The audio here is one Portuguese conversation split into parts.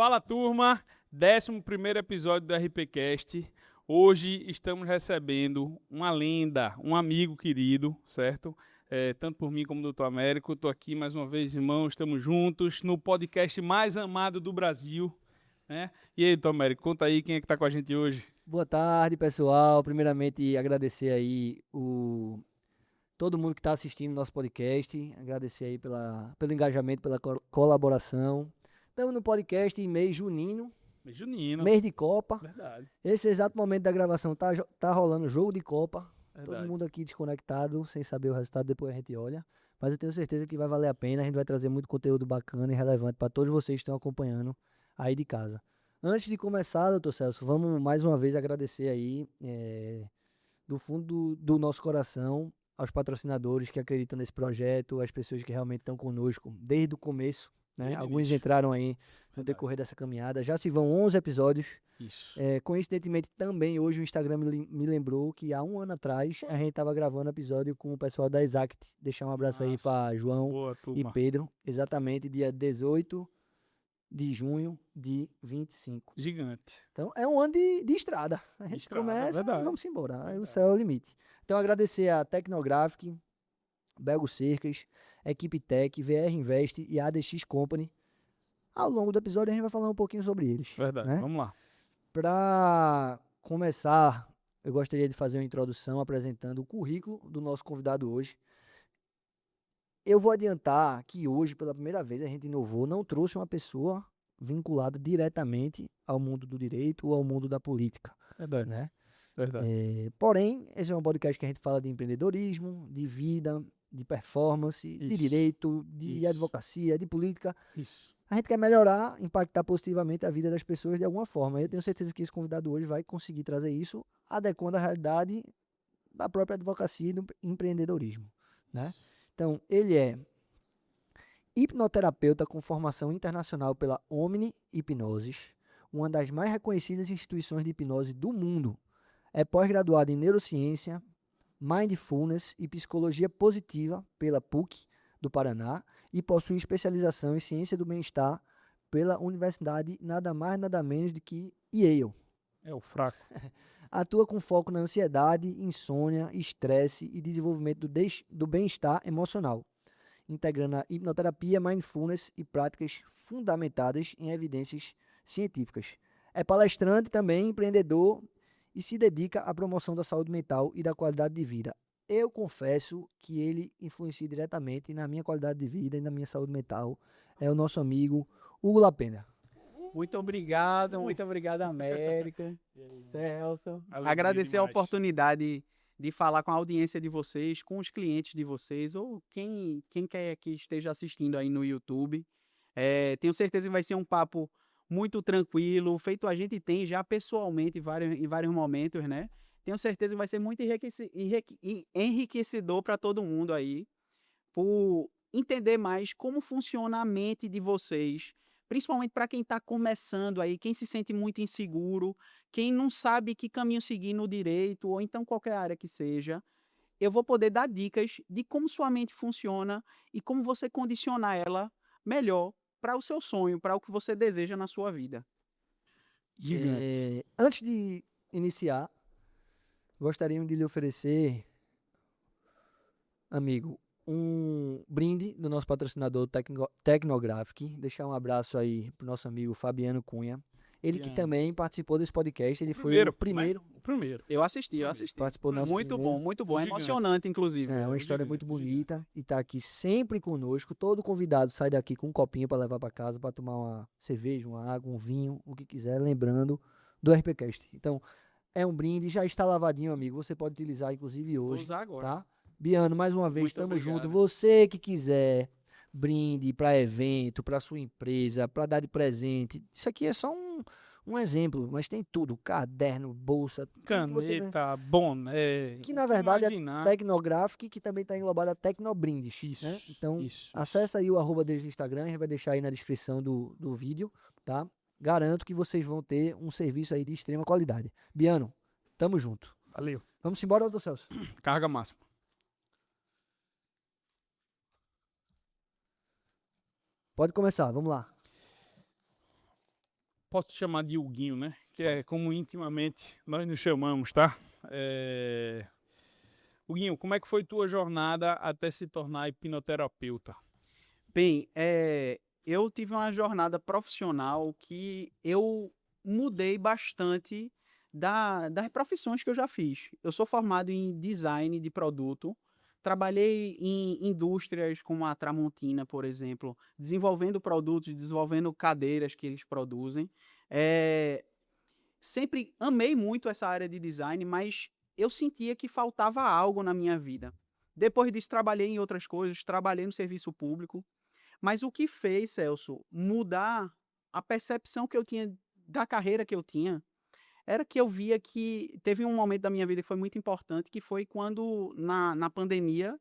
Fala, turma! 11º episódio do RPCast. Hoje estamos recebendo uma lenda, um amigo querido, certo? Tanto por mim como do Dr. Américo. Estou aqui mais uma vez, irmão. Estamos juntos no podcast mais amado do Brasil, né? E aí, Dr. Américo, conta aí quem é que está com a gente hoje. Boa tarde, pessoal. Primeiramente, agradecer aí todo mundo que está assistindo nosso podcast. Agradecer aí pelo engajamento, pela colaboração. Estamos no podcast em mês junino, Junino. mês de Copa. Verdade. Esse exato momento da gravação tá rolando jogo de Copa. Verdade. Todo mundo aqui desconectado, sem saber o resultado, depois a gente olha. Mas eu tenho certeza que vai valer a pena. A gente vai trazer muito conteúdo bacana e relevante para todos vocês que estão acompanhando aí de casa. Antes de começar, doutor Celso, vamos mais uma vez agradecer aí, do fundo do nosso coração, aos patrocinadores que acreditam nesse projeto, as pessoas que realmente estão conosco desde o começo, né? Desde o Alguns início. entraram aí no Verdade. decorrer dessa caminhada. Já se vão 11 episódios. Isso. Coincidentemente, também hoje o Instagram me lembrou que há um ano atrás a gente estava gravando episódio com o pessoal da Exact. Deixar um abraço aí Massa. para João Boa, e turma. Pedro. Exatamente dia 18 de junho de 25. Gigante. Então é um ano de estrada. A gente Estrada, começa verdade. e vamos embora. Aí o Verdade. céu é o limite. Então agradecer a Tecnographic, Belgo Cercas, Equipe Tech, VR Invest e a ADX Company. Ao longo do episódio a gente vai falar um pouquinho sobre eles. Verdade. Né? Vamos lá. Para começar, eu gostaria de fazer uma introdução apresentando o currículo do nosso convidado hoje. Eu vou adiantar que hoje, pela primeira vez, a gente inovou, não trouxe uma pessoa vinculada diretamente ao mundo do direito ou ao mundo da política. Verdade. Né? Verdade. Porém, esse é um podcast que a gente fala de empreendedorismo, de vida, de performance, de Isso. direito, de Isso. advocacia, de política. Isso. A gente quer melhorar, impactar positivamente a vida das pessoas de alguma forma. Eu tenho certeza que esse convidado hoje vai conseguir trazer isso, adequando a realidade da própria advocacia e do empreendedorismo. Né? Então, ele é hipnoterapeuta com formação internacional pela Omni Hipnosis, uma das mais reconhecidas instituições de hipnose do mundo. É pós-graduado em neurociência, mindfulness e psicologia positiva pela PUC do Paraná e possui especialização em ciência do bem-estar pela Universidade nada mais nada menos do que Yale. É o fraco. Atua com foco na ansiedade, insônia, estresse e desenvolvimento do bem-estar emocional, integrando a hipnoterapia, mindfulness e práticas fundamentadas em evidências científicas. É palestrante também, empreendedor e se dedica à promoção da saúde mental e da qualidade de vida. Eu confesso que ele influencia diretamente na minha qualidade de vida e na minha saúde mental. É o nosso amigo Hugo Lapena. Muito obrigado, América, Celso. Alegria Agradecer a demais. oportunidade de falar com a audiência de vocês, com os clientes de vocês, ou quem quer que esteja assistindo aí no YouTube. Tenho certeza que vai ser um papo muito tranquilo, feito a gente tem já pessoalmente em vários momentos, né? Tenho certeza que vai ser muito enriquecedor para todo mundo aí, por entender mais como funciona a mente de vocês, principalmente para quem está começando aí, quem se sente muito inseguro, quem não sabe que caminho seguir no direito, ou então qualquer área que seja. Eu vou poder dar dicas de como sua mente funciona e como você condicionar ela melhor para o seu sonho, para o que você deseja na sua vida. Gigante. Antes de iniciar, gostaríamos de lhe oferecer, amigo, um brinde do nosso patrocinador Tecnographic. Deixar um abraço aí pro nosso amigo Fabiano Cunha. Ele que também participou desse podcast. Ele foi o primeiro. O primeiro. Eu assisti. Participou do nosso Muito primeiro. bom, muito bom. É Gigante. emocionante, inclusive. É uma história muito bonita e tá aqui sempre conosco. Todo convidado sai daqui com um copinho para levar para casa, para tomar uma cerveja, uma água, um vinho, o que quiser, lembrando do RPCast. Então, é um brinde, já está lavadinho, amigo. Você pode utilizar, inclusive, Vou hoje. usar agora. Tá? Biano, mais uma vez, Muito tamo obrigado. junto. Você que quiser brinde para evento, para sua empresa, para dar de presente. Isso aqui é só um exemplo, mas tem tudo. Caderno, bolsa, tudo que você Caneta, boné. que na verdade imaginar. é Tecnographic, que também está englobada a Tecnobrindes. Isso, Né? Então, isso. acessa aí o @ deles no Instagram, a gente vai deixar aí na descrição do vídeo, tá? Garanto que vocês vão ter um serviço aí de extrema qualidade. Biano, tamo junto. Valeu. Vamos embora, doutor Celso? Carga máxima. Pode começar, vamos lá. posso te chamar de Huguinho, né? Que é como intimamente nós nos chamamos, tá? Huguinho, como é que foi tua jornada até se tornar hipnoterapeuta? Bem, eu tive uma jornada profissional que eu mudei bastante das profissões que eu já fiz. Eu sou formado em design de produto, trabalhei em indústrias como a Tramontina, por exemplo, desenvolvendo produtos, desenvolvendo cadeiras que eles produzem. Eh, Sempre amei muito essa área de design, mas eu sentia que faltava algo na minha vida. Depois disso, trabalhei em outras coisas, trabalhei no serviço público, mas o que fez, Celso, mudar a percepção que eu tinha da carreira que eu tinha, era que eu via que teve um momento da minha vida que foi muito importante, que foi quando, na pandemia,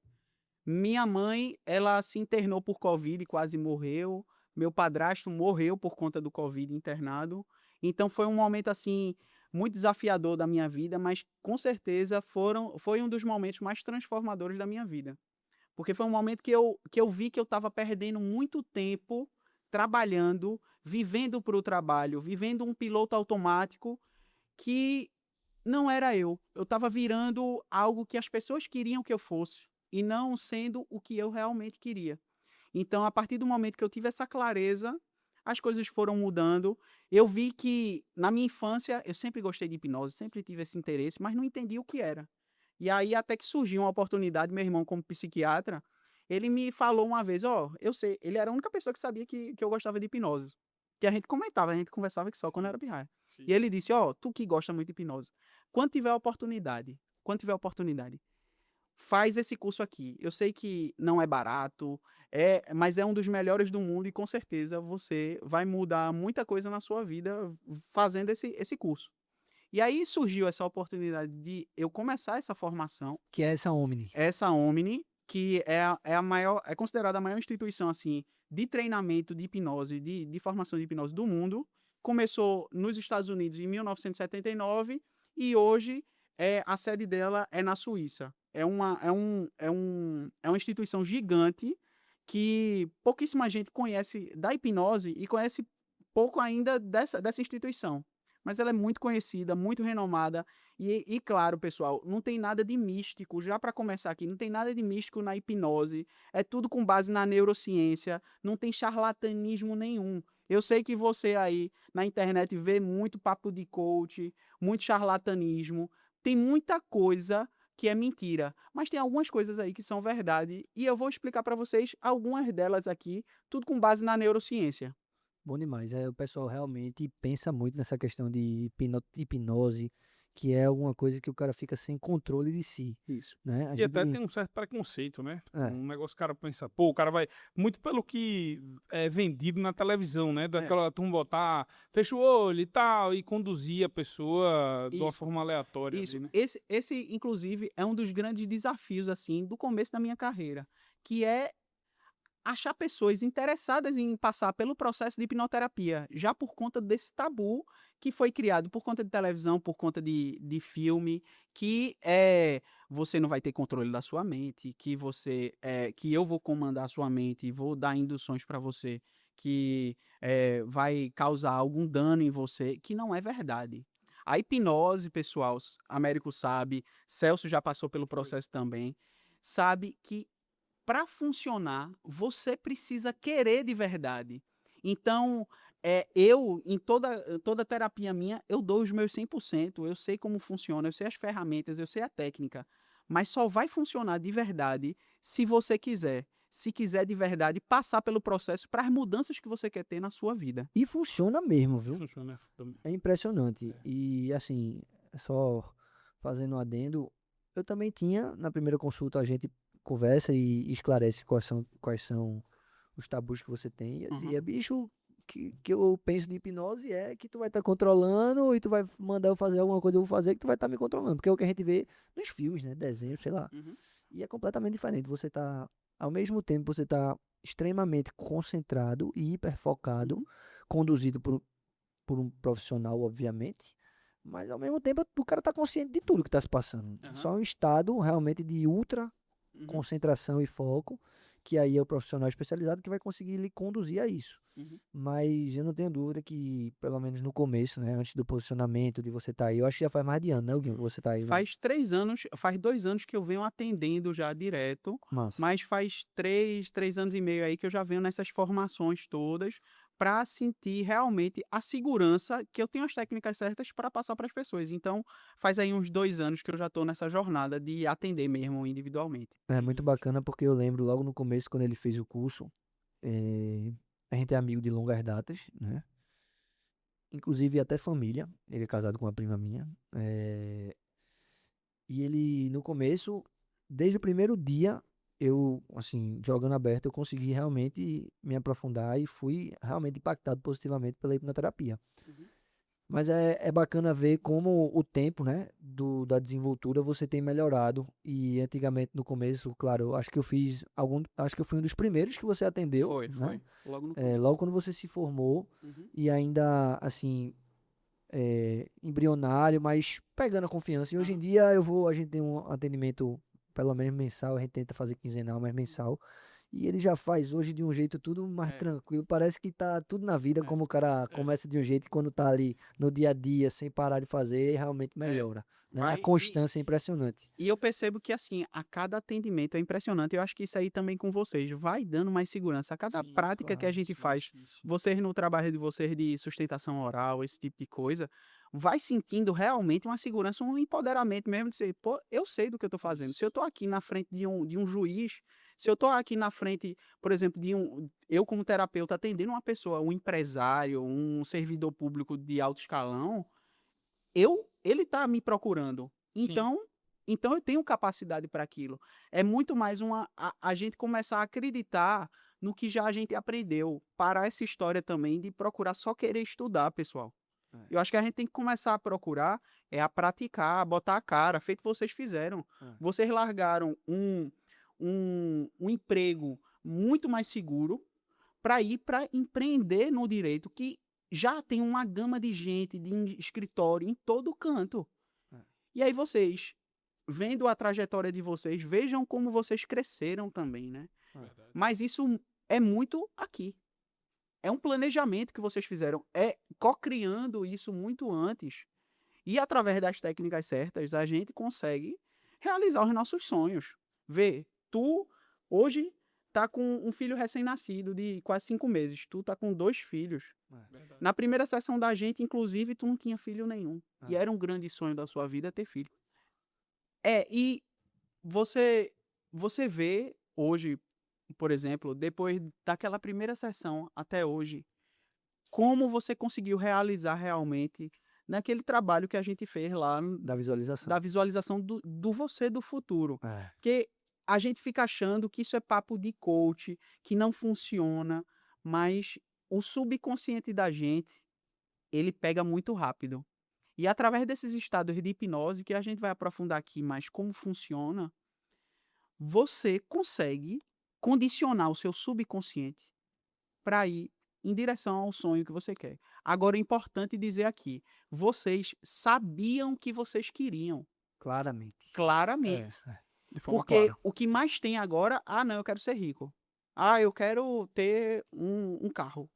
minha mãe, ela se internou por Covid e quase morreu. Meu padrasto morreu por conta do Covid internado. Então foi um momento assim muito desafiador da minha vida, mas com certeza foi um dos momentos mais transformadores da minha vida. Porque foi um momento que eu vi que eu estava perdendo muito tempo trabalhando, vivendo para o trabalho, vivendo um piloto automático que não era eu. Eu estava virando algo que as pessoas queriam que eu fosse e não sendo o que eu realmente queria. Então, a partir do momento que eu tive essa clareza, as coisas foram mudando. Eu vi que na minha infância eu sempre gostei de hipnose, sempre tive esse interesse, mas não entendia o que era. E aí até que surgiu uma oportunidade, meu irmão como psiquiatra, ele me falou uma vez, eu sei, ele era a única pessoa que sabia que eu gostava de hipnose. Que a gente comentava, a gente conversava que só quando era pirraia. E Sim. ele disse, tu que gosta muito de hipnose, quando tiver oportunidade, faz esse curso aqui. Eu sei que não é barato, mas é um dos melhores do mundo e com certeza você vai mudar muita coisa na sua vida fazendo esse curso. E aí surgiu essa oportunidade de eu começar essa formação, Que é essa Omni. essa Omni, que é a maior, é considerada a maior instituição assim de treinamento de hipnose, de formação de hipnose do mundo. Começou nos Estados Unidos em 1979 e hoje a sede dela é na Suíça. É uma instituição gigante que pouquíssima gente conhece da hipnose e conhece pouco ainda dessa instituição. Mas ela é muito conhecida, muito renomada. E claro, pessoal, não tem nada de místico, já para começar aqui, não tem nada de místico na hipnose. É tudo com base na neurociência, não tem charlatanismo nenhum. Eu sei que você aí na internet vê muito papo de coach, muito charlatanismo. Tem muita coisa que é mentira, mas tem algumas coisas aí que são verdade e eu vou explicar para vocês algumas delas aqui, tudo com base na neurociência. Bom demais. O pessoal realmente pensa muito nessa questão de hipnose, que é alguma coisa que o cara fica sem controle de si, Isso. né? A E até gente, tem um certo preconceito, né? é, Um negócio que o cara pensa, pô, o cara vai. Muito pelo que é vendido na televisão, né? Daquela turma botar, fecha o olho e tal, e conduzir a pessoa de uma Isso. forma aleatória Isso. ali, né? Esse, inclusive, é um dos grandes desafios, assim, do começo da minha carreira, que é achar pessoas interessadas em passar pelo processo de hipnoterapia, já por conta desse tabu que foi criado por conta de televisão, por conta de filme, que você não vai ter controle da sua mente, que eu vou comandar a sua mente e vou dar induções para você que vai causar algum dano em você, que não é verdade. A hipnose, pessoal, Américo sabe, Celso já passou pelo processo também, sabe que para funcionar, você precisa querer de verdade. Então, eu, em toda terapia minha, eu dou os meus 100%. Eu sei como funciona, eu sei as ferramentas, eu sei a técnica. Mas só vai funcionar de verdade se você quiser. Se quiser de verdade passar pelo processo para as mudanças que você quer ter na sua vida. e funciona mesmo, E viu? funciona também. É impressionante. E assim, só fazendo um adendo, eu também tinha, na primeira consulta, a gente conversa e esclarece quais são os tabus que você tem. E assim, Uhum. bicho, que eu penso de hipnose é que tu vai estar controlando e tu vai mandar eu fazer alguma coisa, eu vou fazer que tu vai estar me controlando. Porque é o que a gente vê nos filmes, né? Desenhos, sei lá. Uhum. E é completamente diferente. Você tá, ao mesmo tempo, você tá extremamente concentrado e hiperfocado, Uhum. conduzido por um profissional, obviamente, mas ao mesmo tempo o cara tá consciente de tudo que tá se passando. Aham. Só um estado realmente de ultra Uhum. concentração e foco, que aí é o profissional especializado que vai conseguir lhe conduzir a isso. Uhum. Mas eu não tenho dúvida que, pelo menos no começo, né, antes do posicionamento de você estar aí, eu acho que já faz mais de ano, né, Huguinho, que você tá aí. Faz 2 anos que eu venho atendendo já direto, Massa. mas faz 3 anos e meio aí que eu já venho nessas formações todas para sentir realmente a segurança que eu tenho as técnicas certas para passar para as pessoas. Então, faz aí uns 2 anos que eu já estou nessa jornada de atender mesmo individualmente. É muito bacana porque eu lembro logo no começo, quando ele fez o curso, a gente é amigo de longas datas, né? Inclusive até família. Ele é casado com uma prima minha. E ele, no começo, desde o primeiro dia, eu, assim, jogando aberto, eu consegui realmente me aprofundar e fui realmente impactado positivamente pela hipnoterapia. Uhum. Mas é bacana ver como o tempo, né, da desenvoltura você tem melhorado. E antigamente, no começo, claro, eu acho que eu fiz acho que eu fui um dos primeiros que você atendeu, Foi, né? foi. Logo no começo. Logo quando você se formou Uhum. e ainda, assim, embrionário, mas pegando a confiança. E hoje em dia a gente tem um atendimento, pelo menos mensal, a gente tenta fazer quinzenal, mas mensal. E ele já faz hoje de um jeito tudo mais tranquilo. Parece que tá tudo na vida, como o cara começa de um jeito e quando tá ali no dia a dia, sem parar de fazer, realmente melhora. Né? A constância é impressionante. E eu percebo que, assim, a cada atendimento é impressionante. Eu acho que isso aí também com vocês vai dando mais segurança. A cada Sim, prática que a claro, gente sim, faz, sim, sim. vocês no trabalho de vocês de sustentação oral, esse tipo de coisa, vai sentindo realmente uma segurança, um empoderamento mesmo de ser, pô, eu sei do que eu tô fazendo. Se eu tô aqui na frente de um juiz, se eu tô aqui na frente, por exemplo, eu como terapeuta atendendo uma pessoa, um empresário, um servidor público de alto escalão, ele tá me procurando. Sim. Então eu tenho capacidade para aquilo. É muito mais a gente começar a acreditar no que já a gente aprendeu. Parar essa história também de procurar só querer estudar, pessoal. Eu acho que a gente tem que começar a procurar a praticar, a botar a cara, feito vocês fizeram. Vocês largaram um emprego muito mais seguro para ir para empreender no direito, que já tem uma gama de gente, de escritório em todo canto. E aí vocês, vendo a trajetória de vocês, vejam como vocês cresceram também, né? Verdade. Mas isso é muito aqui. É um planejamento que vocês fizeram, é co-criando isso muito antes. E através das técnicas certas, a gente consegue realizar os nossos sonhos. Vê, tu hoje tá com um filho recém-nascido de quase 5 meses. Tu tá com 2 filhos. Verdade. Na primeira sessão da gente, inclusive, tu não tinha filho nenhum. E era um grande sonho da sua vida ter filho. E você vê hoje, por exemplo, depois daquela primeira sessão até hoje, como você conseguiu realizar realmente naquele trabalho que a gente fez lá Da visualização. da visualização do você do futuro. Porque a gente fica achando que isso é papo de coach, que não funciona, mas o subconsciente da gente, ele pega muito rápido. E através desses estados de hipnose, que a gente vai aprofundar aqui mais como funciona, você consegue condicionar o seu subconsciente para ir em direção ao sonho que você quer. Agora, é importante dizer aqui, vocês sabiam que vocês queriam, Claramente. claramente. De forma Porque clara. o que mais tem agora, não, eu quero ser rico. Eu quero ter um carro.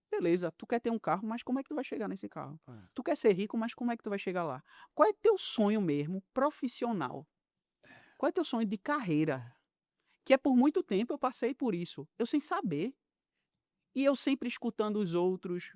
Beleza, tu quer ter um carro, mas como é que tu vai chegar nesse carro? Tu quer ser rico, mas como é que tu vai chegar lá? Qual é teu sonho mesmo, profissional? Qual é teu sonho de carreira? Que é por muito tempo eu passei por isso, eu sem saber. E eu sempre escutando os outros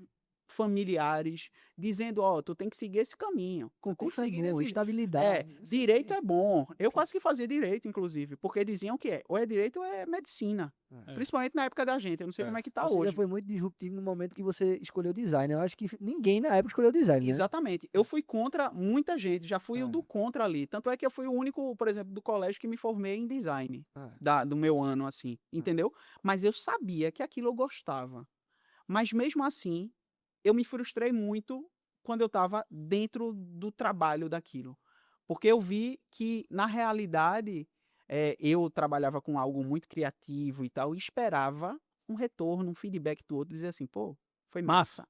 familiares, dizendo, tu tem que seguir esse caminho. Concurso é seguir bom, esse- estabilidade. direito é bom. Eu quase que fazia direito, inclusive, porque diziam que ou é direito ou é medicina. Principalmente na época da gente, eu não sei como é que tá Você hoje. já foi muito disruptivo no momento que você escolheu design. Eu acho que ninguém na época escolheu design, né? Exatamente. Eu fui contra muita gente, já fui o do contra ali. Tanto é que eu fui o único, por exemplo, do colégio que me formei em design, do meu ano, assim, entendeu? Mas eu sabia que aquilo eu gostava. Mas mesmo assim, eu me frustrei muito quando eu estava dentro do trabalho daquilo. Porque eu vi que, na realidade, eu trabalhava com algo muito criativo e tal, e esperava um retorno, um feedback do outro, dizer assim, pô, foi massa.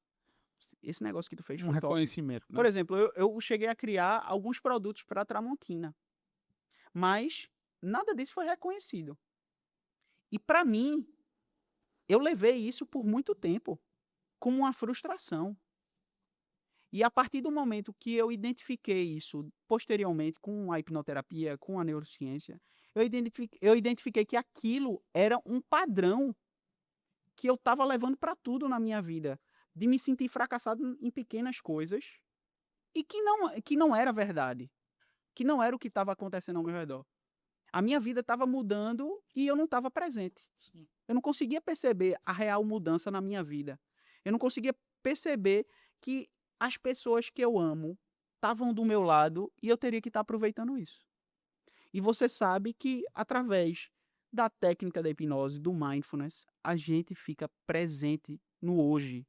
Esse negócio que tu fez Um foi top. reconhecimento, né? Por exemplo, eu cheguei a criar alguns produtos para a Tramontina, mas nada disso foi reconhecido. E para mim, eu levei isso por muito tempo como uma frustração. E a partir do momento que eu identifiquei isso posteriormente com a hipnoterapia, com a neurociência, eu identifiquei que aquilo era um padrão que eu estava levando para tudo na minha vida, de me sentir fracassado em pequenas coisas e que não era verdade, que não era o que estava acontecendo ao meu redor. A minha vida estava mudando e eu não estava presente. Sim. Eu não conseguia perceber a real mudança na minha vida. Eu não conseguia perceber que as pessoas que eu amo estavam do meu lado e eu teria que estar aproveitando isso. E você sabe que através da técnica da hipnose, do mindfulness, a gente fica presente no hoje,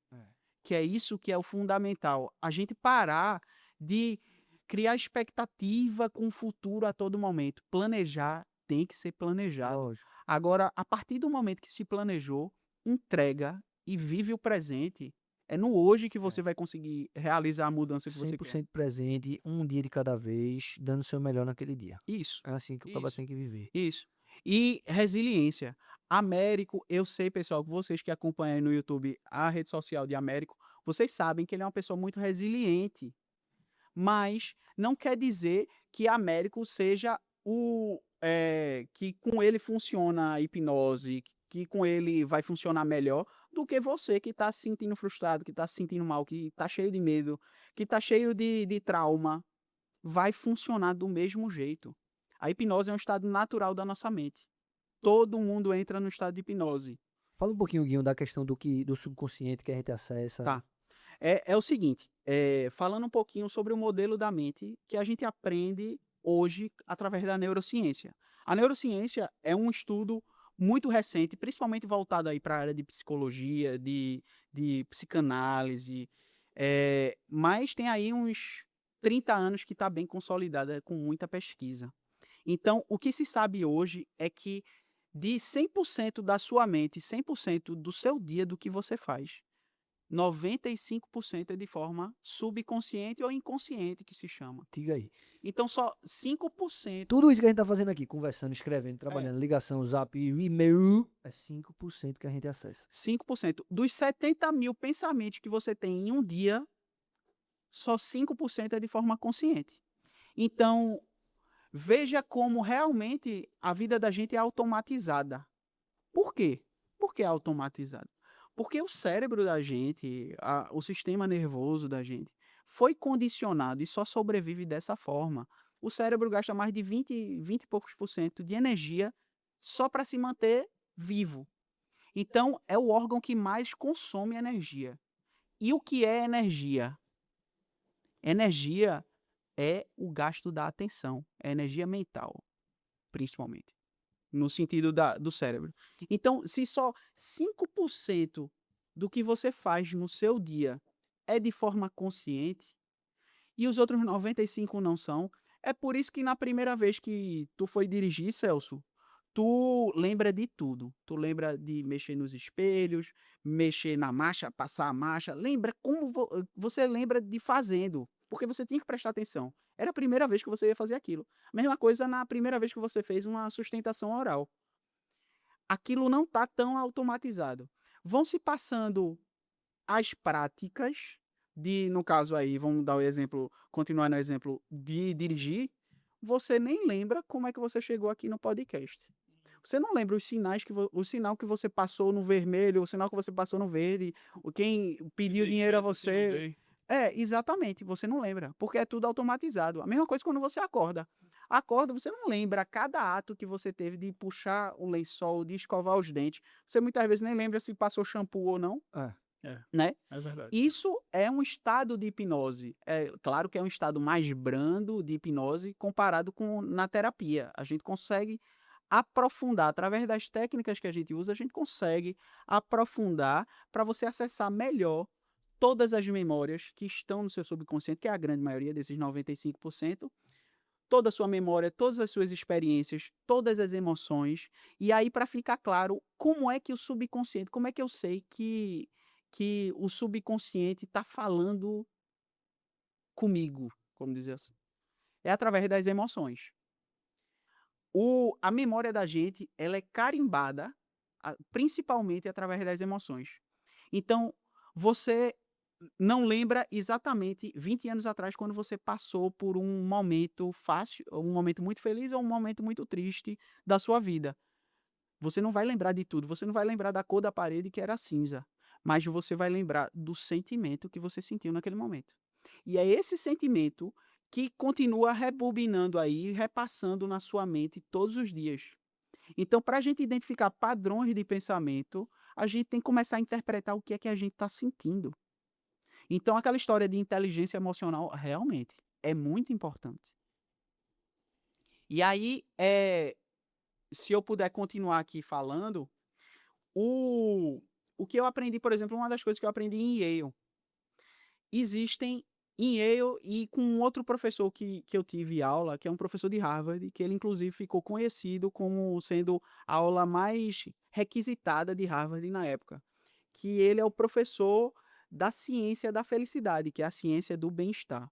que é isso que é o fundamental. A gente parar de criar expectativa com o futuro a todo momento. Planejar tem que ser planejado. Lógico. Agora, a partir do momento que se planejou, entrega e vive o presente, é no hoje que você vai conseguir realizar a mudança que você quer. 100% presente, um dia de cada vez, dando o seu melhor naquele dia. Isso, É assim que o cara Isso. tem que viver. isso. E resiliência. Américo, eu sei, pessoal, que vocês que acompanham aí no YouTube a rede social de Américo, vocês sabem que ele é uma pessoa muito resiliente. Mas não quer dizer que Américo seja que com ele funciona a hipnose, que com ele vai funcionar melhor do que você que está se sentindo frustrado, que está se sentindo mal, que está cheio de medo, que está cheio de trauma. Vai funcionar do mesmo jeito. A hipnose é um estado natural da nossa mente. Todo mundo entra no estado de hipnose. Fala um pouquinho, Guinho, da questão do subconsciente que a gente acessa. Tá. É o seguinte, falando um pouquinho sobre o modelo da mente que a gente aprende hoje através da neurociência. A neurociência é um estudo muito recente, principalmente voltado aí para a área de psicologia, de psicanálise, mas tem aí uns 30 anos que está bem consolidada com muita pesquisa. Então, o que se sabe hoje é que de 100% da sua mente, 100% do seu dia, do que você faz, 95% é de forma subconsciente ou inconsciente, que se chama. Diga aí. Então, só 5%. Tudo isso que a gente tá fazendo aqui, conversando, escrevendo, trabalhando, ligação, zap, e-mail, é 5% que a gente acessa. 5%. Dos 70 mil pensamentos que você tem em um dia, só 5% é de forma consciente. Então, veja como realmente a vida da gente é automatizada. Por quê? Por que é automatizado? Porque o cérebro da gente, o sistema nervoso da gente, foi condicionado e só sobrevive dessa forma. O cérebro gasta mais de 20 e poucos por cento de energia só para se manter vivo. Então, é o órgão que mais consome energia. E o que é energia? Energia é o gasto da atenção, é energia mental, principalmente, no sentido do cérebro. Então, se só 5% do que você faz no seu dia é de forma consciente e os outros 95% não são, é por isso que na primeira vez que tu foi dirigir, Celso, tu lembra de tudo. Tu lembra de mexer nos espelhos, mexer na marcha, passar a marcha. Lembra como você lembra de fazendo, porque você tinha que prestar atenção. Era a primeira vez que você ia fazer aquilo. Mesma coisa na primeira vez que você fez uma sustentação oral. Aquilo não está tão automatizado. Vão se passando as práticas no caso aí, vamos dar o exemplo, continuar no exemplo de dirigir, você nem lembra como é que você chegou aqui no podcast. Você não lembra os sinais o sinal que você passou no vermelho, o sinal que você passou no verde, quem pediu dinheiro a você. Exatamente, você não lembra, porque é tudo automatizado. A mesma coisa quando você acorda. Acorda, você não lembra cada ato que você teve de puxar o lençol, de escovar os dentes. Você muitas vezes nem lembra se passou shampoo ou não. Né? É verdade. Isso é um estado de hipnose. É claro que é um estado mais brando de hipnose comparado com na terapia. A gente consegue aprofundar através das técnicas que a gente usa, a gente consegue aprofundar para você acessar melhor todas as memórias que estão no seu subconsciente, que é a grande maioria desses 95%, toda a sua memória, todas as suas experiências, todas as emoções. E aí, para ficar claro, como é que o subconsciente, como é que eu sei que o subconsciente está falando comigo, como dizer assim? É através das emoções. A memória da gente, ela é carimbada principalmente através das emoções. Então, você não lembra exatamente 20 anos atrás, quando você passou por um momento fácil, um momento muito feliz ou um momento muito triste da sua vida. Você não vai lembrar de tudo, você não vai lembrar da cor da parede que era cinza, mas você vai lembrar do sentimento que você sentiu naquele momento. E é esse sentimento que continua rebobinando aí, repassando na sua mente todos os dias. Então, para a gente identificar padrões de pensamento, a gente tem que começar a interpretar o que é que a gente está sentindo. Então, aquela história de inteligência emocional realmente é muito importante. E aí, se eu puder continuar aqui falando, o que eu aprendi, por exemplo, uma das coisas que eu aprendi em Yale. Existem em Yale e com um outro professor que eu tive aula, que é um professor de Harvard, que ele inclusive ficou conhecido como sendo a aula mais requisitada de Harvard na época. Que ele é o professor da ciência da felicidade, que é a ciência do bem-estar.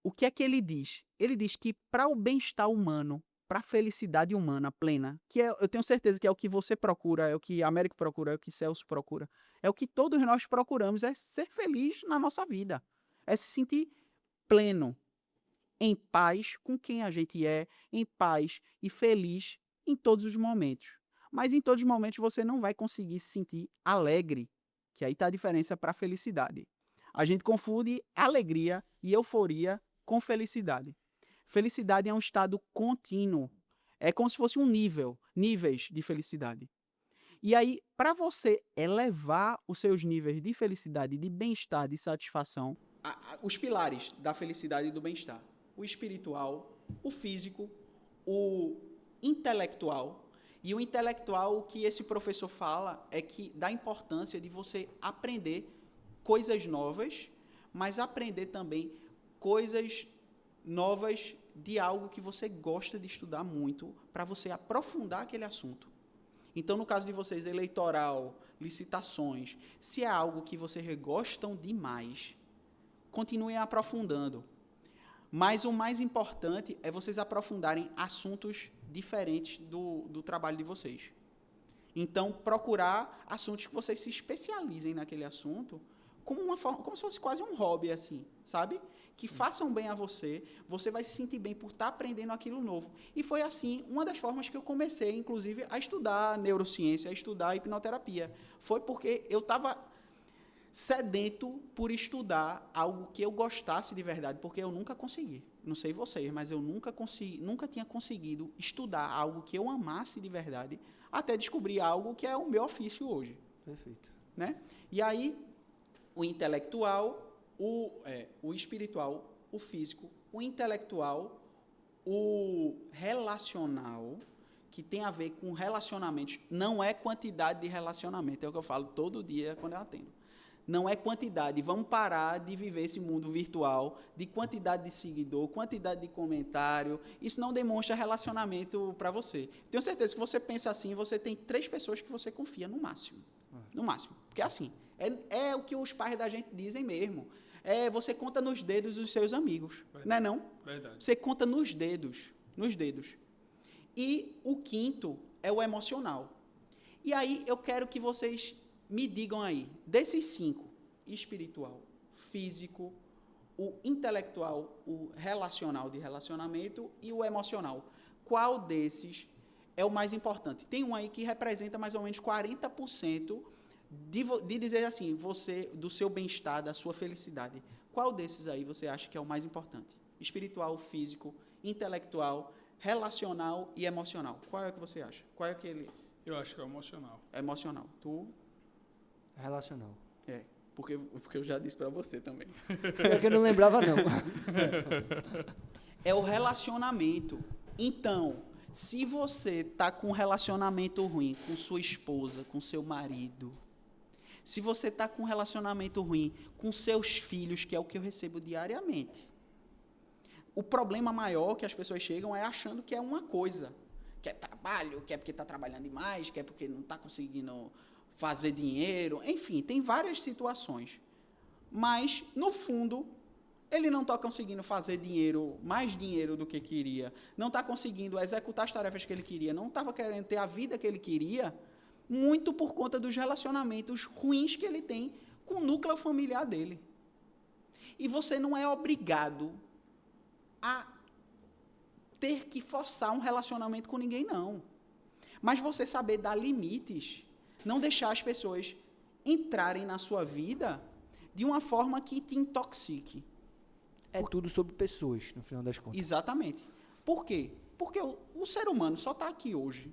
O que é que ele diz? Ele diz que para o bem-estar humano, para a felicidade humana plena, que eu tenho certeza que é o que você procura, é o que a Américo procura, é o que Celso procura, é o que todos nós procuramos, é ser feliz na nossa vida, é se sentir pleno, em paz com quem a gente é, em paz e feliz em todos os momentos. Mas em todos os momentos você não vai conseguir se sentir alegre, que aí está a diferença para a felicidade. A gente confunde alegria e euforia com felicidade. Felicidade é um estado contínuo. É como se fosse um níveis de felicidade. E aí, para você elevar os seus níveis de felicidade, de bem-estar, de satisfação, os pilares da felicidade e do bem-estar: o espiritual, o físico, o intelectual. E o intelectual, o que esse professor fala é que dá importância de você aprender coisas novas, mas aprender também coisas novas de algo que você gosta de estudar muito, para você aprofundar aquele assunto. Então, no caso de vocês, eleitoral, licitações, se é algo que vocês gostam demais, continuem aprofundando. Mas o mais importante é vocês aprofundarem assuntos diferentes do trabalho de vocês. Então, procurar assuntos que vocês se especializem naquele assunto, como se fosse quase um hobby, assim, sabe? Que façam bem a você, você vai se sentir bem por estar aprendendo aquilo novo. E foi assim, uma das formas que eu comecei, inclusive, a estudar neurociência, a estudar hipnoterapia. Foi porque eu estava sedento por estudar algo que eu gostasse de verdade, porque eu nunca consegui. Não sei vocês, mas eu nunca tinha conseguido estudar algo que eu amasse de verdade, até descobrir algo que é o meu ofício hoje. Perfeito. Né? E aí, o intelectual, o espiritual, o físico, o intelectual, o relacional, que tem a ver com relacionamentos, não é quantidade de relacionamento, é o que eu falo todo dia quando eu atendo. Não é quantidade, vamos parar de viver esse mundo virtual, de quantidade de seguidor, quantidade de comentário, isso não demonstra relacionamento para você. Tenho certeza que você pensa assim, você tem 3 pessoas que você confia no máximo, porque é assim, é o que os pais da gente dizem mesmo, você conta nos dedos dos seus amigos, verdade. Não é não? Verdade. Você conta nos dedos. E o quinto é o emocional. E aí eu quero que vocês me digam aí, desses 5, espiritual, físico, o intelectual, o relacional de relacionamento e o emocional, qual desses é o mais importante? Tem um aí que representa mais ou menos 40% de dizer assim, do seu bem-estar, da sua felicidade. Qual desses aí você acha que é o mais importante? Espiritual, físico, intelectual, relacional e emocional. Qual é o que você acha? Qual é aquele? Eu acho que é o emocional. Emocional. Tu? Relacional. Porque eu já disse para você também. É que eu não lembrava, não. É o relacionamento. Então, se você está com um relacionamento ruim com sua esposa, com seu marido, se você está com um relacionamento ruim com seus filhos, que é o que eu recebo diariamente, o problema maior que as pessoas chegam é achando que é uma coisa, que é trabalho, que é porque está trabalhando demais, que é porque não está conseguindo fazer dinheiro, enfim, tem várias situações. Mas, no fundo, ele não está conseguindo fazer mais dinheiro do que queria, não está conseguindo executar as tarefas que ele queria, não estava querendo ter a vida que ele queria, muito por conta dos relacionamentos ruins que ele tem com o núcleo familiar dele. E você não é obrigado a ter que forçar um relacionamento com ninguém, não. Mas você saber dar limites, não deixar as pessoas entrarem na sua vida de uma forma que te intoxique. É tudo sobre pessoas, no final das contas. Exatamente. Por quê? Porque o ser humano só está aqui hoje.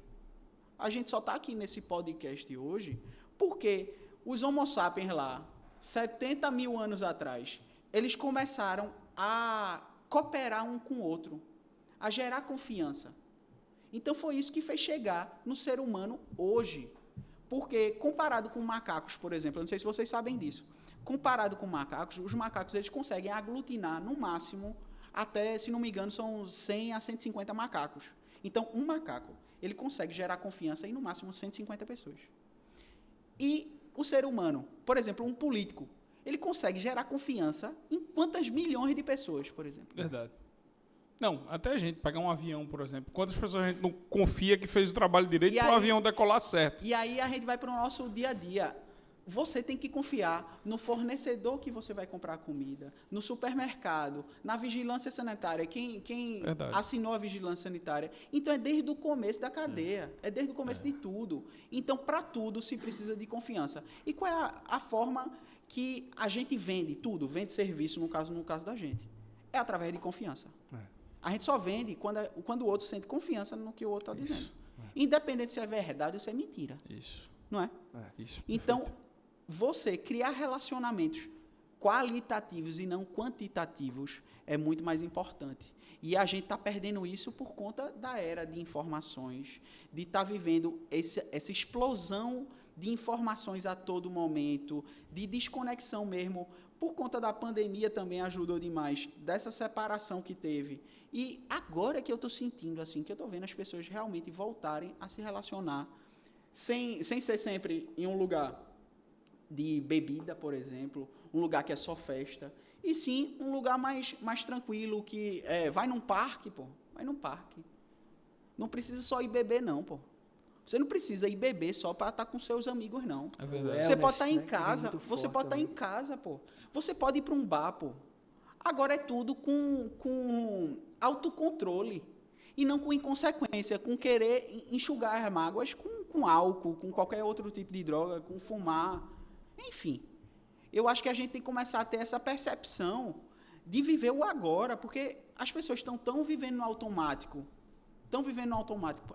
A gente só está aqui nesse podcast hoje porque os Homo sapiens lá, 70 mil anos atrás, eles começaram a cooperar um com o outro, a gerar confiança. Então foi isso que fez chegar no ser humano hoje. Porque comparado com macacos, por exemplo, eu não sei se vocês sabem disso, comparado com macacos, os macacos eles conseguem aglutinar no máximo até, se não me engano, são 100 a 150 macacos. Então, um macaco, ele consegue gerar confiança em no máximo 150 pessoas. E o ser humano, por exemplo, um político, ele consegue gerar confiança em quantas milhões de pessoas, por exemplo. Verdade. Não, até a gente pegar um avião, por exemplo. Quantas pessoas a gente não confia que fez o trabalho direito para o avião decolar certo? E aí a gente vai para o nosso dia a dia. Você tem que confiar no fornecedor que você vai comprar comida, no supermercado, na vigilância sanitária, quem assinou a vigilância sanitária. Então, é desde o começo da cadeia, é desde o começo de tudo. Então, para tudo se precisa de confiança. E qual é a forma que a gente vende tudo, vende serviço, no caso da gente? É através de confiança. A gente só vende quando o outro sente confiança no que o outro está dizendo. Independente se é verdade ou se é mentira. Isso. Não é? Isso. Então, você criar relacionamentos qualitativos e não quantitativos é muito mais importante. E a gente está perdendo isso por conta da era de informações, de estar vivendo essa explosão de informações a todo momento, de desconexão mesmo. Por conta da pandemia também ajudou demais, dessa separação que teve. E agora que eu estou sentindo, assim, que eu estou vendo as pessoas realmente voltarem a se relacionar, sem ser sempre em um lugar de bebida, por exemplo, um lugar que é só festa, e sim um lugar mais tranquilo, que vai num parque, pô, vai num parque. Não precisa só ir beber, não, pô. Você não precisa ir beber só para estar com seus amigos, não. É verdade. Você pode estar em casa, você pode estar em casa, pô. Você pode ir para um bar, pô. Agora é tudo com autocontrole e não com inconsequência, com querer enxugar as mágoas com álcool, com qualquer outro tipo de droga, com fumar. Enfim, eu acho que a gente tem que começar a ter essa percepção de viver o agora, porque as pessoas estão vivendo no automático,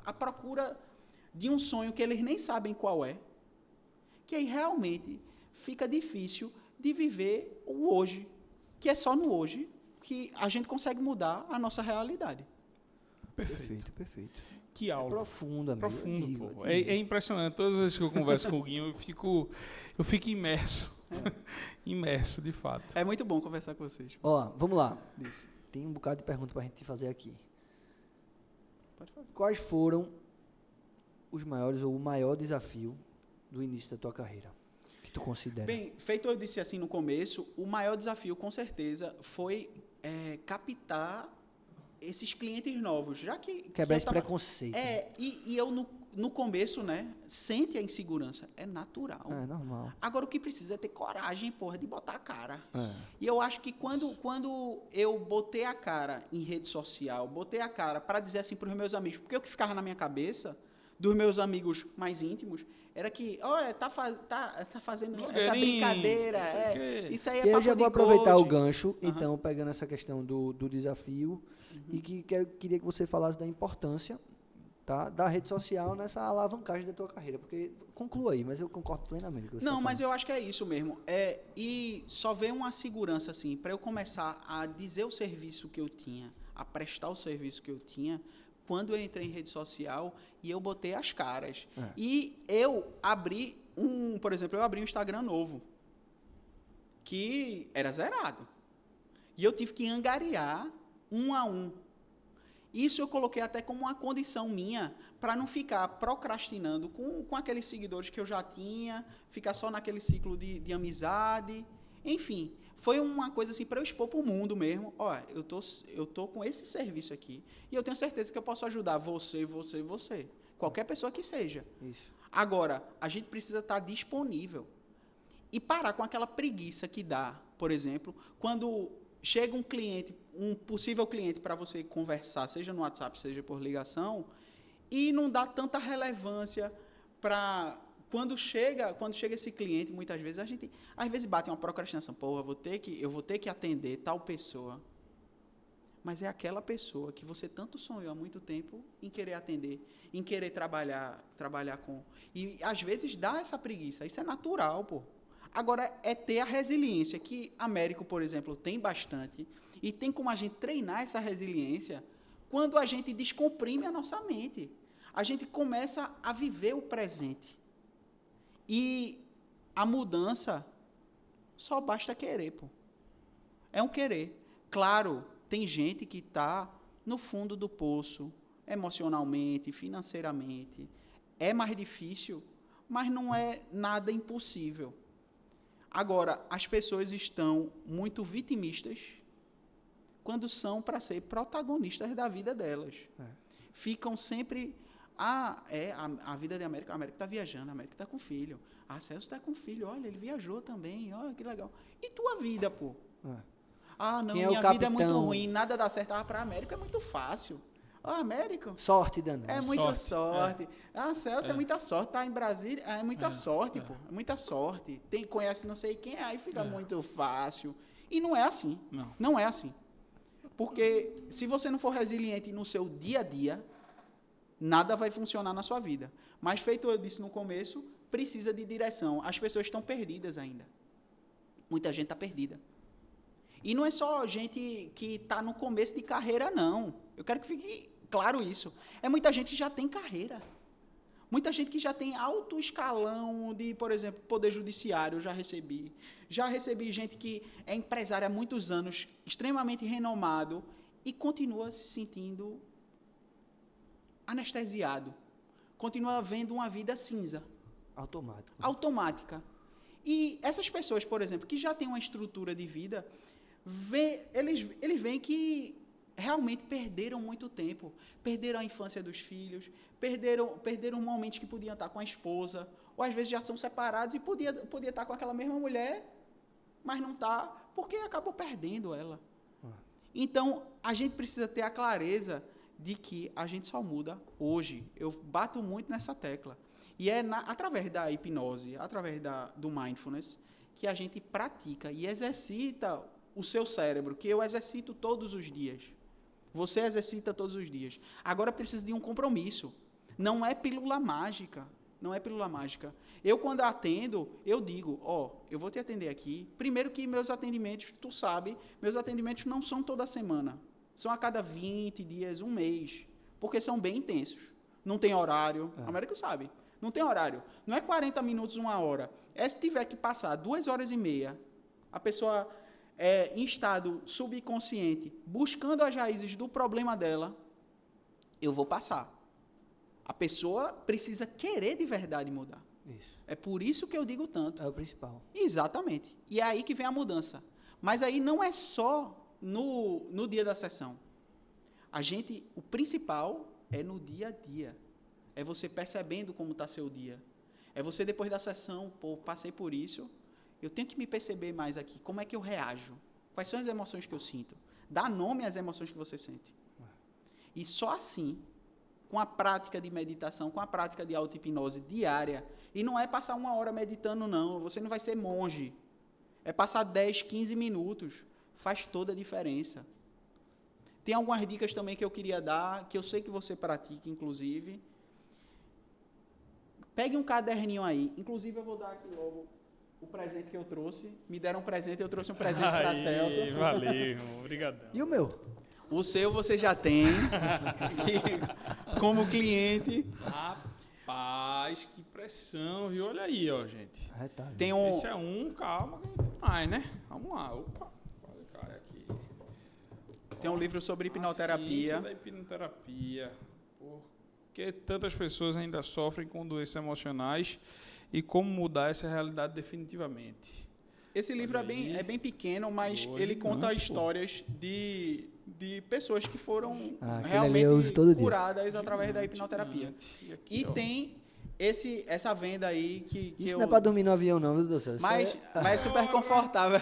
à procura de um sonho que eles nem sabem qual é, que aí realmente fica difícil de viver o hoje, que é só no hoje que a gente consegue mudar a nossa realidade. Perfeito. Que aula. Profunda, amigo. Profundo, pô. É impressionante. Todas as vezes que eu converso com o Guinho, eu fico imerso. Imerso, de fato. É muito bom conversar com vocês. Ó, vamos lá. Tem um bocado de pergunta pra gente fazer aqui. Pode fazer. Quais foram os maiores ou o maior desafio do início da tua carreira que tu considera? Bem, feito eu disse assim no começo, o maior desafio, com certeza, foi captar esses clientes novos, já que... Quebrar esse preconceito. E eu no começo, né, sente a insegurança, é natural. É normal. Agora o que precisa é ter coragem, porra, de botar a cara. E eu acho que quando eu botei a cara em rede social, botei a cara para dizer assim para os meus amigos, porque o que ficava na minha cabeça dos meus amigos mais íntimos era que, olha, tá fazendo essa brincadeira, isso aí é papo de eu já vou aproveitar coach. o gancho, então, pegando essa questão do desafio, e queria que você falasse da importância, tá, da rede social nessa alavancagem da tua carreira, porque conclua aí, mas eu concordo plenamente com o que você Não, tá mas falando. eu acho que é isso mesmo. E só veio uma segurança, assim, para eu começar a dizer o serviço que eu tinha, a prestar o serviço que eu tinha, quando eu entrei em rede social e eu botei as caras. E eu abri por exemplo, eu abri um Instagram novo, que era zerado. E eu tive que angariar um a um. Isso eu coloquei até como uma condição minha para não ficar procrastinando com aqueles seguidores que eu já tinha, ficar só naquele ciclo de amizade. Enfim, foi uma coisa assim para eu expor para o mundo mesmo. Olha, eu tô com esse serviço aqui e eu tenho certeza que eu posso ajudar você. Qualquer pessoa que seja. Isso. Agora, a gente precisa estar disponível e parar com aquela preguiça que dá, por exemplo, quando chega um cliente, um possível cliente para você conversar, seja no WhatsApp, seja por ligação, e não dá tanta relevância para... Quando chega esse cliente, muitas vezes, a gente, às vezes, bate uma procrastinação. Pô, eu vou ter que atender tal pessoa. Mas é aquela pessoa que você tanto sonhou há muito tempo em querer atender, em querer trabalhar com... E, às vezes, dá essa preguiça. Isso é natural, pô. Agora, é ter a resiliência, que Américo, por exemplo, tem bastante, e tem como a gente treinar essa resiliência quando a gente descomprime a nossa mente. A gente começa a viver o presente. E a mudança só basta querer, pô. É um querer. Claro, tem gente que está no fundo do poço, emocionalmente, financeiramente. É mais difícil, mas não é nada impossível. Agora, as pessoas estão muito vitimistas quando são para ser protagonistas da vida delas. Ficam sempre... a vida de América, a América está viajando, a América está com filho. A Celso está com filho, olha, ele viajou também, olha que legal. E tua vida, pô? Não, minha vida é muito ruim, nada dá certo. Para a América é muito fácil. América... Sorte, Daniel. É muita sorte. A Celso é muita sorte, tá em Brasília, é muita sorte, pô. É muita sorte. Conhece não sei quem, aí fica muito fácil. E não é assim. Não é assim. Porque se você não for resiliente no seu dia a dia, nada vai funcionar na sua vida. Mas, feito eu disse no começo, precisa de direção. As pessoas estão perdidas ainda. Muita gente está perdida. E não é só gente que está no começo de carreira, não. Eu quero que fique claro isso. É muita gente que já tem carreira. Muita gente que já tem alto escalão de, por exemplo, poder judiciário, eu já recebi. Já recebi gente que é empresária há muitos anos, extremamente renomado, e continua se sentindo anestesiado. Continua vendo uma vida cinza. Automática. E essas pessoas, por exemplo, que já têm uma estrutura de vida, eles veem que realmente perderam muito tempo. Perderam a infância dos filhos, perderam momentos que podiam estar com a esposa, ou às vezes já são separados e podia estar com aquela mesma mulher, mas não está, porque acabou perdendo ela. Então, a gente precisa ter a clareza de que a gente só muda hoje. Eu bato muito nessa tecla. E é através da hipnose, através do mindfulness, que a gente pratica e exercita o seu cérebro, que eu exercito todos os dias. Você exercita todos os dias. Agora precisa de um compromisso. Não é pílula mágica. Não é pílula mágica. Eu, quando atendo, eu digo, eu vou te atender aqui. Primeiro que meus atendimentos, tu sabe, meus atendimentos não são toda semana. São a cada 20 dias, um mês. Porque são bem intensos. Não tem horário. A América sabe. Não tem horário. Não é 40 minutos, 1 hora. Se tiver que passar 2 horas e meia, a pessoa em estado subconsciente, buscando as raízes do problema dela, eu vou passar. A pessoa precisa querer de verdade mudar. Isso. É por isso que eu digo tanto. É o principal. Exatamente. E é aí que vem a mudança. Mas aí não é só no dia da sessão. O principal é no dia a dia. É você percebendo como está seu dia. É você, depois da sessão, passei por isso, eu tenho que me perceber mais aqui. Como é que eu reajo? Quais são as emoções que eu sinto? Dá nome às emoções que você sente. E só assim, com a prática de meditação, com a prática de auto-hipnose diária, e não é passar 1 hora meditando, não. Você não vai ser monge. É passar 10, 15 minutos. Faz toda a diferença. Tem algumas dicas também que eu queria dar, que eu sei que você pratica, inclusive. Pegue um caderninho aí. Inclusive, eu vou dar aqui logo o presente que eu trouxe. Me deram um presente, eu trouxe um presente para a Celso. Valeu, obrigadão. E o meu? O seu você já tem, como cliente. Rapaz, que pressão, viu? Olha aí, gente. Tem Esse é calma, que tem mais, né? Vamos lá, opa. Cai aqui. Tem um livro sobre A hipnoterapia. ciência da hipnoterapia. Porque tantas pessoas ainda sofrem com doenças emocionais e como mudar essa realidade definitivamente. Esse livro é bem pequeno, mas ele conta histórias de pessoas que foram realmente curadas através da hipnoterapia. E tem essa venda aí que Isso eu... não é pra dormir no avião, não, viu, doutor? Mas é super Olha. confortável.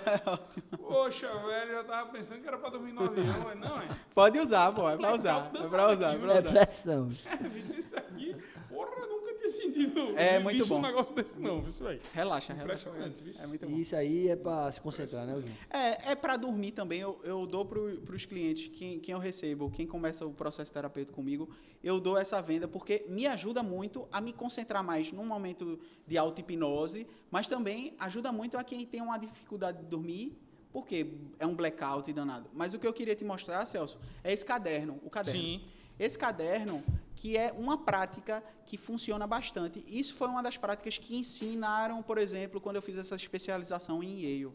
Poxa, velho, eu tava pensando que era pra dormir no avião, mas não, é? Pode usar, pô. É pra usar. É pra usar. É pra É usar. pressão. Vixe, isso aqui, porra, eu nunca tinha sentido. É muito visto bom. um negócio desse, não, isso aí. Relaxa. Impressionante, viu? É muito bom. E isso aí é pra se concentrar, né, Eugênio? É para dormir também, eu dou para os clientes, quem eu recebo, quem começa o processo terapêutico comigo, eu dou essa venda porque me ajuda muito a me concentrar mais num momento de auto-hipnose, mas também ajuda muito a quem tem uma dificuldade de dormir, porque é um blackout danado. Mas o que eu queria te mostrar, Celso, é esse caderno, o caderno. Sim. Esse caderno, que é uma prática que funciona bastante. Isso foi uma das práticas que ensinaram, por exemplo, quando eu fiz essa especialização em Yale.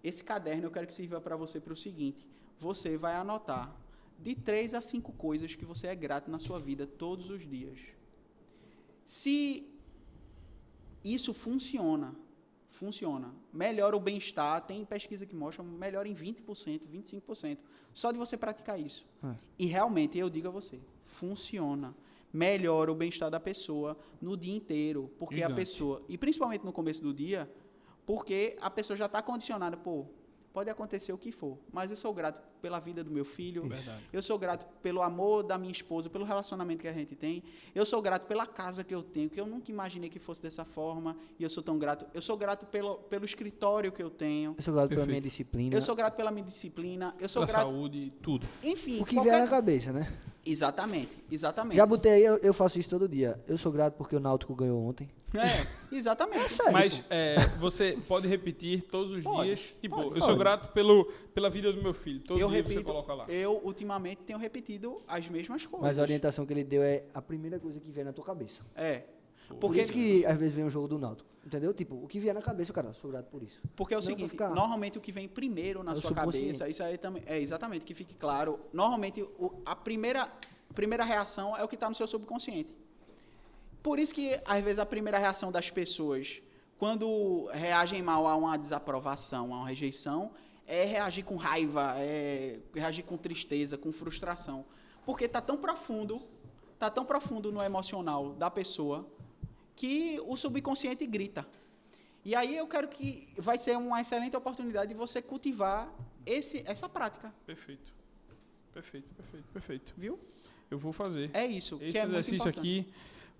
Esse caderno eu quero que sirva para você para o seguinte: você vai anotar de 3 a 5 coisas que você é grato na sua vida todos os dias. Se isso funciona, melhora o bem-estar, tem pesquisa que mostra, melhora em 20%, 25%, só de você praticar isso. E realmente, eu digo a você, funciona. Melhora o bem-estar da pessoa no dia inteiro, porque Gigante. a pessoa, e principalmente no começo do dia, porque a pessoa já está condicionada, pô, pode acontecer o que for, mas eu sou grato pela vida do meu filho, Verdade. eu sou grato pelo amor da minha esposa, pelo relacionamento que a gente tem, eu sou grato pela casa que eu tenho, que eu nunca imaginei que fosse dessa forma, e eu sou tão grato. Eu sou grato pelo escritório que eu tenho, Eu sou grato pela Perfeito. minha disciplina. eu sou grato pela minha disciplina, eu sou Pela grato... saúde, tudo. Enfim, O que vier na cabeça, né? Exatamente. Já botei aí, eu faço isso todo dia. Eu sou grato porque o Náutico ganhou ontem. Exatamente. Sério, Mas pô. você pode repetir todos os Pode, dias. Tipo, pode. eu sou grato pela vida do meu filho. Todo Eu dia você repito, coloca lá. eu ultimamente tenho repetido as mesmas coisas. Mas a orientação que ele deu é a primeira coisa que vier na tua cabeça. Por Porque, isso que às vezes vem um jogo do Náutico. Entendeu? Tipo, o que vier na cabeça, cara, sou grato por isso. porque é o Não, pra seguinte, ficar- normalmente o que vem primeiro na É o sua subconsciente. cabeça, isso aí também é exatamente, que fique claro, normalmente a primeira reação é o que está no seu subconsciente. Por isso que, às vezes, a primeira reação das pessoas, quando reagem mal a uma desaprovação, a uma rejeição, é reagir com raiva, é reagir com tristeza, com frustração. Porque está tão profundo no emocional da pessoa, que o subconsciente grita. E aí eu quero que vai ser uma excelente oportunidade de você cultivar essa prática, Perfeito. viu? Eu vou fazer. É isso, Esse que é muito exercício importante. aqui,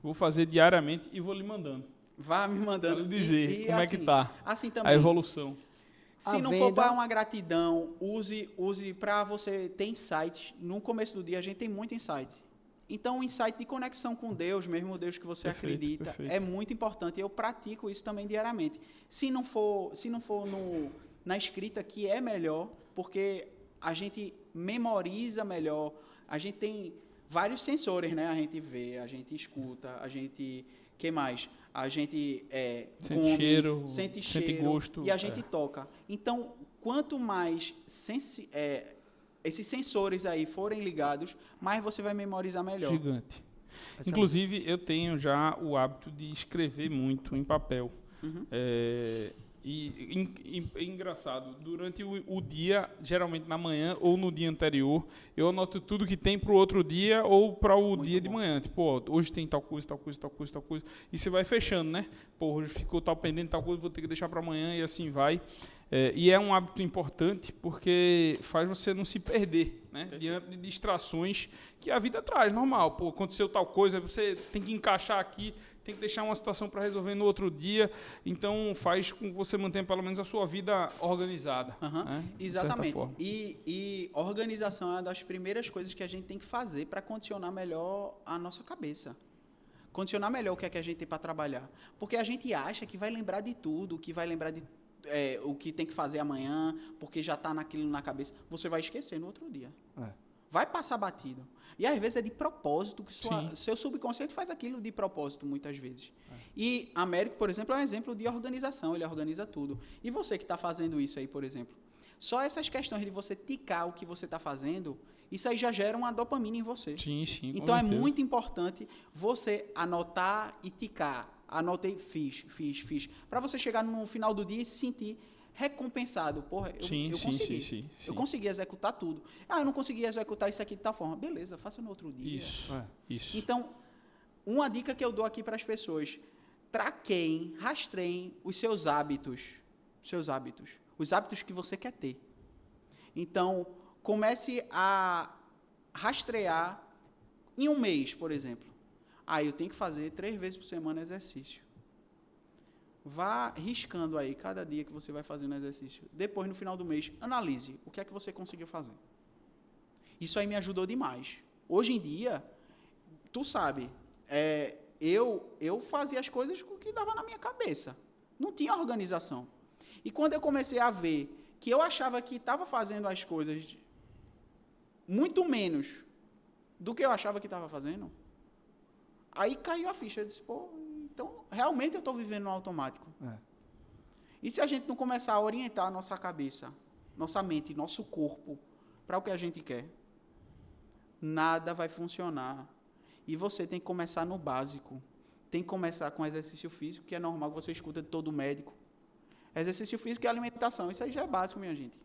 vou fazer diariamente e vou lhe mandando. Vá me mandando. Pra lhe dizer como é que tá Assim a também. evolução. Se A não for venda- para uma gratidão, use para você ter insights. No começo do dia a gente tem muito insight. Então, o insight de conexão com Deus, mesmo o Deus que você Perfeito, acredita, perfeito. é muito importante. Eu pratico isso também diariamente. Se não for na escrita, que é melhor, porque a gente memoriza melhor, a gente tem vários sensores, né? A gente vê, a gente escuta, a gente... que mais? A gente Sente come, cheiro, sente sente gosto, e a gente toca. Então, quanto mais esses sensores aí forem ligados, mais você vai memorizar melhor. Gigante. Essa- Inclusive, eu tenho já o hábito de escrever muito em papel. Uhum. E é engraçado, durante o dia, geralmente na manhã ou no dia anterior, eu anoto tudo que tem para o outro dia ou para o Muito dia de bom. manhã. Tipo, ó, hoje tem tal coisa. E você vai fechando, né? Pô, hoje ficou tal pendente, tal coisa, vou ter que deixar para amanhã e assim vai. E é um hábito importante porque faz você não se perder, né? Diante de distrações que a vida traz, normal. Pô, aconteceu tal coisa, você tem que encaixar aqui, tem que deixar uma situação para resolver no outro dia. Então, faz com que você mantenha pelo menos a sua vida organizada. Aham, Né? De certa exatamente. forma. E organização é uma das primeiras coisas que a gente tem que fazer para condicionar melhor a nossa cabeça. Condicionar melhor o que é que a gente tem para trabalhar. Porque a gente acha que vai lembrar de tudo, que vai lembrar de o que tem que fazer amanhã, porque já está naquilo na cabeça. Você vai esquecer no outro dia. Vai passar batido. E às vezes é de propósito, que seu subconsciente faz aquilo de propósito, muitas vezes. E Américo, por exemplo, é um exemplo de organização, ele organiza tudo. E você que está fazendo isso aí, por exemplo, só essas questões de você ticar o que você está fazendo, isso aí já gera uma dopamina em você. Sim, com Então é certeza. muito importante você anotar e ticar. Anotei, fiz. Para você chegar no final do dia e se sentir recompensado. Porra, eu consegui. Sim. Eu consegui executar tudo. Eu não consegui executar isso aqui de tal forma. Beleza, faça no outro dia. Isso. Então, uma dica que eu dou aqui para as pessoas: traqueiem, rastreiem os seus hábitos. Os hábitos que você quer ter. Então, comece a rastrear em um mês, por exemplo. Eu tenho que fazer 3 vezes por semana exercício. Vá riscando aí cada dia que você vai fazendo exercício. Depois, no final do mês, analise o que é que você conseguiu fazer. Isso aí me ajudou demais. Hoje em dia, tu sabe, eu fazia as coisas com o que dava na minha cabeça. Não tinha organização. E quando eu comecei a ver que eu achava que estava fazendo as coisas muito menos do que eu achava que estava fazendo, aí caiu a ficha. Eu disse, então, realmente eu estou vivendo no automático. E se a gente não começar a orientar a nossa cabeça, nossa mente, nosso corpo, para o que a gente quer, nada vai funcionar. E você tem que começar no básico. Tem que começar com exercício físico, que é normal que você escuta de todo médico. Exercício físico e alimentação. Isso aí já é básico, minha gente.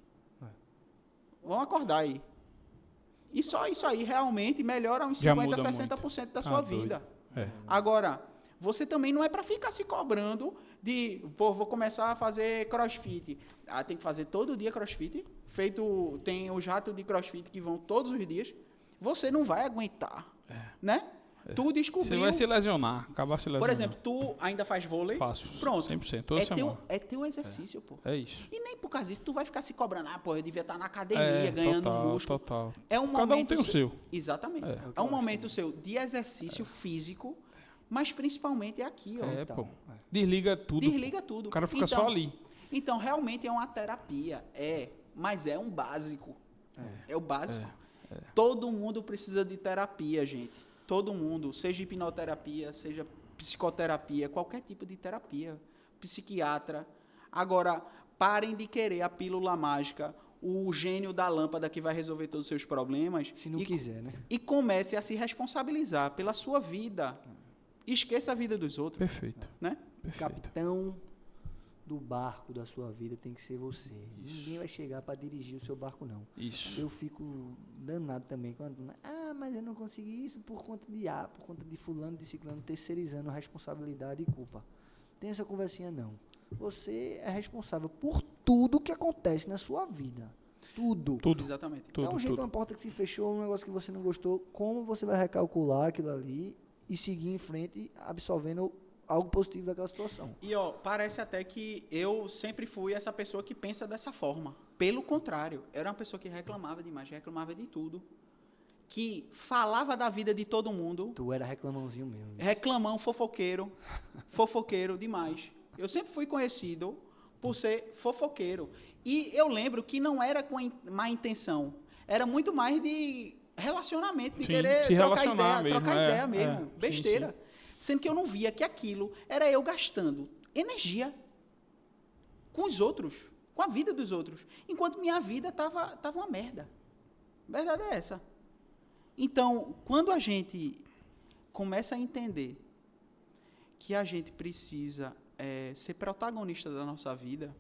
Vamos acordar aí. E só isso aí realmente melhora uns 50%, 60% da sua vida. Agora, você também não é para ficar se cobrando de, vou começar a fazer crossfit. Tem que fazer todo dia crossfit. Tem os ratos de crossfit que vão todos os dias. Você não vai aguentar, né? Tu descobriu... Você vai se lesionar, acabar se lesionando. Por exemplo, tu ainda faz vôlei? Faço. Pronto. 100%, toda semana. É teu exercício, pô. É isso. E nem por causa disso tu vai ficar se cobrando. Eu devia estar na academia, ganhando músculo. Total. É um Cada um momento tem o seu. Exatamente. É um momento seu de exercício físico, mas principalmente aqui, ó. Desliga tudo. Desliga tudo. O cara fica só ali. Então, realmente é uma terapia. Mas é um básico. É o básico. Todo mundo precisa de terapia, gente. Todo mundo. Seja hipnoterapia, seja psicoterapia, qualquer tipo de terapia. Psiquiatra. Agora, parem de querer a pílula mágica, o gênio da lâmpada que vai resolver todos os seus problemas. Se não quiser, né? E comece a se responsabilizar pela sua vida. Esqueça a vida dos outros. Perfeito. Né? Capitão do barco da sua vida tem que ser você. Ninguém vai chegar para dirigir o seu barco, não. Isso. Eu fico danado também quando... mas eu não consegui isso por conta de fulano, de ciclano, terceirizando responsabilidade e culpa. Tem essa conversinha, não. Você é responsável por tudo que acontece na sua vida. Tudo. Exatamente. Então, um jeito, uma porta que se fechou, um negócio que você não gostou, como você vai recalcular aquilo ali e seguir em frente, absorvendo algo positivo daquela situação. E, parece até que eu sempre fui essa pessoa que pensa dessa forma. Pelo contrário, eu era uma pessoa que reclamava demais, reclamava de tudo. Que falava da vida de todo mundo. Tu era reclamãozinho mesmo. Reclamão, fofoqueiro. Fofoqueiro demais. Eu sempre fui conhecido por ser fofoqueiro. E eu lembro que não era com má intenção. Era muito mais de relacionamento, de querer trocar ideia mesmo. Besteira. Sim. Sendo que eu não via que aquilo era eu gastando energia com os outros, com a vida dos outros, enquanto minha vida estava uma merda. A verdade é essa. Então, quando a gente começa a entender que a gente precisa ser protagonista da nossa vida,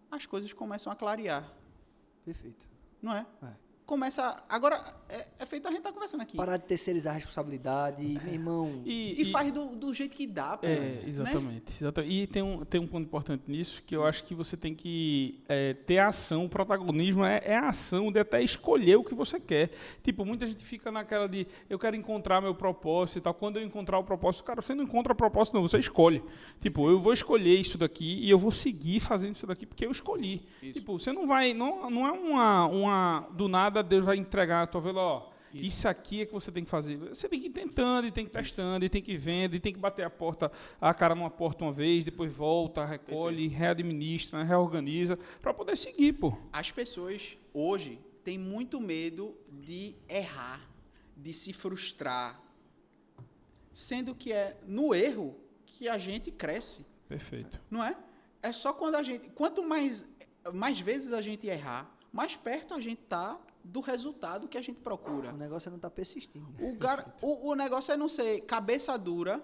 as coisas começam a clarear. Perfeito. Não é? Começa... Agora, é feito a gente estar conversando aqui. Parar de terceirizar a responsabilidade, meu irmão. E faz do jeito que dá. Exatamente. E tem um ponto importante nisso, que eu acho que você tem que ter ação. O protagonismo é a ação de até escolher o que você quer. Tipo, muita gente fica naquela de, eu quero encontrar meu propósito e tal. Quando eu encontrar o propósito, cara, você não encontra o propósito, não. Você escolhe. Tipo, eu vou escolher isso daqui e eu vou seguir fazendo isso daqui porque eu escolhi. Isso. Tipo, você não vai... Não é uma do nada Deus vai entregar a tua vida, isso aqui é que você tem que fazer. Você tem que ir tentando, e tem que ir testando, e tem que ir vendo, e tem que bater a cara numa porta uma vez, depois volta, recolhe, readministra, reorganiza, para poder seguir, pô. As pessoas, hoje, têm muito medo de errar, de se frustrar, sendo que é no erro que a gente cresce. Perfeito. Não é? É só quando a gente... Quanto mais vezes a gente errar, mais perto a gente está do resultado que a gente procura. O negócio é não estar persistindo. O negócio é não ser cabeça dura,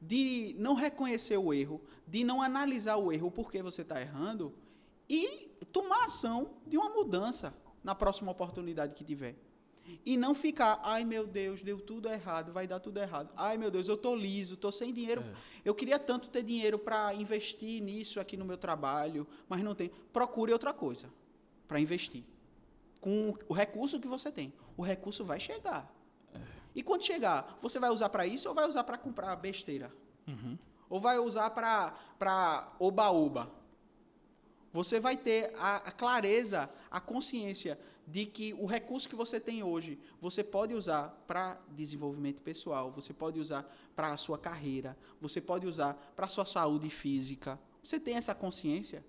de não reconhecer o erro, de não analisar o erro, porque você está errando, e tomar ação de uma mudança na próxima oportunidade que tiver. E não ficar, ai meu Deus, deu tudo errado, vai dar tudo errado. Ai meu Deus, eu tô liso, tô sem dinheiro. Eu queria tanto ter dinheiro para investir nisso aqui no meu trabalho, mas não tenho. Procure outra coisa para investir. Com o recurso que você tem. O recurso vai chegar. E quando chegar, você vai usar para isso ou vai usar para comprar besteira? Ou vai usar para oba-oba? Você vai ter a clareza, a consciência de que o recurso que você tem hoje, você pode usar para desenvolvimento pessoal, você pode usar para a sua carreira, você pode usar para a sua saúde física. Você tem essa consciência?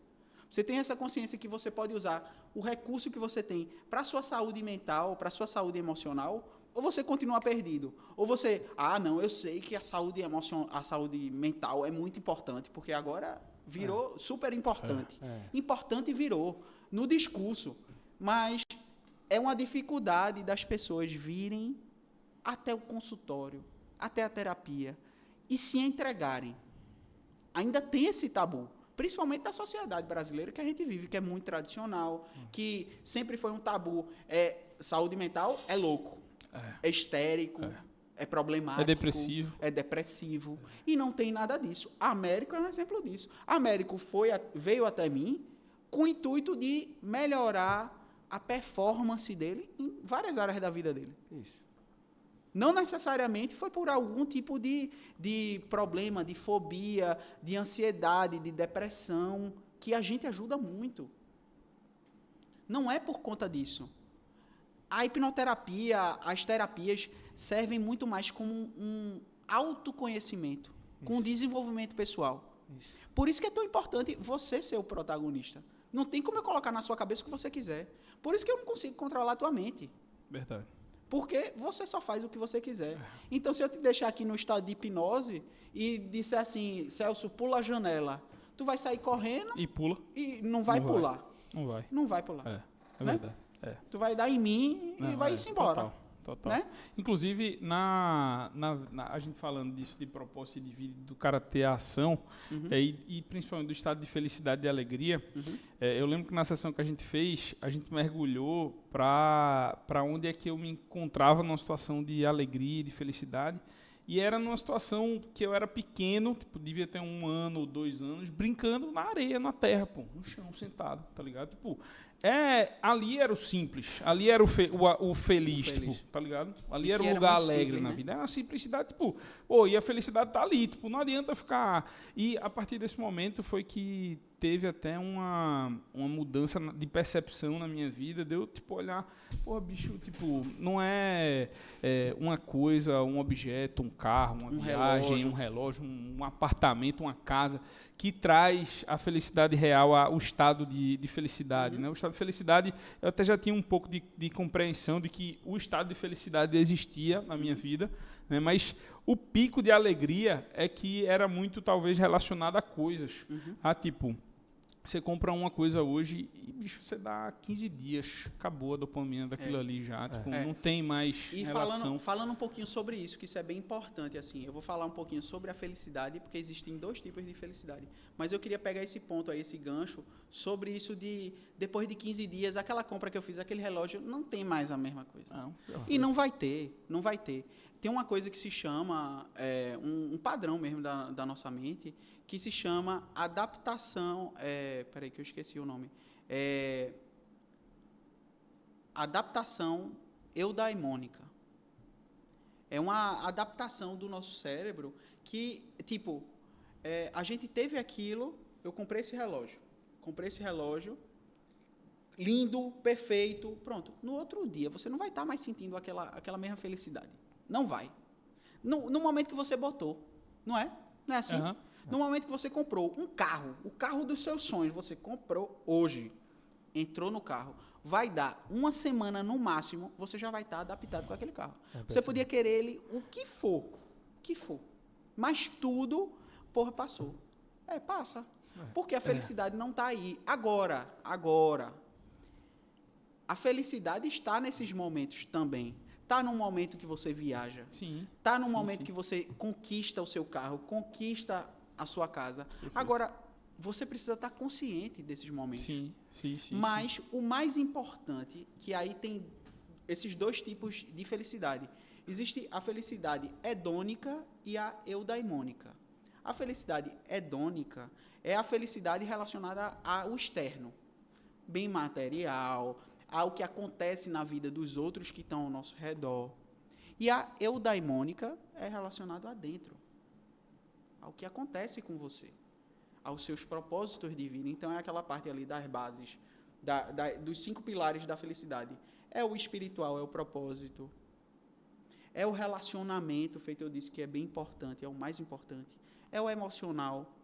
Você tem essa consciência que você pode usar o recurso que você tem para a sua saúde mental, para a sua saúde emocional, ou você continua perdido? Ou você, não, eu sei que a saúde mental é muito importante, porque agora virou super importante. Importante virou no discurso, mas é uma dificuldade das pessoas virem até o consultório, até a terapia e se entregarem. Ainda tem esse tabu, principalmente da sociedade brasileira que a gente vive, que é muito tradicional, que sempre foi um tabu. Saúde mental é louco, é histérico, é problemático, é depressivo, e não tem nada disso. Américo é um exemplo disso. Américo veio até mim com o intuito de melhorar a performance dele em várias áreas da vida dele. Isso. Não necessariamente foi por algum tipo de problema, de fobia, de ansiedade, de depressão, que a gente ajuda muito. Não é por conta disso. A hipnoterapia, as terapias servem muito mais como um autoconhecimento, com um desenvolvimento pessoal. Isso. Por isso que é tão importante você ser o protagonista. Não tem como eu colocar na sua cabeça o que você quiser. Por isso que eu não consigo controlar a tua mente. Verdade. Porque você só faz o que você quiser. Então, se eu te deixar aqui no estado de hipnose e disser assim, Celso, pula a janela, tu vai sair correndo... E pula. E não vai pular. Não vai. Não vai pular. É verdade. Tu vai dar em mim e vai-se embora. Total. Né? Inclusive, a gente falando disso de propósito de vida, do cara ter a ação, e principalmente do estado de felicidade e alegria, eu lembro que na sessão que a gente fez, a gente mergulhou para onde é que eu me encontrava numa situação de alegria e de felicidade, e era numa situação que eu era pequeno, tipo, devia ter 1 ano ou 2 anos, brincando na areia, na terra, no chão, sentado, tá ligado? Tipo, ali era o simples, ali era o feliz, tipo, tá ligado? Ali era um lugar alegre simples, na vida. Era uma simplicidade, tipo, e a felicidade tá ali, tipo, não adianta ficar... E a partir desse momento foi que teve até uma mudança de percepção na minha vida, de eu, tipo, olhar, bicho, tipo, não é uma coisa, um objeto, um carro, uma viagem, um relógio, um apartamento, uma casa, que traz a felicidade real, o estado de felicidade, né? O estado de felicidade, eu até já tinha um pouco de compreensão de que o estado de felicidade existia na minha vida, né? Mas o pico de alegria é que era muito, talvez, relacionado a coisas. Tipo, você compra uma coisa hoje e, bicho, você dá 15 dias, acabou a dopamina daquilo ali já. Tipo, não tem mais relação. Falando um pouquinho sobre isso, que isso é bem importante, assim, eu vou falar um pouquinho sobre a felicidade, porque existem 2 tipos de felicidade. Mas eu queria pegar esse ponto aí, esse gancho, sobre isso de, depois de 15 dias, aquela compra que eu fiz, aquele relógio, não tem mais a mesma coisa. E não vai ter. Tem uma coisa que se chama, um padrão mesmo da nossa mente, que se chama adaptação... peraí que eu esqueci o nome. Adaptação eudaimônica. É uma adaptação do nosso cérebro que, tipo, a gente teve aquilo, eu comprei esse relógio, lindo, perfeito, pronto. No outro dia, você não vai estar mais sentindo aquela mesma felicidade. Não vai. No momento que você botou, não é? Não é assim? No momento que você comprou um carro, o carro dos seus sonhos, você comprou hoje, entrou no carro, vai dar 1 semana no máximo, você já vai estar adaptado com aquele carro. Você podia querer ele o que for, mas tudo, passou. Passa. Porque a felicidade não está aí. Agora, a felicidade está nesses momentos também. Está num momento que você viaja. Está num momento que você conquista o seu carro, conquista a sua casa. Perfeito. Agora, você precisa estar consciente desses momentos. Mas o mais importante, que aí esses dois tipos de felicidade. Existe a felicidade hedônica e a eudaimônica. A felicidade hedônica é a felicidade relacionada ao externo, bem material, ao que acontece na vida dos outros que estão ao nosso redor. E a eudaimônica é relacionada a dentro, ao que acontece com você, aos seus propósitos de vida. Então, é aquela parte ali das bases, dos 5 pilares da felicidade. É o espiritual, é o propósito, é o relacionamento, feito eu disse que é bem importante, é o mais importante, é o emocional.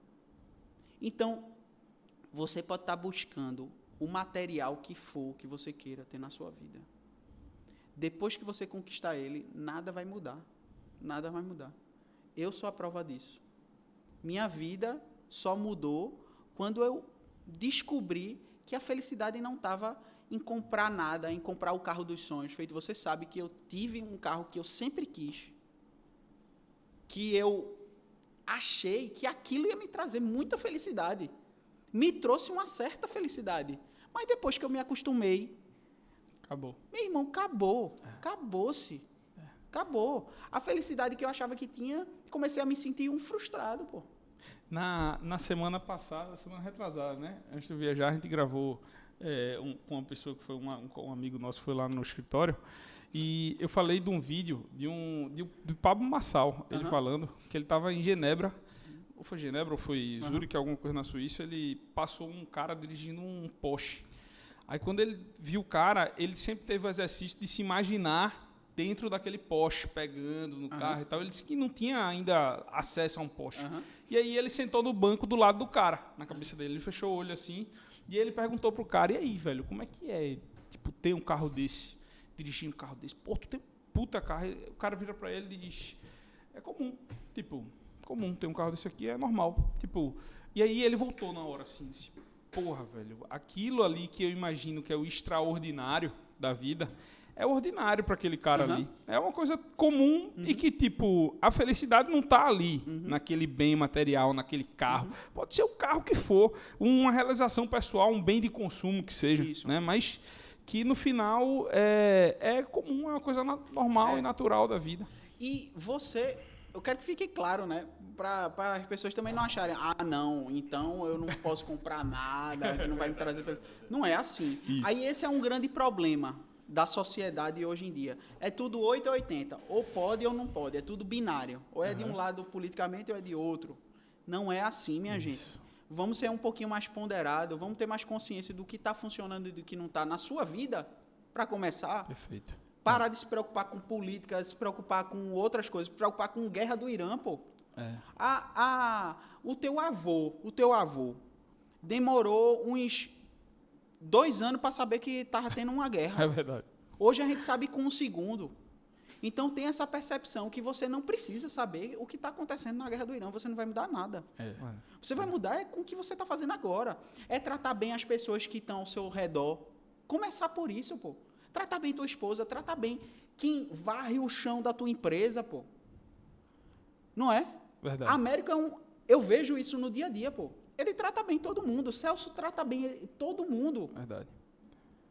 Então, você pode estar buscando o material que for que você queira ter na sua vida. Depois que você conquistar ele, nada vai mudar. Nada vai mudar. Eu sou a prova disso. Minha vida só mudou quando eu descobri que a felicidade não estava em comprar nada, em comprar o carro dos sonhos. Feito, você sabe que eu tive um carro que eu sempre quis, que eu achei que aquilo ia me trazer muita felicidade. Me trouxe uma certa felicidade. Mas depois que eu me acostumei, Acabou. meu irmão, acabou. Acabou-se. Acabou. A felicidade que eu achava que tinha, comecei a me sentir um frustrado, pô. Na semana passada, semana retrasada, né? Antes de viajar, a gente gravou com uma pessoa que foi um amigo nosso, foi lá no escritório, e eu falei de um vídeo de Pablo Marçal, ele falando que ele estava em Genebra, ou foi Genebra, ou foi Zurique, alguma coisa na Suíça, ele passou um cara dirigindo um Porsche. Aí quando ele viu o cara, ele sempre teve o exercício de se imaginar dentro daquele Porsche, pegando no carro e tal. Ele disse que não tinha ainda acesso a um Porsche. E aí ele sentou no banco do lado do cara, na cabeça dele. Ele fechou o olho assim, e ele perguntou pro cara, e aí, velho, como é que é, tipo, ter um carro desse, dirigir um carro desse? Pô, tu tem um puta carro. O cara vira pra ele e diz, é comum, tipo, comum ter um carro desse aqui, é normal. Tipo, e aí ele voltou na hora, assim, disse, porra, velho, aquilo ali que eu imagino que é o extraordinário da vida, é ordinário para aquele cara ali. É uma coisa comum e que, tipo, a felicidade não tá ali, naquele bem material, naquele carro. Pode ser o carro que for, uma realização pessoal, um bem de consumo que seja, né? Mas que no final é comum, é uma coisa normal e natural da vida. E você, eu quero que fique claro, né? Para as pessoas também não acharem, não, então eu não posso comprar nada, que não vai me trazer felicidade. Não é assim. Isso. Aí esse é um grande problema da sociedade hoje em dia. É tudo 8 ou 80, ou pode ou não pode, é tudo binário. Ou é de um lado politicamente ou é de outro. Não é assim, minha gente. Vamos ser um pouquinho mais ponderados, vamos ter mais consciência do que está funcionando e do que não está na sua vida, para começar. Perfeito. Parar de se preocupar com política, se preocupar com outras coisas, se preocupar com guerra do Irã, pô. O teu avô demorou uns 2 anos para saber que estava tendo uma guerra. É verdade. Hoje a gente sabe com 1 segundo. Então tem essa percepção que você não precisa saber o que está acontecendo na guerra do Irã, você não vai mudar nada. Você vai mudar com o que você está fazendo agora. É tratar bem as pessoas que estão ao seu redor. Começar por isso, pô. Tratar bem tua esposa, tratar bem quem varre o chão da tua empresa, pô. Não é? Verdade. A América eu vejo isso no dia a dia, pô. Ele trata bem todo mundo. O Celso trata bem todo mundo. Verdade.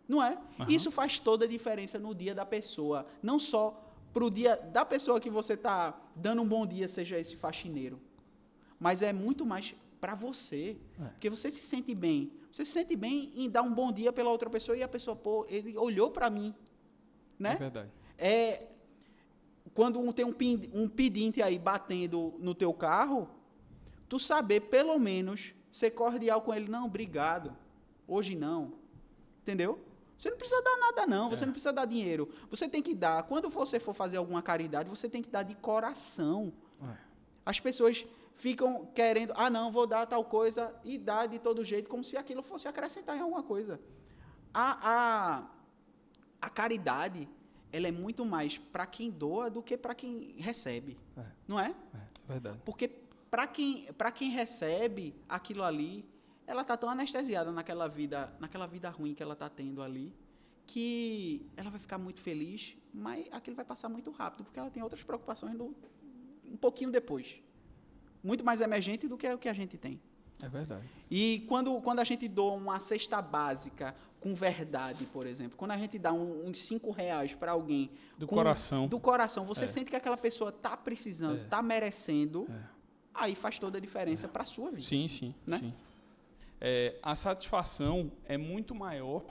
Não é? Isso faz toda a diferença no dia da pessoa. Não só pro dia da pessoa que você está dando um bom dia, seja esse faxineiro. Mas é muito mais para você. Porque você se sente bem. Você se sente bem em dar um bom dia pela outra pessoa e a pessoa, pô, ele olhou para mim. Né? É verdade. Quando tem um pedinte aí batendo no teu carro, tu saber, pelo menos, ser cordial com ele. Não, obrigado. Hoje não. Entendeu? Você não precisa dar nada, não. Você não precisa dar dinheiro. Você tem que dar. Quando você for fazer alguma caridade, você tem que dar de coração. As pessoas ficam querendo, não, vou dar tal coisa, e dá de todo jeito, como se aquilo fosse acrescentar em alguma coisa. A caridade, ela é muito mais para quem doa do que para quem recebe. Não é? É verdade. Porque para quem recebe aquilo ali, ela está tão anestesiada naquela vida ruim que ela está tendo ali, que ela vai ficar muito feliz, mas aquilo vai passar muito rápido, porque ela tem outras preocupações um pouquinho depois. Muito mais emergente do que o que a gente tem. É verdade. E quando a gente doa uma cesta básica, com verdade, por exemplo. Quando a gente dá uns 5 reais para alguém... Do coração. Do coração. Você sente que aquela pessoa está precisando, está merecendo, aí faz toda a diferença para a sua vida. Sim, né? sim. A satisfação é muito maior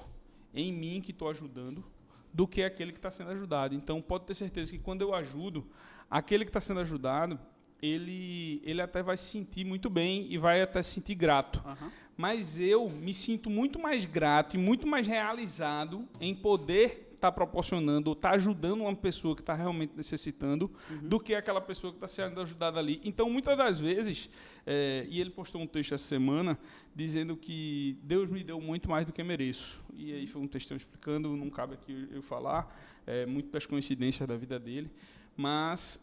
em mim que estou ajudando do que aquele que está sendo ajudado. Então, pode ter certeza que quando eu ajudo, aquele que está sendo ajudado, ele até vai se sentir muito bem e vai até se sentir grato. Uhum. Mas eu me sinto muito mais grato e muito mais realizado em poder estar proporcionando ou estar ajudando uma pessoa que está realmente necessitando do que aquela pessoa que está sendo ajudada ali. Então, muitas das vezes, e ele postou um texto essa semana dizendo que Deus me deu muito mais do que mereço. E aí foi um textão explicando, não cabe aqui eu falar, muito das coincidências da vida dele. Mas,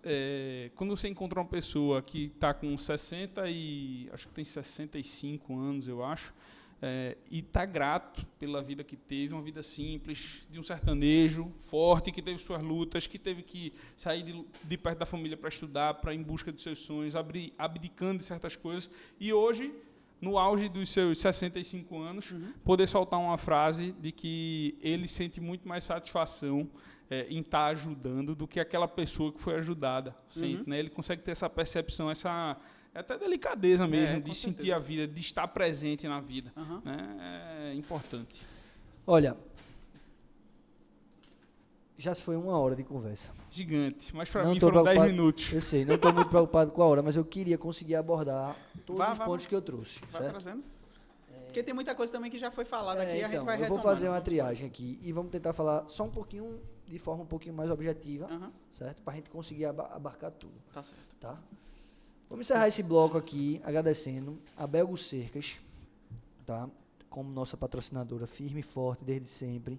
quando você encontra uma pessoa que está com 65 anos, eu acho, e está grato pela vida que teve, uma vida simples, de um sertanejo forte, que teve suas lutas, que teve que sair de perto da família para estudar, para ir em busca de seus sonhos, abdicando de certas coisas, e hoje, no auge dos seus 65 anos, poder soltar uma frase de que ele sente muito mais satisfação em estar ajudando do que aquela pessoa que foi ajudada. Sente, né? Ele consegue ter essa percepção, essa até delicadeza mesmo, de sentir certeza. a vida, de estar presente na vida. Né? É importante. Olha, já se foi 1 hora de conversa. Gigante. Mas para Não mim tô foram 10 preocupado. minutos. Eu sei, não estou muito preocupado com a hora, mas eu queria conseguir abordar todos os pontos vai. que eu trouxe. Vai certo? trazendo. Porque tem muita coisa também que já foi falada aqui, a gente Então, vai eu vou retomando. fazer uma triagem aqui e vamos tentar falar só um pouquinho, de forma um pouquinho mais objetiva, certo? Para a gente conseguir abarcar tudo. Tá certo. Tá? Vamos encerrar esse bloco aqui agradecendo a Belgo Cercas, tá? Como nossa patrocinadora firme e forte desde sempre.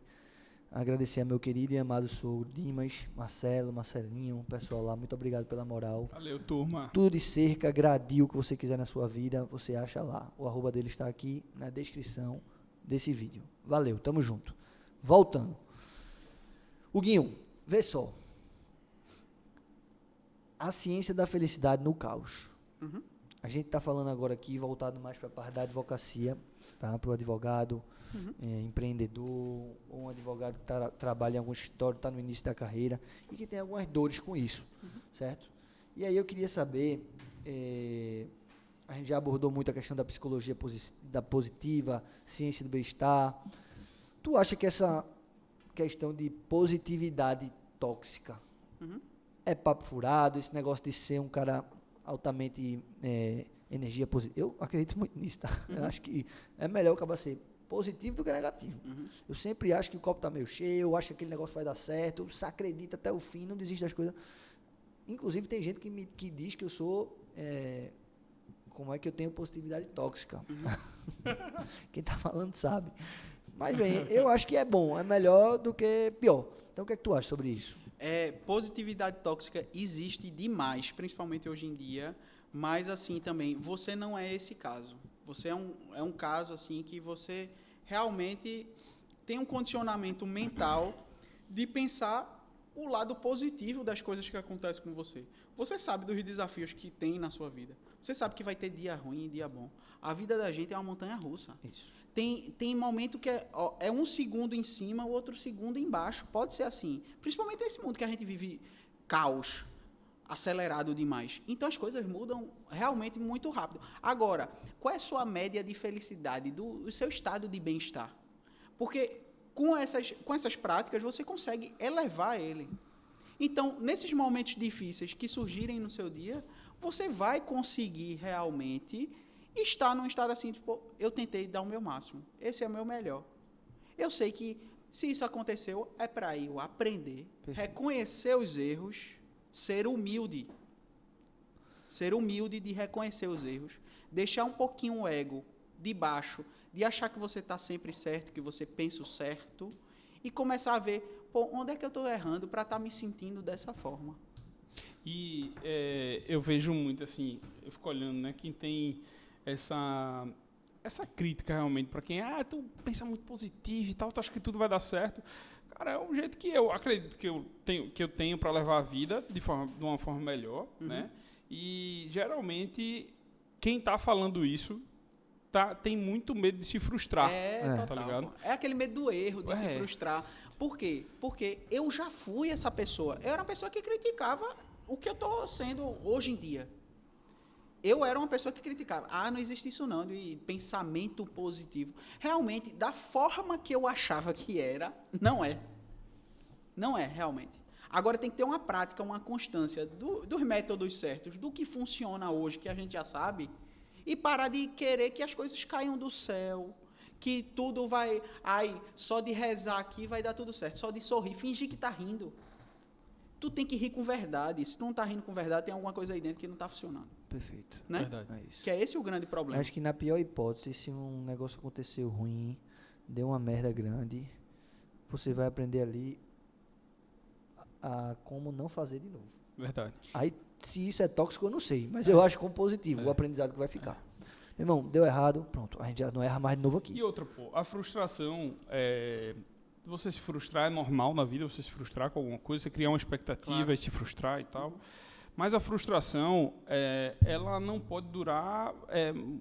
Agradecer a meu querido e amado sogro Dimas, Marcelinho, o pessoal lá, muito obrigado pela moral. Valeu, turma. Tudo de cerca, gradil que você quiser na sua vida, você acha lá. O arroba dele está aqui na descrição desse vídeo. Valeu, tamo junto. Voltando. Huguinho, vê só. A ciência da felicidade no caos. A gente está falando agora aqui, voltado mais para a parte da advocacia, tá? Para o advogado, empreendedor, ou um advogado que trabalha em algum escritório, está no início da carreira e que tem algumas dores com isso, certo? E aí eu queria saber, a gente já abordou muito a questão da psicologia positiva, ciência do bem-estar. Tu acha que essa questão de positividade tóxica é papo furado, esse negócio de ser um cara altamente energia positiva? Eu acredito muito nisso, tá? Eu acho que é melhor acabar ser positivo do que negativo. Eu sempre acho que o copo tá meio cheio, eu acho que aquele negócio vai dar certo, se acredita até o fim, não desiste das coisas. Inclusive tem gente que diz que eu sou como é que eu tenho positividade tóxica. Quem tá falando sabe. Mas bem, eu acho que é bom, é melhor do que pior. Então o que é que tu acha sobre isso? Positividade tóxica existe demais, principalmente hoje em dia, mas assim também, você não é esse caso. Você é um caso assim que você realmente tem um condicionamento mental de pensar o lado positivo das coisas que acontecem com você. Você sabe dos desafios que tem na sua vida. Você sabe que vai ter dia ruim e dia bom. A vida da gente é uma montanha-russa. Isso. Tem momento que é 1 segundo em cima, o outro segundo embaixo. Pode ser assim. Principalmente nesse mundo que a gente vive caos, acelerado demais. Então as coisas mudam realmente muito rápido. Agora, qual é a sua média de felicidade, do seu estado de bem-estar? Porque com essas práticas você consegue elevar ele. Então, nesses momentos difíceis que surgirem no seu dia, você vai conseguir realmente estar num estado assim, tipo, eu tentei dar o meu máximo. Esse é o meu melhor. Eu sei que se isso aconteceu, é para eu aprender, reconhecer os erros, ser humilde. Ser humilde de reconhecer os erros, deixar um pouquinho o ego de baixo, de achar que você está sempre certo, que você pensa o certo, e começar a ver, onde é que eu estou errando para estar me sentindo dessa forma. E eu vejo muito assim, eu fico olhando, né, quem tem essa crítica realmente para quem, tu pensa muito positivo e tal, tu acha que tudo vai dar certo. Cara, é um jeito que eu acredito que eu tenho para levar a vida de uma forma melhor, né? E geralmente quem está falando isso tem muito medo de se frustrar. Total. Tá ligado? Pô. É aquele medo do erro, de se É. frustrar. Por quê? Porque eu já fui essa pessoa. Eu era uma pessoa que criticava o que eu tô sendo hoje em dia. Eu era uma pessoa que criticava. Não existe isso não, de pensamento positivo. Realmente, da forma que eu achava que era, não é. Não é, realmente. Agora tem que ter uma prática, uma constância dos métodos certos, do que funciona hoje, que a gente já sabe, e parar de querer que as coisas caiam do céu, que tudo vai... só de rezar aqui vai dar tudo certo, só de sorrir, fingir que tá rindo. Tu tem que rir com verdade. Se tu não tá rindo com verdade, tem alguma coisa aí dentro que não tá funcionando. Perfeito. Né? Verdade. É isso. Que é esse o grande problema. Acho que na pior hipótese, se um negócio aconteceu ruim, deu uma merda grande, você vai aprender ali a como não fazer de novo. Verdade. Aí, se isso é tóxico, eu não sei, mas eu acho como positivo o aprendizado que vai ficar. Meu irmão, deu errado, pronto, a gente já não erra mais de novo aqui. E outra, pô, a frustração, você se frustrar é normal na vida, você se frustrar com alguma coisa, você criar uma expectativa Claro. e se frustrar e tal. Mas a frustração, ela não pode durar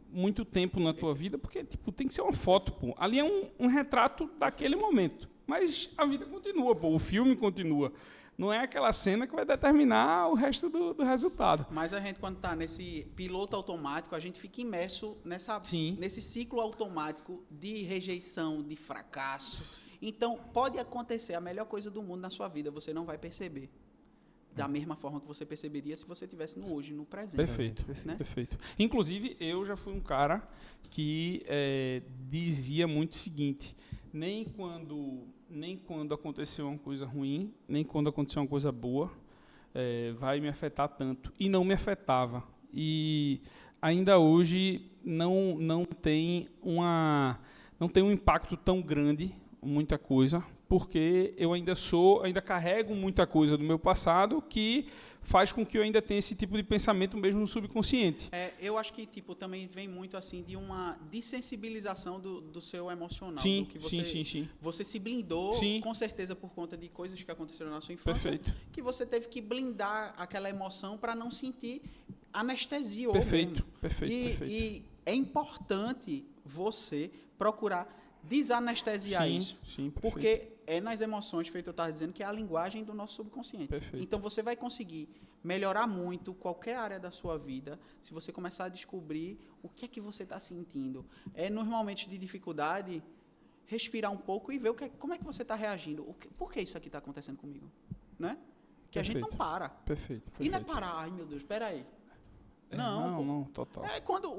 muito tempo na tua vida, porque tipo, tem que ser uma foto, pô. Ali é um retrato daquele momento. Mas a vida continua, pô, o filme continua. Não é aquela cena que vai determinar o resto do resultado. Mas a gente, quando está nesse piloto automático, a gente fica imerso Sim. nesse ciclo automático de rejeição, de fracasso. Então, pode acontecer a melhor coisa do mundo na sua vida, você não vai perceber. Da mesma forma que você perceberia se você estivesse no hoje, no presente. Perfeito, Né? perfeito. Inclusive, eu já fui um cara que dizia muito o seguinte, nem quando aconteceu uma coisa ruim, nem quando aconteceu uma coisa boa, vai me afetar tanto. E não me afetava. E ainda hoje não tem um impacto tão grande, muita coisa, porque eu ainda carrego muita coisa do meu passado que faz com que eu ainda tenha esse tipo de pensamento mesmo no subconsciente. Eu acho que também vem muito assim de uma dessensibilização do seu emocional. Sim, do que sim. Você se blindou, Sim. com certeza, por conta de coisas que aconteceram na sua infância. Perfeito. Que você teve que blindar aquela emoção para não sentir anestesia. Perfeito, mesmo. perfeito. E é importante você procurar desanestesiar isso. Sim, perfeito. Porque é nas emoções, feito eu estava dizendo, que é a linguagem do nosso subconsciente. Perfeito. Então você vai conseguir melhorar muito qualquer área da sua vida se você começar a descobrir o que é que você está sentindo. Nos momentos de dificuldade, respirar um pouco e ver como é que você está reagindo. Por que isso aqui está acontecendo comigo? Né? Que a gente não para. Perfeito. E não é parar, ai meu Deus, espera aí. Não, total.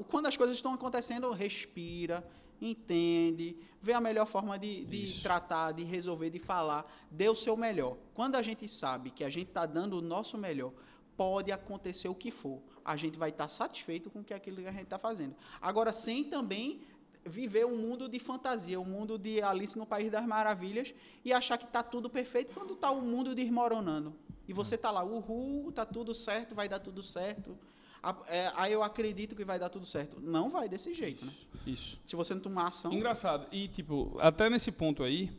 Quando as coisas estão acontecendo, respira, entende, vê a melhor forma de tratar, de resolver, de falar, dê o seu melhor. Quando a gente sabe que a gente está dando o nosso melhor, pode acontecer o que for. A gente vai estar satisfeito com aquilo que a gente está fazendo. Agora, sem também viver um mundo de fantasia, um mundo de Alice no País das Maravilhas e achar que está tudo perfeito quando está o mundo desmoronando. E você está lá, está tudo certo, vai dar tudo certo. Aí eu acredito que vai dar tudo certo. Não vai desse jeito, né? Isso. Se você não tomar ação... Engraçado. E, até nesse ponto aí,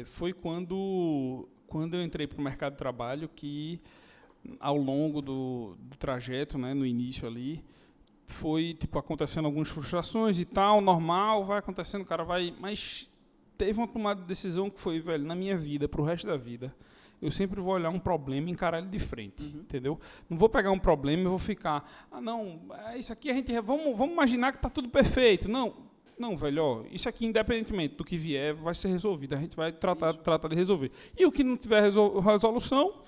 foi quando eu entrei para o mercado de trabalho que, ao longo do trajeto, né, no início ali, foi, acontecendo algumas frustrações e tal, normal, vai acontecendo, o cara vai... Mas teve uma tomada de decisão que foi, velho, na minha vida, pro resto da vida, eu sempre vou olhar um problema e encarar ele de frente, entendeu? Não vou pegar um problema e vou ficar, isso aqui vamos imaginar que está tudo perfeito. Não, velho, ó, isso aqui, independentemente do que vier, vai ser resolvido. A gente vai tratar de resolver. E o que não tiver resolução,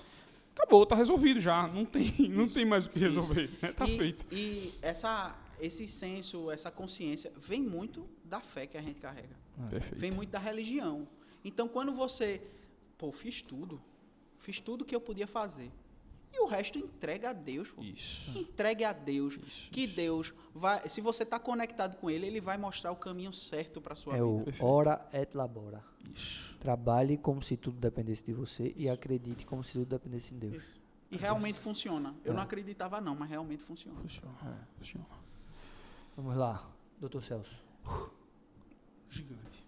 acabou, está resolvido já. Não tem mais o que resolver. Está feito. E esse senso, essa consciência, vem muito da fé que a gente carrega. Perfeito. Vem muito da religião. Então, quando você... fiz tudo que eu podia fazer. E o resto entrega a Deus. Pô. Isso. Entregue a Deus. Isso, que isso. Deus vai... Se você está conectado com Ele, Ele vai mostrar o caminho certo para a sua vida. O Perfeito. ora et labora. Isso. Trabalhe como se tudo dependesse de você e acredite como se tudo dependesse em Deus. Isso. E realmente funciona. Eu não acreditava não, mas realmente funciona. Funciona. Vamos lá, Dr. Celso. Gigante.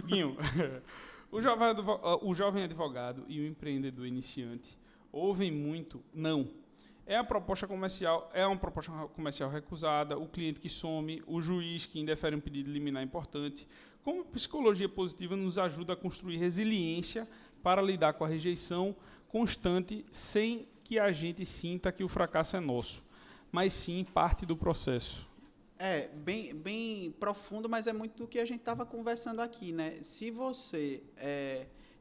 Guinho, o jovem advogado e o empreendedor iniciante ouvem muito não. É uma proposta comercial recusada, o cliente que some, o juiz que indefere um pedido liminar importante. Como a psicologia positiva nos ajuda a construir resiliência para lidar com a rejeição constante sem que a gente sinta que o fracasso é nosso, mas sim parte do processo. É, bem profundo, mas é muito do que a gente estava conversando aqui, né? Se você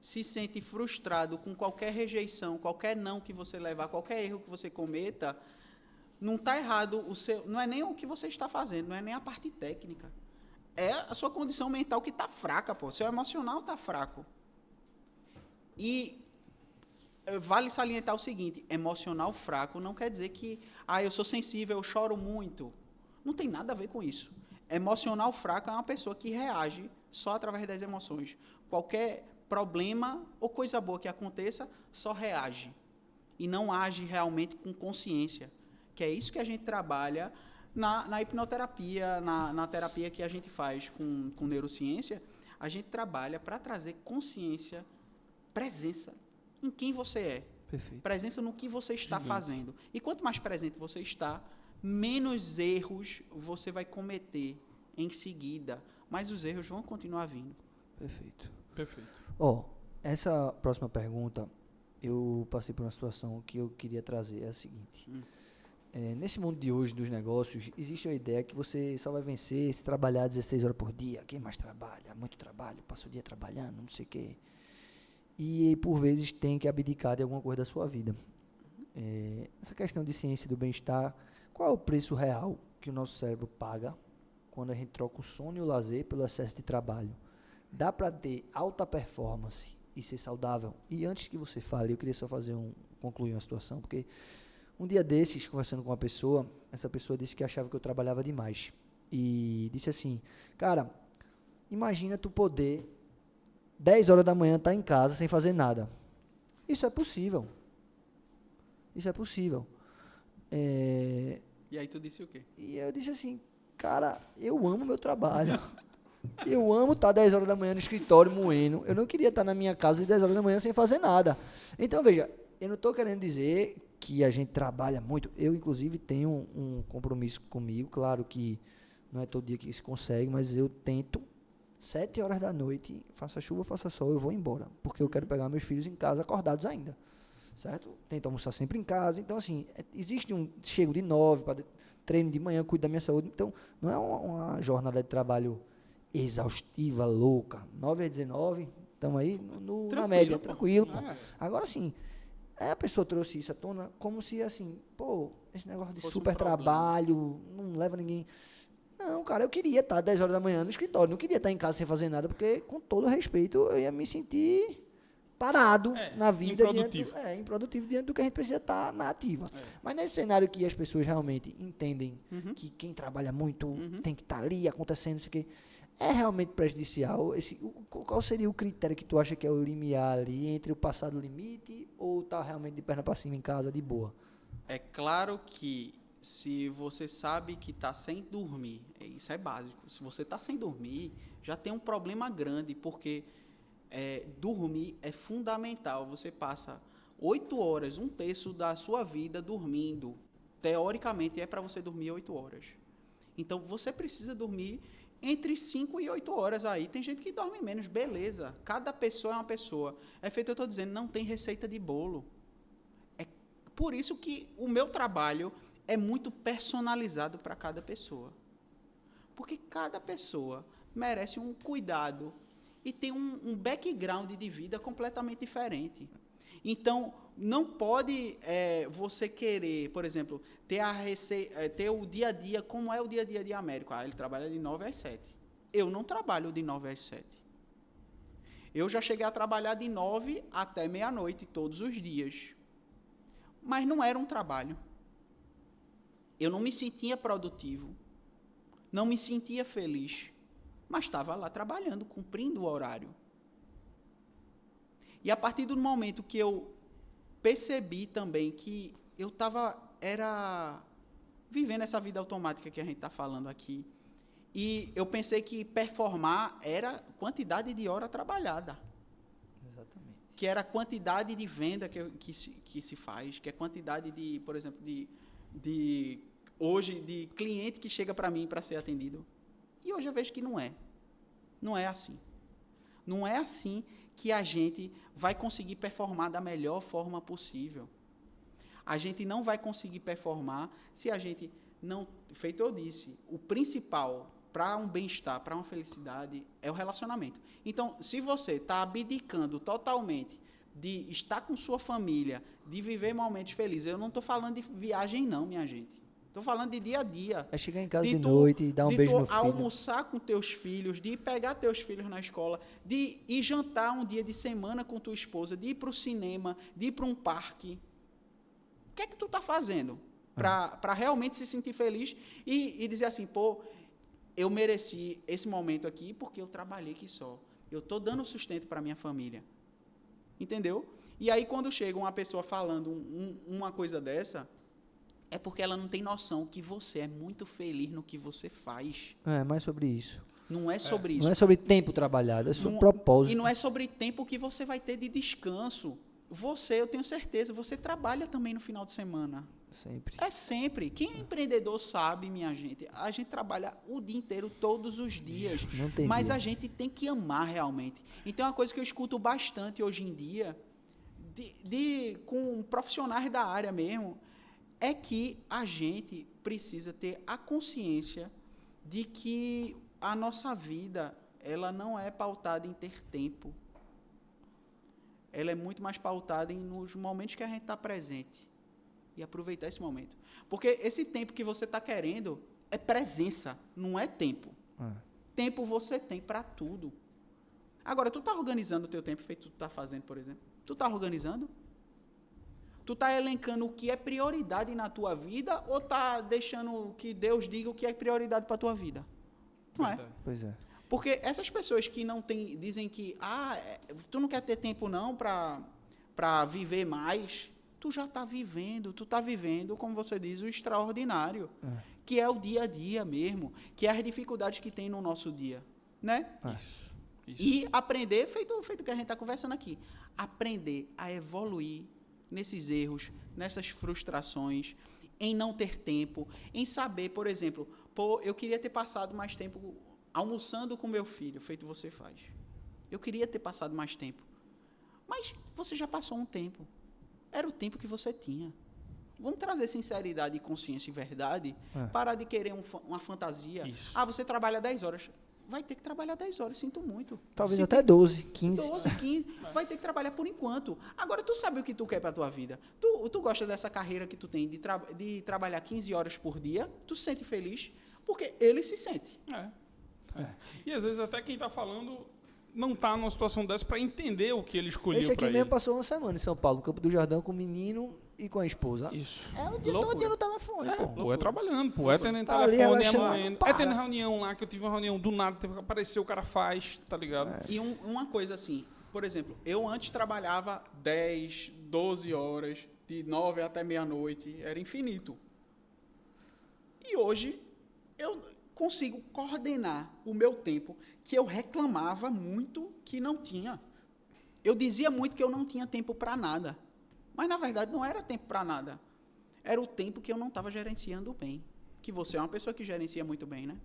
se sente frustrado com qualquer rejeição, qualquer não que você levar, qualquer erro que você cometa, não está errado, não é nem o que você está fazendo, não é nem a parte técnica. É a sua condição mental que está fraca, pô. Seu emocional está fraco. E vale salientar o seguinte, emocional fraco não quer dizer que eu sou sensível, eu choro muito. Não tem nada a ver com isso. Emocional fraco é uma pessoa que reage só através das emoções. Qualquer problema ou coisa boa que aconteça, só reage. E não age realmente com consciência. Que é isso que a gente trabalha na hipnoterapia, na terapia que a gente faz com neurociência. A gente trabalha para trazer consciência, presença em quem você é. Perfeito. Presença no que você está fazendo. E quanto mais presente você está, menos erros você vai cometer em seguida. Mas os erros vão continuar vindo. Perfeito. Essa próxima pergunta, eu passei por uma situação que eu queria trazer. É a seguinte. Nesse mundo de hoje dos negócios, existe a ideia que você só vai vencer se trabalhar 16 horas por dia. Quem mais trabalha? Muito trabalho, passa o dia trabalhando, não sei o quê. E, por vezes, tem que abdicar de alguma coisa da sua vida. Essa questão de ciência do bem-estar, qual é o preço real que o nosso cérebro paga quando a gente troca o sono e o lazer pelo excesso de trabalho? Dá para ter alta performance e ser saudável? E antes que você fale, eu queria só concluir uma situação, porque um dia desses, conversando com uma pessoa, essa pessoa disse que achava que eu trabalhava demais. E disse assim, cara, imagina tu poder 10 horas da manhã estar em casa sem fazer nada. Isso é possível. E aí tu disse o quê? E eu disse assim, cara, eu amo meu trabalho. Eu amo estar 10 horas da manhã no escritório moendo. Eu não queria estar na minha casa de 10 horas da manhã sem fazer nada. Então, veja, eu não estou querendo dizer que a gente trabalha muito. Eu, inclusive, tenho um compromisso comigo. Claro que não é todo dia que isso consegue, mas eu tento 7 horas da noite, faça chuva, faça sol, eu vou embora. Porque eu quero pegar meus filhos em casa acordados ainda. Certo? Tento almoçar sempre em casa. Então, assim, existe chego de 9 para treino de manhã, cuido da minha saúde. Então, não é uma jornada de trabalho exaustiva, louca. 9 a 19, estamos aí na média, tranquilo. Pô. Agora, sim, a pessoa trouxe isso à tona como se, assim, esse negócio de super trabalho não leva ninguém... Não, cara, eu queria estar 10 horas da manhã no escritório, não queria estar em casa sem fazer nada, porque, com todo respeito, eu ia me sentir parado na vida, improdutivo diante do que a gente precisa estar na ativa. Mas nesse cenário que as pessoas realmente entendem que quem trabalha muito tem que estar ali acontecendo, isso aqui, é realmente prejudicial? Qual seria o critério que tu acha que é o limiar ali entre o passar do limite ou tá realmente de perna para cima em casa, de boa? É claro que se você sabe que está sem dormir, isso é básico. Se você está sem dormir, já tem um problema grande, porque dormir é fundamental. Você passa 8 horas, 1/3 da sua vida dormindo. Teoricamente, é para você dormir 8 horas. Então, você precisa dormir entre 5 e 8 horas aí. Tem gente que dorme menos, beleza. Cada pessoa é uma pessoa. É feito, eu estou dizendo, não tem receita de bolo. É por isso que o meu trabalho é muito personalizado para cada pessoa. Porque cada pessoa merece um cuidado e tem um background de vida completamente diferente. Então, não pode você querer, por exemplo, ter o dia a dia, como é o dia a dia de Américo. Ele trabalha de 9 às 7. Eu não trabalho de 9 às 7. Eu já cheguei a trabalhar de 9 até meia-noite, todos os dias. Mas não era um trabalho. Eu não me sentia produtivo, não me sentia feliz, mas estava lá trabalhando, cumprindo o horário. E a partir do momento que eu percebi também que eu estava vivendo essa vida automática que a gente está falando aqui, e eu pensei que performar era quantidade de hora trabalhada. Exatamente. que era a quantidade de venda que se faz, que é a quantidade de, por exemplo, hoje, de cliente que chega para mim para ser atendido. E hoje eu vejo que não é. Não é assim. Não é assim que a gente vai conseguir performar da melhor forma possível. A gente não vai conseguir performar se a gente não... Feito eu disse, o principal para um bem-estar, para uma felicidade, é o relacionamento. Então, se você está abdicando totalmente de estar com sua família, de viver momentos felizes, eu não estou falando de viagem não, minha gente. Estou falando de dia a dia. É chegar em casa de noite e dar um beijo no filho. Almoçar com teus filhos, de pegar teus filhos na escola, de ir jantar um dia de semana com tua esposa, de ir para o cinema, de ir para um parque. O que é que tu está fazendo para realmente se sentir feliz e dizer assim, pô, eu mereci esse momento aqui porque eu trabalhei aqui só. Eu estou dando sustento para minha família. Entendeu? E aí, quando chega uma pessoa falando uma coisa dessa, é porque ela não tem noção que você é muito feliz no que você faz. É mais sobre isso. Não é sobre isso. Não é sobre tempo trabalhado, é sobre propósito. E não é sobre tempo que você vai ter de descanso. Você, eu tenho certeza, você trabalha também no final de semana. Sempre. É sempre. Quem é empreendedor sabe, minha gente, a gente trabalha o dia inteiro, todos os dias. Não tem mas dia. a gente tem que amar realmente. Então, uma coisa que eu escuto bastante hoje em dia, com profissionais da área mesmo, é que a gente precisa ter a consciência de que a nossa vida, ela não é pautada em ter tempo. Ela é muito mais pautada nos momentos que a gente está presente. E aproveitar esse momento. Porque esse tempo que você está querendo é presença, não é tempo. Tempo você tem para tudo. Agora, tu está organizando o teu tempo, feito tu está fazendo, por exemplo? Tu está organizando? Tu está elencando o que é prioridade na tua vida ou está deixando que Deus diga o que é prioridade para a tua vida? Não é? Pois é. Porque essas pessoas que não têm, dizem que tu não quer ter tempo não para viver mais, tu já está vivendo, tu está vivendo, como você diz, o extraordinário, que é o dia a dia mesmo, que é as dificuldades que tem no nosso dia, né? Isso. E aprender, feito o que a gente está conversando aqui, aprender a evoluir nesses erros, nessas frustrações, em não ter tempo, em saber, por exemplo, eu queria ter passado mais tempo almoçando com meu filho, feito você faz. Eu queria ter passado mais tempo, mas você já passou um tempo. Era o tempo que você tinha. Vamos trazer sinceridade, consciência e verdade, parar de querer uma fantasia. Isso. Você trabalha 10 horas. Vai ter que trabalhar 10 horas, sinto muito. Talvez até 12, 15. 12, 15. Vai ter que trabalhar por enquanto. Agora, tu sabe o que tu quer para a tua vida. Tu gosta dessa carreira que tu tem de trabalhar 15 horas por dia, tu se sente feliz, porque ele se sente. E às vezes até quem está falando não está numa situação dessa para entender o que ele escolheu Esse aqui para mesmo ele. passou uma semana em São Paulo, no Campo do Jardão, com o menino e com a esposa. Isso. É o dia Loucura. todo no telefone, Pô, é trabalhando, pô. É tendo Tá ali telefone, é relaxando, morrendo. para. É tendo reunião lá, que eu tive uma reunião do nada, teve que aparecer, o cara faz, tá ligado? E uma coisa assim, por exemplo, eu antes trabalhava 10, 12 horas, de 9 até meia-noite, era infinito. E hoje, eu consigo coordenar o meu tempo, que eu reclamava muito que não tinha. Eu dizia muito que eu não tinha tempo para nada. Mas, na verdade, não era tempo para nada. Era o tempo que eu não estava gerenciando bem. Que você é uma pessoa que gerencia muito bem, né?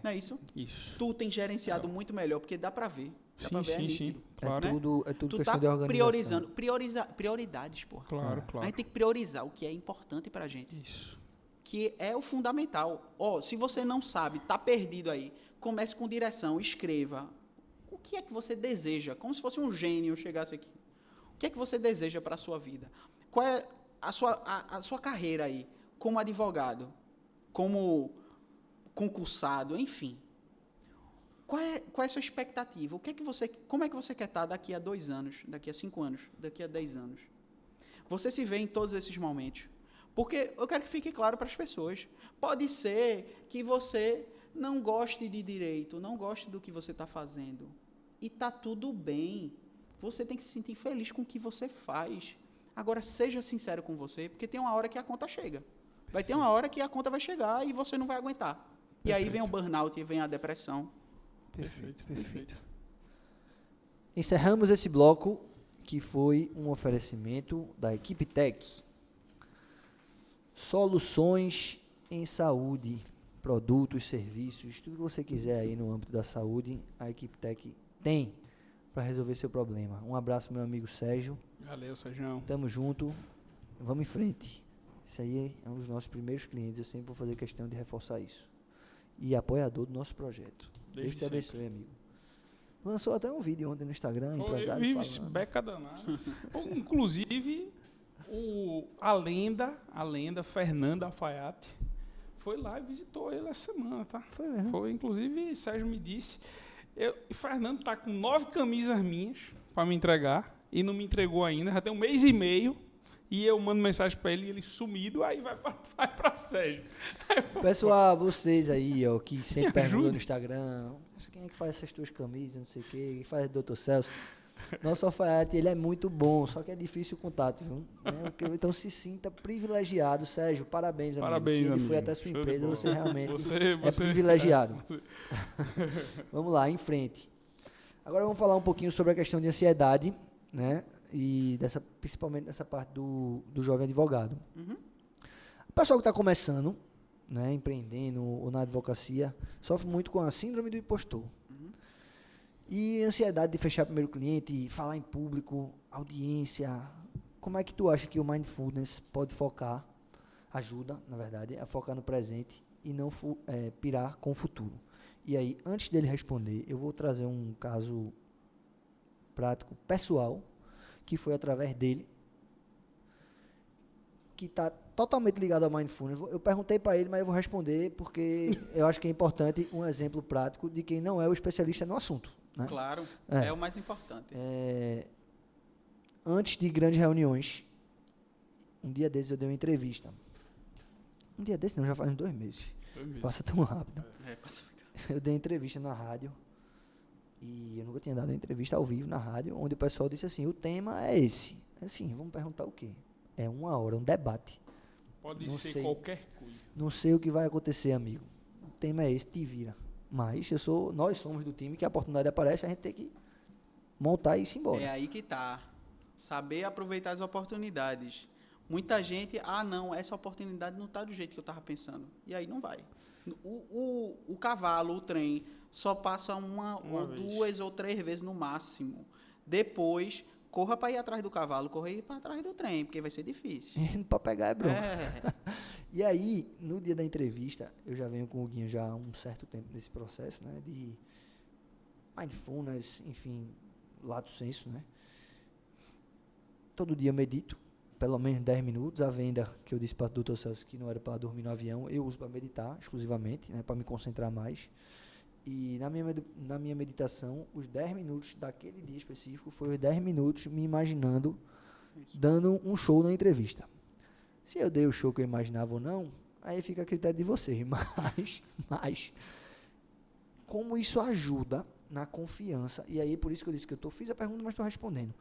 Não é isso? Isso. Tu tem gerenciado muito melhor, porque dá para ver. Dá para ver, é nítido. Claro. É tudo Tu questão tá de organização. priorizando. Prioridades, pô. Claro, A claro. gente tem que priorizar o que é importante pra gente. Isso. Que é o fundamental. Se você não sabe, tá perdido aí, comece com direção, escreva. O que é que você deseja? Como se fosse um gênio chegasse aqui. O que é que você deseja para a sua vida? Qual é a sua carreira aí? Como advogado? Como concursado? Enfim. Qual é a sua expectativa? Como é que você quer estar daqui a 2 anos? Daqui a 5 anos? Daqui a 10 anos? Você se vê em todos esses momentos. Porque eu quero que fique claro para as pessoas. Pode ser que você não goste de direito, não goste do que você está fazendo. E está tudo bem. Você tem que se sentir feliz com o que você faz. Agora, seja sincero com você, porque tem uma hora que a conta chega. Vai ter uma hora que a conta vai chegar e você não vai aguentar. E aí vem o burnout, e vem a depressão. Perfeito. Encerramos esse bloco que foi um oferecimento da Equipe Tech. Soluções em saúde, produtos, serviços, tudo que você quiser aí no âmbito da saúde, a Equipe Tech tem para resolver seu problema. Um abraço, meu amigo Sérgio. Valeu, Sérgio. Tamo junto. Vamos em frente. Esse aí é um dos nossos primeiros clientes. Eu sempre vou fazer questão de reforçar isso. E apoiador do nosso projeto. Deus te abençoe, amigo. Lançou até um vídeo ontem no Instagram, empresário Eu vi esse falando. beca danado. Inclusive, a lenda Fernando Alfaiate foi lá e visitou ele essa semana, tá? Foi mesmo. Foi, inclusive, Sérgio me disse. E Fernando tá com 9 camisas minhas para me entregar e não me entregou ainda. Já tem 1 mês e meio. E eu mando mensagem para ele e ele sumido, aí vai para Sérgio. Pessoal, vocês aí, ó, que sempre perguntam ajude. no Instagram, quem é que faz essas tuas camisas, não sei o quê, quem faz o Dr. Celso. Nosso alfaiate, ele é muito bom, só que é difícil o contato, viu? Então se sinta privilegiado, Sérgio, parabéns, amigo. Parabéns, Se ele amigo. foi até sua Show de empresa, bola. você realmente Você- é privilegiado. você- Vamos lá, em frente. Agora vamos falar um pouquinho sobre a questão de ansiedade, né? E principalmente dessa parte do jovem advogado. Uhum. O pessoal que está começando, né, empreendendo ou na advocacia, sofre muito com a síndrome do impostor. Uhum. E ansiedade de fechar primeiro cliente, falar em público, audiência. Como é que tu acha que o Mindfulness pode focar, ajuda, na verdade, a focar no presente e não pirar com o futuro? E aí, antes dele responder, eu vou trazer um caso prático, pessoal, que foi através dele, que está totalmente ligado ao Mindfulness. Eu perguntei para ele, mas eu vou responder porque eu acho que é importante um exemplo prático de quem não é o especialista no assunto. Né? Claro, É. é o mais importante. Antes de grandes reuniões, um dia desses eu dei uma entrevista. Um dia desses não, já faz uns 2 meses. Passa tão rápido. Passa muito. Eu dei entrevista na rádio e eu nunca tinha dado uma entrevista ao vivo na rádio, onde o pessoal disse assim, o tema é esse. Assim, vamos perguntar o quê? É 1 hora, um debate. Pode Não ser sei. qualquer coisa. Não sei o que vai acontecer, amigo. O tema é esse, te vira. Mas nós somos do time que a oportunidade aparece, a gente tem que montar e ir embora. É aí que tá. Saber aproveitar as oportunidades. Muita gente, não, essa oportunidade não tá do jeito que eu tava pensando. E aí não vai. O cavalo, o trem, só passa uma ou vez. 2 ou 3 vezes no máximo. Depois, corra para ir atrás do cavalo, corra para trás do trem, porque vai ser difícil. Para pegar é bronca. É. E aí, no dia da entrevista, eu já venho com o Guinho já há um certo tempo nesse processo, né, de mindfulness, enfim, lato sensu, né? Todo dia eu medito, pelo menos 10 minutos. A venda que eu disse para o Dr. Celso que não era para dormir no avião, eu uso para meditar exclusivamente, né, para me concentrar mais. E na minha meditação, os 10 minutos daquele dia específico foi os 10 minutos me imaginando dando um show na entrevista. Se eu dei o show que eu imaginava ou não, aí fica a critério de vocês. Mas como isso ajuda na confiança, e aí por isso que eu disse que eu fiz a pergunta, mas estou respondendo.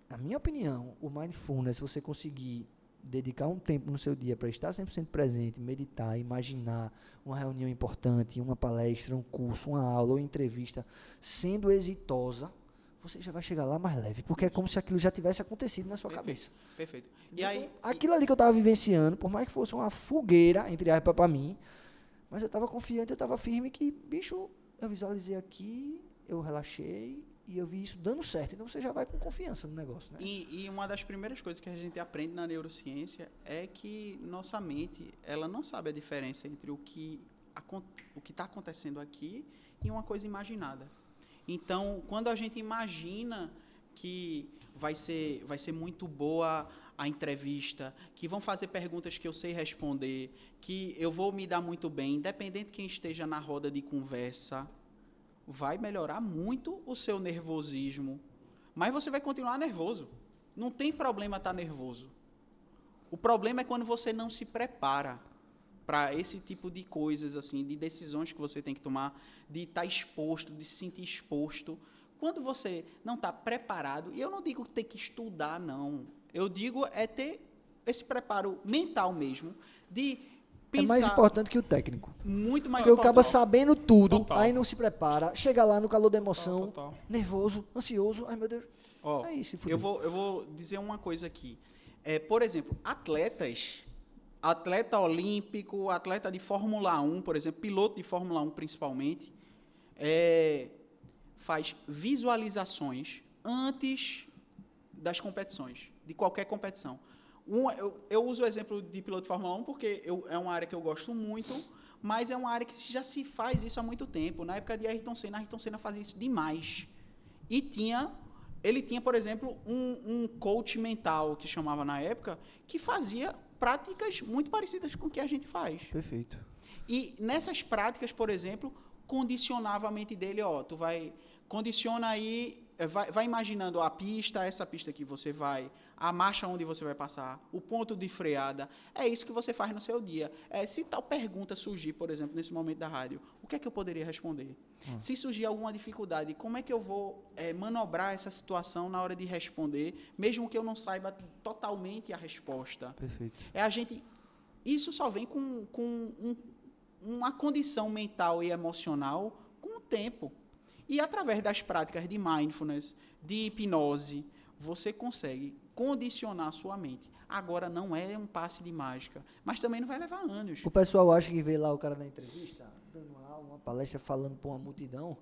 Na minha opinião, o Mindfulness, se você conseguir dedicar um tempo no seu dia para estar 100% presente, meditar, imaginar uma reunião importante, uma palestra, um curso, uma aula ou entrevista, sendo exitosa, você já vai chegar lá mais leve, porque é como se aquilo já tivesse acontecido na sua cabeça. Perfeito. E Então, aí, aquilo ali que eu estava vivenciando, por mais que fosse uma fogueira, entre aspas, para mim, mas eu estava confiante, eu estava firme que, bicho, eu visualizei aqui, eu relaxei, e eu vi isso dando certo. Então você já vai com confiança no negócio, né? E uma das primeiras coisas que a gente aprende na neurociência é que nossa mente, ela não sabe a diferença entre o que está acontecendo aqui e uma coisa imaginada. Então, quando a gente imagina que vai ser muito boa a entrevista, que vão fazer perguntas que eu sei responder, que eu vou me dar muito bem, independente de quem esteja na roda de conversa, vai melhorar muito o seu nervosismo. Mas você vai continuar nervoso. Não tem problema estar nervoso. O problema é quando você não se prepara para esse tipo de coisas, assim, de decisões que você tem que tomar, de estar exposto, de se sentir exposto. Quando você não está preparado, e eu não digo ter que estudar, não. Eu digo é ter esse preparo mental mesmo, de É mais pensar importante que o técnico. muito mais Porque o cabo importante. sabendo tudo, Total. aí não se prepara, chega lá no calor da emoção, Total. nervoso, ansioso, ai meu Deus. Ó, É isso, eu vou dizer uma coisa aqui. Por exemplo, atleta olímpico, atleta de Fórmula 1, por exemplo, piloto de Fórmula 1 principalmente, faz visualizações antes das competições, de qualquer competição. Eu uso o exemplo de piloto de Fórmula 1 porque é uma área que eu gosto muito, mas é uma área que já se faz isso há muito tempo. Na época de Ayrton Senna fazia isso demais. E ele tinha, por exemplo, um coach mental, que chamava na época, que fazia práticas muito parecidas com o que a gente faz. Perfeito. E nessas práticas, por exemplo, condicionava a mente dele, tu condiciona aí, vai imaginando a pista, essa pista que você vai, a marcha onde você vai passar, o ponto de freada, é isso que você faz no seu dia. Se tal pergunta surgir, por exemplo, nesse momento da rádio, o que é que eu poderia responder? Se surgir alguma dificuldade, como é que eu vou manobrar essa situação na hora de responder, mesmo que eu não saiba totalmente a resposta? Perfeito. Isso só vem com uma condição mental e emocional com o tempo. E através das práticas de mindfulness, de hipnose, você consegue condicionar a sua mente. Agora, não é um passe de mágica, mas também não vai levar anos. O pessoal acha que vê lá o cara na entrevista, dando uma palestra falando para uma multidão,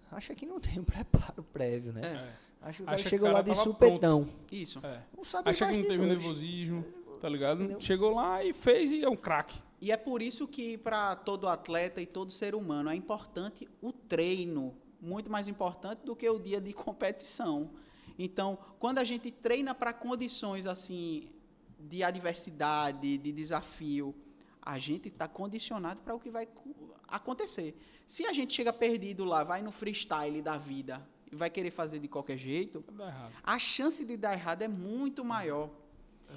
acha que não tem um preparo prévio, né? Acha que o cara Acha que chegou o lá cara de tava supetão. Isso. Não sabe Acha que não teve bastidores. nervosismo, tá ligado? Entendeu? Chegou lá e fez e é um craque. E é por isso que, para todo atleta e todo ser humano, é importante o treino, muito mais importante do que o dia de competição. Então, quando a gente treina para condições assim de adversidade, de desafio, a gente está condicionado para o que vai acontecer. Se a gente chega perdido lá, vai no freestyle da vida e vai querer fazer de qualquer jeito, Vai dar errado. a chance de dar errado é muito maior.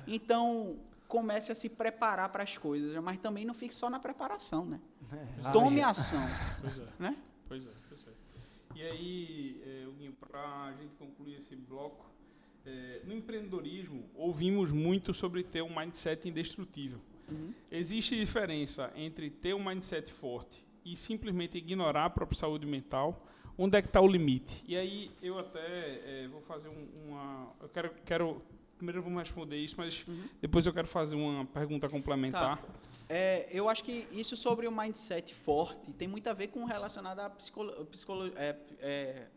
Então, comece a se preparar para as coisas, mas também não fique só na preparação, né? Tome ação, Pois é. né? Pois é, pois é. E aí, Huguinho, para a gente concluir esse bloco, no empreendedorismo, ouvimos muito sobre ter um mindset indestrutível. Existe diferença entre ter um mindset forte e simplesmente ignorar a própria saúde mental? Onde é que está o limite? E aí, eu até vou fazer Eu quero primeiro vamos responder isso, mas depois eu quero fazer uma pergunta complementar. Tá. Eu acho que isso sobre o mindset forte tem muito a ver com relacionado à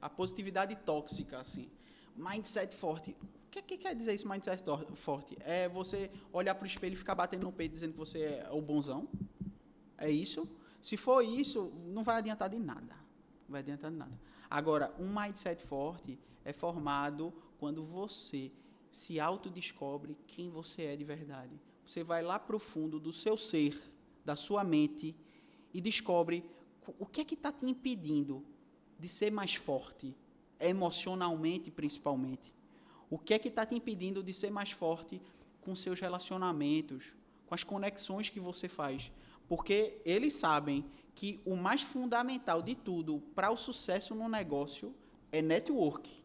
à positividade tóxica, assim. Mindset forte. O que quer dizer isso, mindset forte? É você olhar para o espelho e ficar batendo no peito dizendo que você é o bonzão? É isso? Se for isso, não vai adiantar de nada. Não vai adiantar de nada. Agora, um mindset forte é formado quando você se autodescobre quem você é de verdade. Você vai lá para o fundo do seu ser, da sua mente, e descobre o que é que está te impedindo de ser mais forte, emocionalmente principalmente. O que é que está te impedindo de ser mais forte com seus relacionamentos, com as conexões que você faz. Porque eles sabem que o mais fundamental de tudo para o sucesso no negócio é network.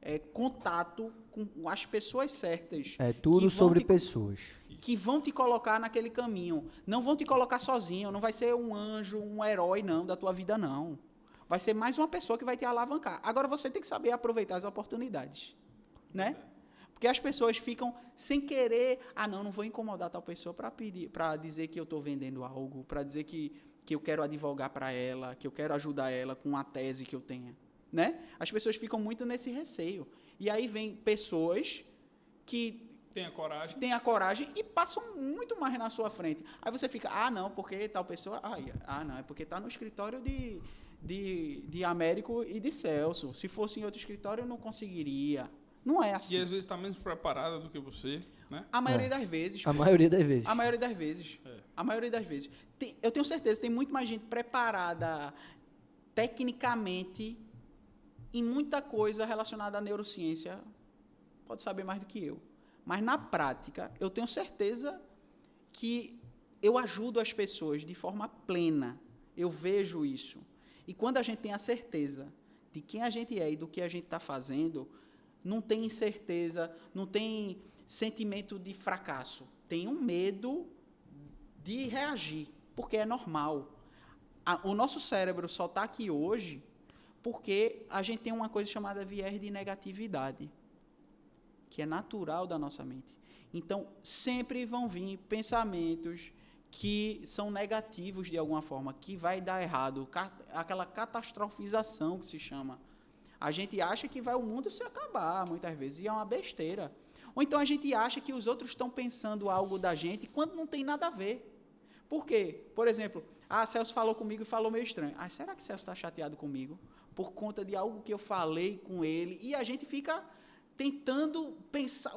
É contato com as pessoas certas. É tudo sobre pessoas. Que vão te colocar naquele caminho. Não vão te colocar sozinho. Não vai ser um anjo, um herói, não, da tua vida, não. Vai ser mais uma pessoa que vai te alavancar. Agora, você tem que saber aproveitar as oportunidades. Né? Porque as pessoas ficam sem querer... não vou incomodar tal pessoa para dizer que eu estou vendendo algo, para dizer que eu quero advogar para ela, que eu quero ajudar ela com a tese que eu tenha. Né? As pessoas ficam muito nesse receio. E aí vem pessoas que Tenha coragem. têm a coragem e passam muito mais na sua frente. Aí você fica, não, porque tal pessoa... não, é porque está no escritório de Américo e de Celso. Se fosse em outro escritório, eu não conseguiria. Não é assim. E às vezes está menos preparada do que você, né? A maioria das vezes. A maioria das vezes. A maioria das vezes. A maioria das vezes. Eu tenho certeza, tem muito mais gente preparada tecnicamente em muita coisa relacionada à neurociência. Pode saber mais do que eu. Mas, na prática, eu tenho certeza que eu ajudo as pessoas de forma plena. Eu vejo isso. E quando a gente tem a certeza de quem a gente é e do que a gente está fazendo, não tem incerteza, não tem sentimento de fracasso. Tem um medo de reagir, porque é normal. O nosso cérebro só está aqui hoje porque a gente tem uma coisa chamada viés de negatividade, que é natural da nossa mente. Então, sempre vão vir pensamentos que são negativos de alguma forma, que vai dar errado, aquela catastrofização que se chama. A gente acha que vai o mundo se acabar, muitas vezes, e é uma besteira. Ou então a gente acha que os outros estão pensando algo da gente, quando não tem nada a ver. Por quê? Por exemplo, Celso falou comigo e falou meio estranho. Será que Celso está chateado comigo? Por conta de algo que eu falei com ele, e a gente fica tentando pensar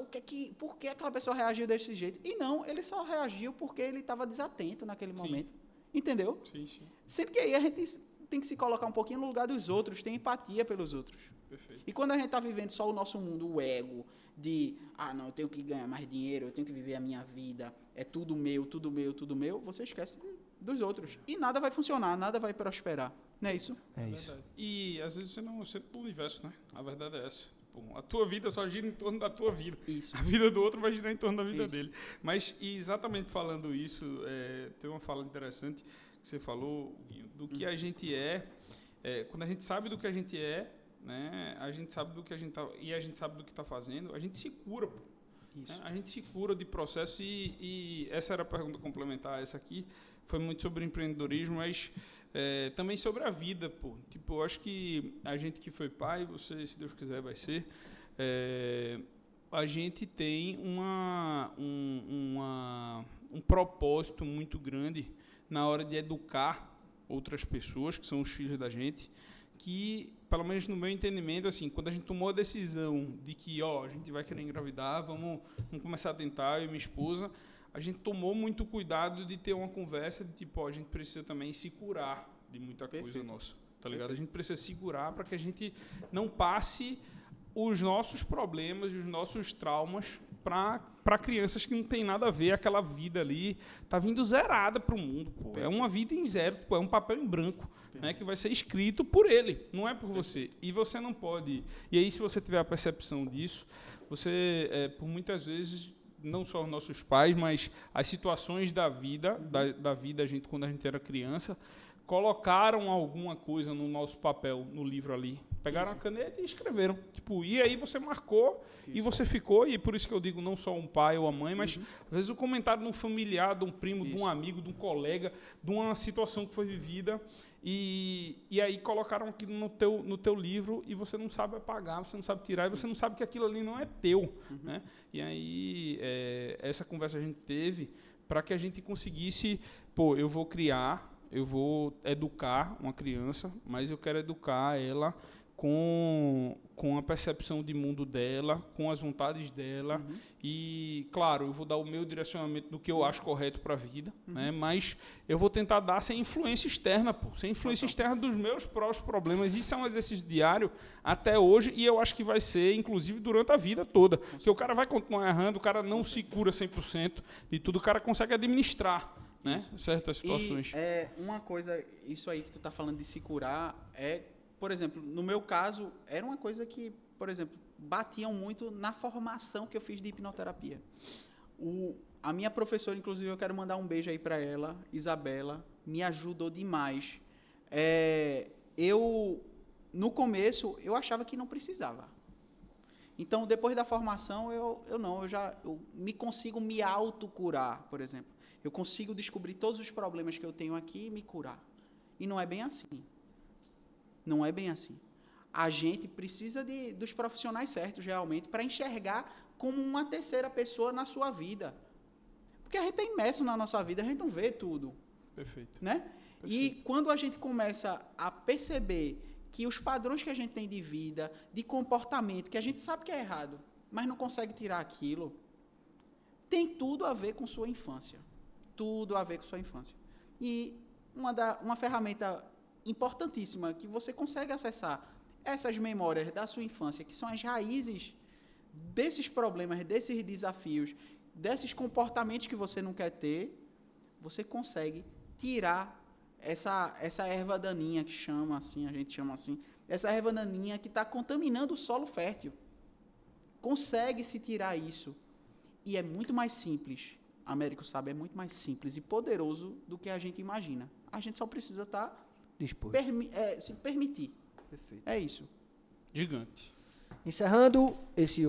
por que aquela pessoa reagiu desse jeito. E não, ele só reagiu porque ele estava desatento naquele momento. Entendeu? Sim. Sempre que aí a gente tem que se colocar um pouquinho no lugar dos outros, ter empatia pelos outros. Perfeito. E quando a gente está vivendo só o nosso mundo, o ego, de, não, eu tenho que ganhar mais dinheiro, eu tenho que viver a minha vida, é tudo meu, você esquece dos outros. E nada vai funcionar, nada vai prosperar. Não é isso? É isso. E às vezes você não sente do universo, né? A verdade é essa. A tua vida só gira em torno da tua vida. Isso. A vida do outro vai girar em torno da vida Isso. dele. Mas, e exatamente falando isso, tem uma fala interessante que você falou do que a gente quando a gente sabe do que a gente é, né, a gente sabe do que a gente tá, e a gente sabe do que está fazendo, a gente se cura, pô. Isso. Né? A gente se cura de processo e essa era a pergunta complementar. Essa aqui foi muito sobre empreendedorismo, mas também sobre a vida, pô. Tipo, eu acho que a gente que foi pai, você, se Deus quiser, vai ser, a gente tem um propósito muito grande na hora de educar outras pessoas, que são os filhos da gente, que, pelo menos no meu entendimento, assim, quando a gente tomou a decisão de que, a gente vai querer engravidar, vamos começar a tentar, eu e minha esposa, a gente tomou muito cuidado de ter uma conversa de tipo, a gente precisa também se curar de muita coisa nossa, tá ligado? A gente precisa se curar para que a gente não passe os nossos problemas e os nossos traumas para crianças que não tem nada a ver, aquela vida ali tá vindo zerada para o mundo, pô. É uma vida em zero, pô, é um papel em branco, né, que vai ser escrito por ele, não é por você. E você não pode. E aí, se você tiver a percepção disso, você, por muitas vezes, não só os nossos pais, mas as situações da vida, da vida, quando a gente era criança, colocaram alguma coisa no nosso papel, no livro ali. Pegaram a caneta e escreveram. Tipo, e aí você marcou e você ficou, e por isso que eu digo não só um pai ou a mãe, mas às vezes o comentário de um familiar, de um primo, de um amigo, de um colega, de uma situação que foi vivida, e aí colocaram aquilo no teu livro e você não sabe apagar, você não sabe tirar, e você não sabe que aquilo ali não é teu. Né? E aí essa conversa a gente teve para que a gente conseguisse, eu vou criar, eu vou educar uma criança, mas eu quero educar ela com a percepção de mundo dela, com as vontades dela, e, claro, eu vou dar o meu direcionamento do que eu acho correto para a vida, né? Mas eu vou tentar dar sem influência externa, sem influência externa dos meus próprios problemas. Isso é um exercício diário até hoje, e eu acho que vai ser, inclusive, durante a vida toda, porque o cara vai continuar errando, o cara não se cura 100% de tudo, o cara consegue administrar, né, certas situações. E uma coisa, isso aí que tu tá falando de se curar, por exemplo, no meu caso, era uma coisa que, por exemplo, batiam muito na formação que eu fiz de hipnoterapia. A minha professora, inclusive, eu quero mandar um beijo aí para ela, Isabela, me ajudou demais. No começo, eu achava que não precisava. Então, depois da formação, eu me consigo me autocurar, por exemplo. Eu consigo descobrir todos os problemas que eu tenho aqui e me curar. E não é bem assim. Não é bem assim. A gente precisa dos profissionais certos, realmente, para enxergar como uma terceira pessoa na sua vida. Porque a gente está imerso na nossa vida, a gente não vê tudo. Perfeito. Né? Perfeito. E quando a gente começa a perceber que os padrões que a gente tem de vida, de comportamento, que a gente sabe que é errado, mas não consegue tirar aquilo, tem tudo a ver com sua infância. Tudo a ver com sua infância. E uma ferramenta importantíssima que você consegue acessar essas memórias da sua infância, que são as raízes desses problemas, desses desafios, desses comportamentos que você não quer ter, você consegue tirar essa erva daninha que a gente chama assim, essa erva daninha que está contaminando o solo fértil. Consegue-se tirar isso. E é muito mais simples Américo sabe, é muito mais simples e poderoso do que a gente imagina. A gente só precisa estar Disposto. se permitir. Perfeito. É isso. Gigante. Encerrando esse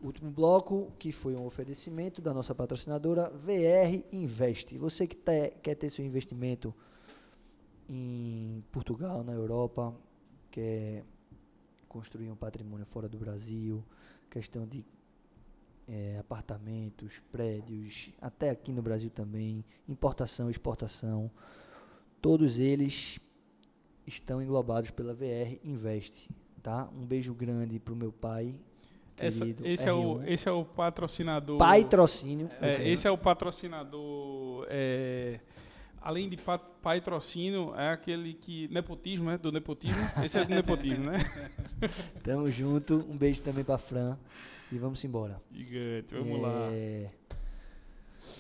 último bloco, que foi um oferecimento da nossa patrocinadora VR Invest. Você que quer ter seu investimento em Portugal, na Europa, quer construir um patrimônio fora do Brasil, questão de apartamentos, prédios, até aqui no Brasil também, importação, exportação, todos eles estão englobados pela VR Invest. Tá? Um beijo grande pro meu pai, querido. Esse é o patrocinador. Patrocínio. Esse é o patrocinador. Além de patrocínio, é aquele que. Nepotismo, né? Do nepotismo. Esse é do nepotismo, né? Tamo junto. Um beijo também pra Fran. E vamos embora. Gigante, vamos lá.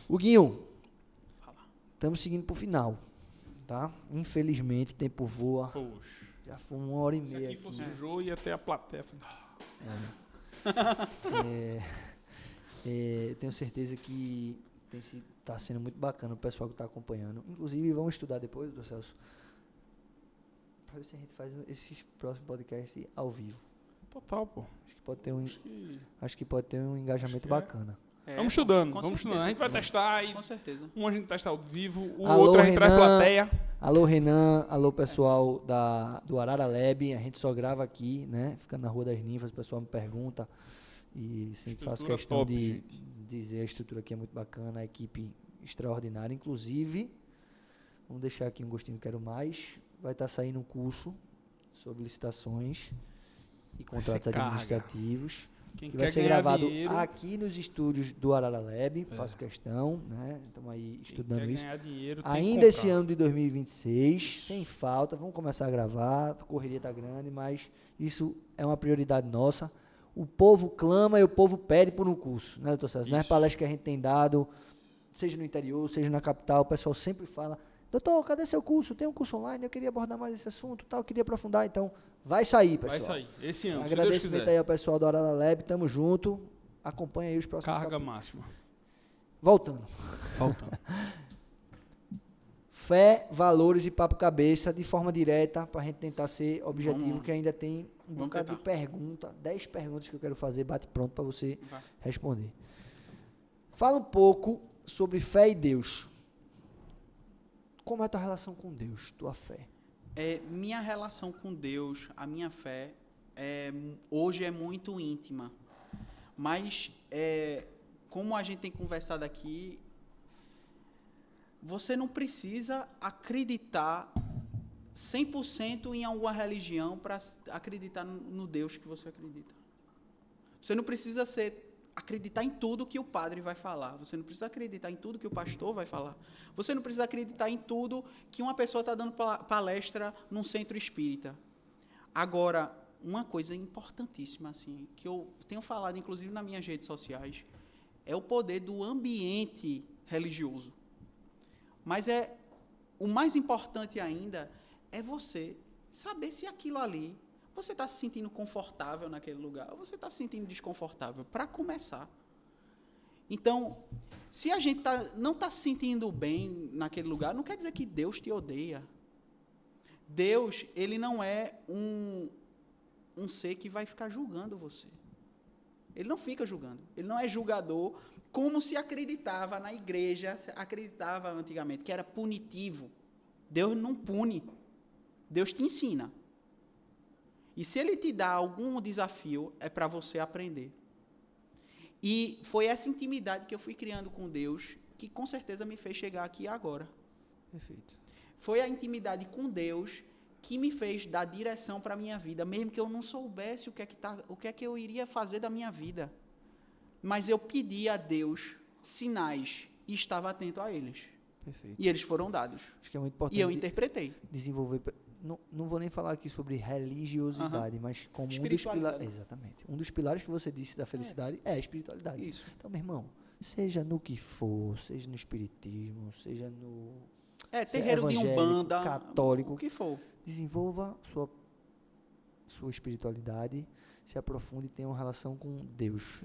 Huguinho, estamos seguindo pro final. Tá? Infelizmente, o tempo voa. Poxa. Já foi 1h30. Se aqui fosse o jogo, ia ter a plateia. Eu tenho certeza que está sendo muito bacana o pessoal que está acompanhando. Inclusive, vamos estudar depois, doutor Celso, para ver se a gente faz esses próximos podcasts ao vivo. Total, pô. Acho que pode ter um engajamento bacana. Vamos estudando, com vamos certeza. estudando. A gente vai testar e Com certeza. um a gente testa ao vivo, o Alô, outro a gente traz Renan. plateia. Alô, Renan. Alô, pessoal do Arara Lab. A gente só grava aqui, né? Fica na Rua das Ninfas, o pessoal me pergunta. E sempre faço Estrutura questão top, de gente. dizer a estrutura aqui é muito bacana, a equipe extraordinária. Inclusive, vamos deixar aqui um gostinho quero mais. Vai estar saindo um curso sobre licitações e Vai ser contratos carga. administrativos. Quem Que vai quer ser ganhar gravado dinheiro, aqui nos estúdios do Arara Lab. Faço questão, né? Estamos aí quem estudando quer isso. ganhar dinheiro tem que Ainda esse comprar. ano de 2026, sem falta, vamos começar a gravar, a correria tá grande, mas isso é uma prioridade nossa. O povo clama e o povo pede por um curso, né, doutor César? Nas Isso. palestras que a gente tem dado, seja no interior, seja na capital, o pessoal sempre fala, doutor, cadê seu curso? Tem um curso online, eu queria abordar mais esse assunto, tal, eu queria aprofundar, então vai sair, pessoal. Vai sair. Esse ano, se Deus Agradecimento quiser. aí ao pessoal do Arara Lab, tamo junto, acompanha aí os próximos Carga capítulos. máxima. Voltando. Faltando. Fé, valores e papo cabeça de forma direta para a gente tentar ser objetivo, Vamos. que ainda tem um Vamos bocado de tentar. pergunta, 10 perguntas que eu quero fazer, bate pronto para você Vai. responder. Fala um pouco sobre fé e Deus. Como é a tua relação com Deus, tua fé? Minha relação com Deus, a minha fé, hoje é muito íntima. Mas, como a gente tem conversado aqui, você não precisa acreditar 100% em alguma religião para acreditar no Deus que você acredita. Você não precisa acreditar em tudo que o padre vai falar. Você não precisa acreditar em tudo que o pastor vai falar. Você não precisa acreditar em tudo que uma pessoa está dando palestra num centro espírita. Agora, uma coisa importantíssima, assim, que eu tenho falado, inclusive, nas minhas redes sociais, é o poder do ambiente religioso. Mas o mais importante ainda é você saber se aquilo ali, você está se sentindo confortável naquele lugar ou você está se sentindo desconfortável, para começar. Então, se a gente não está se sentindo bem naquele lugar, não quer dizer que Deus te odeia. Deus, ele não é um ser que vai ficar julgando você. Ele não fica julgando. Ele não é julgador, como se acreditava na igreja, acreditava antigamente, que era punitivo. Deus não pune. Deus te ensina. E se ele te dá algum desafio, é para você aprender. E foi essa intimidade que eu fui criando com Deus, que com certeza me fez chegar aqui agora. Perfeito. Foi a intimidade com Deus que me fez dar direção para a minha vida, mesmo que eu não soubesse o que é que eu iria fazer da minha vida. Mas eu pedi a Deus sinais e estava atento a eles. Perfeito. E eles foram dados. Acho que é muito importante E eu interpretei. desenvolver. Não vou nem falar aqui sobre religiosidade, mas como um dos pilares. Espiritualidade. Exatamente. Um dos pilares que você disse da felicidade é a espiritualidade. Isso. Então, meu irmão, seja no que for, seja no espiritismo, seja no Terreiro de evangélico, Umbanda, católico, o que for. desenvolva sua espiritualidade, se aprofunde e tenha uma relação com Deus.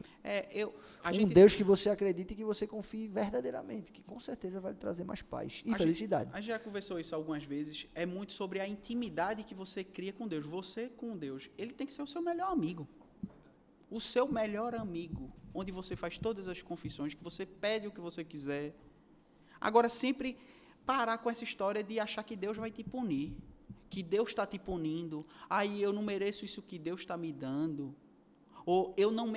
A Um gente Deus que você acredite e que você confie verdadeiramente, que com certeza vai lhe trazer mais paz e felicidade. A gente já conversou isso algumas vezes. É muito sobre a intimidade que você cria com Deus. Você com Deus. Ele tem que ser o seu melhor amigo. O seu melhor amigo. Onde você faz todas as confissões, que você pede o que você quiser. Agora, sempre parar com essa história de achar que Deus vai te punir. Que Deus está te punindo. Aí eu não mereço isso que Deus está me dando. Ou eu não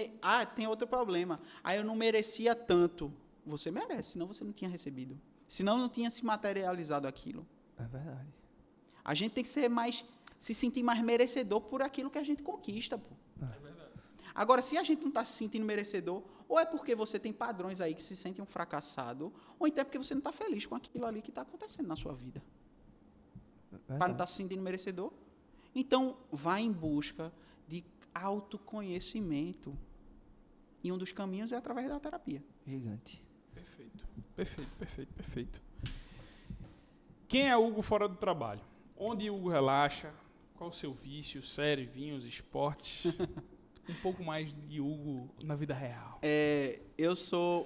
tem outro problema. Aí eu não merecia tanto. Você merece, senão você não tinha recebido. Senão não tinha se materializado aquilo. É verdade. A gente tem que se sentir mais merecedor por aquilo que a gente conquista, pô. É verdade. Agora, se a gente não está se sentindo merecedor, ou é porque você tem padrões aí que se sentem um fracassado, ou então é porque você não está feliz com aquilo ali que está acontecendo na sua vida. Para não estar se sentindo merecedor. Então, vá em busca de autoconhecimento. E um dos caminhos é através da terapia. Gigante. Perfeito. Quem é Hugo fora do trabalho? Onde Hugo relaxa? Qual o seu vício? Série, vinhos, esportes? Um pouco mais de Hugo na vida real.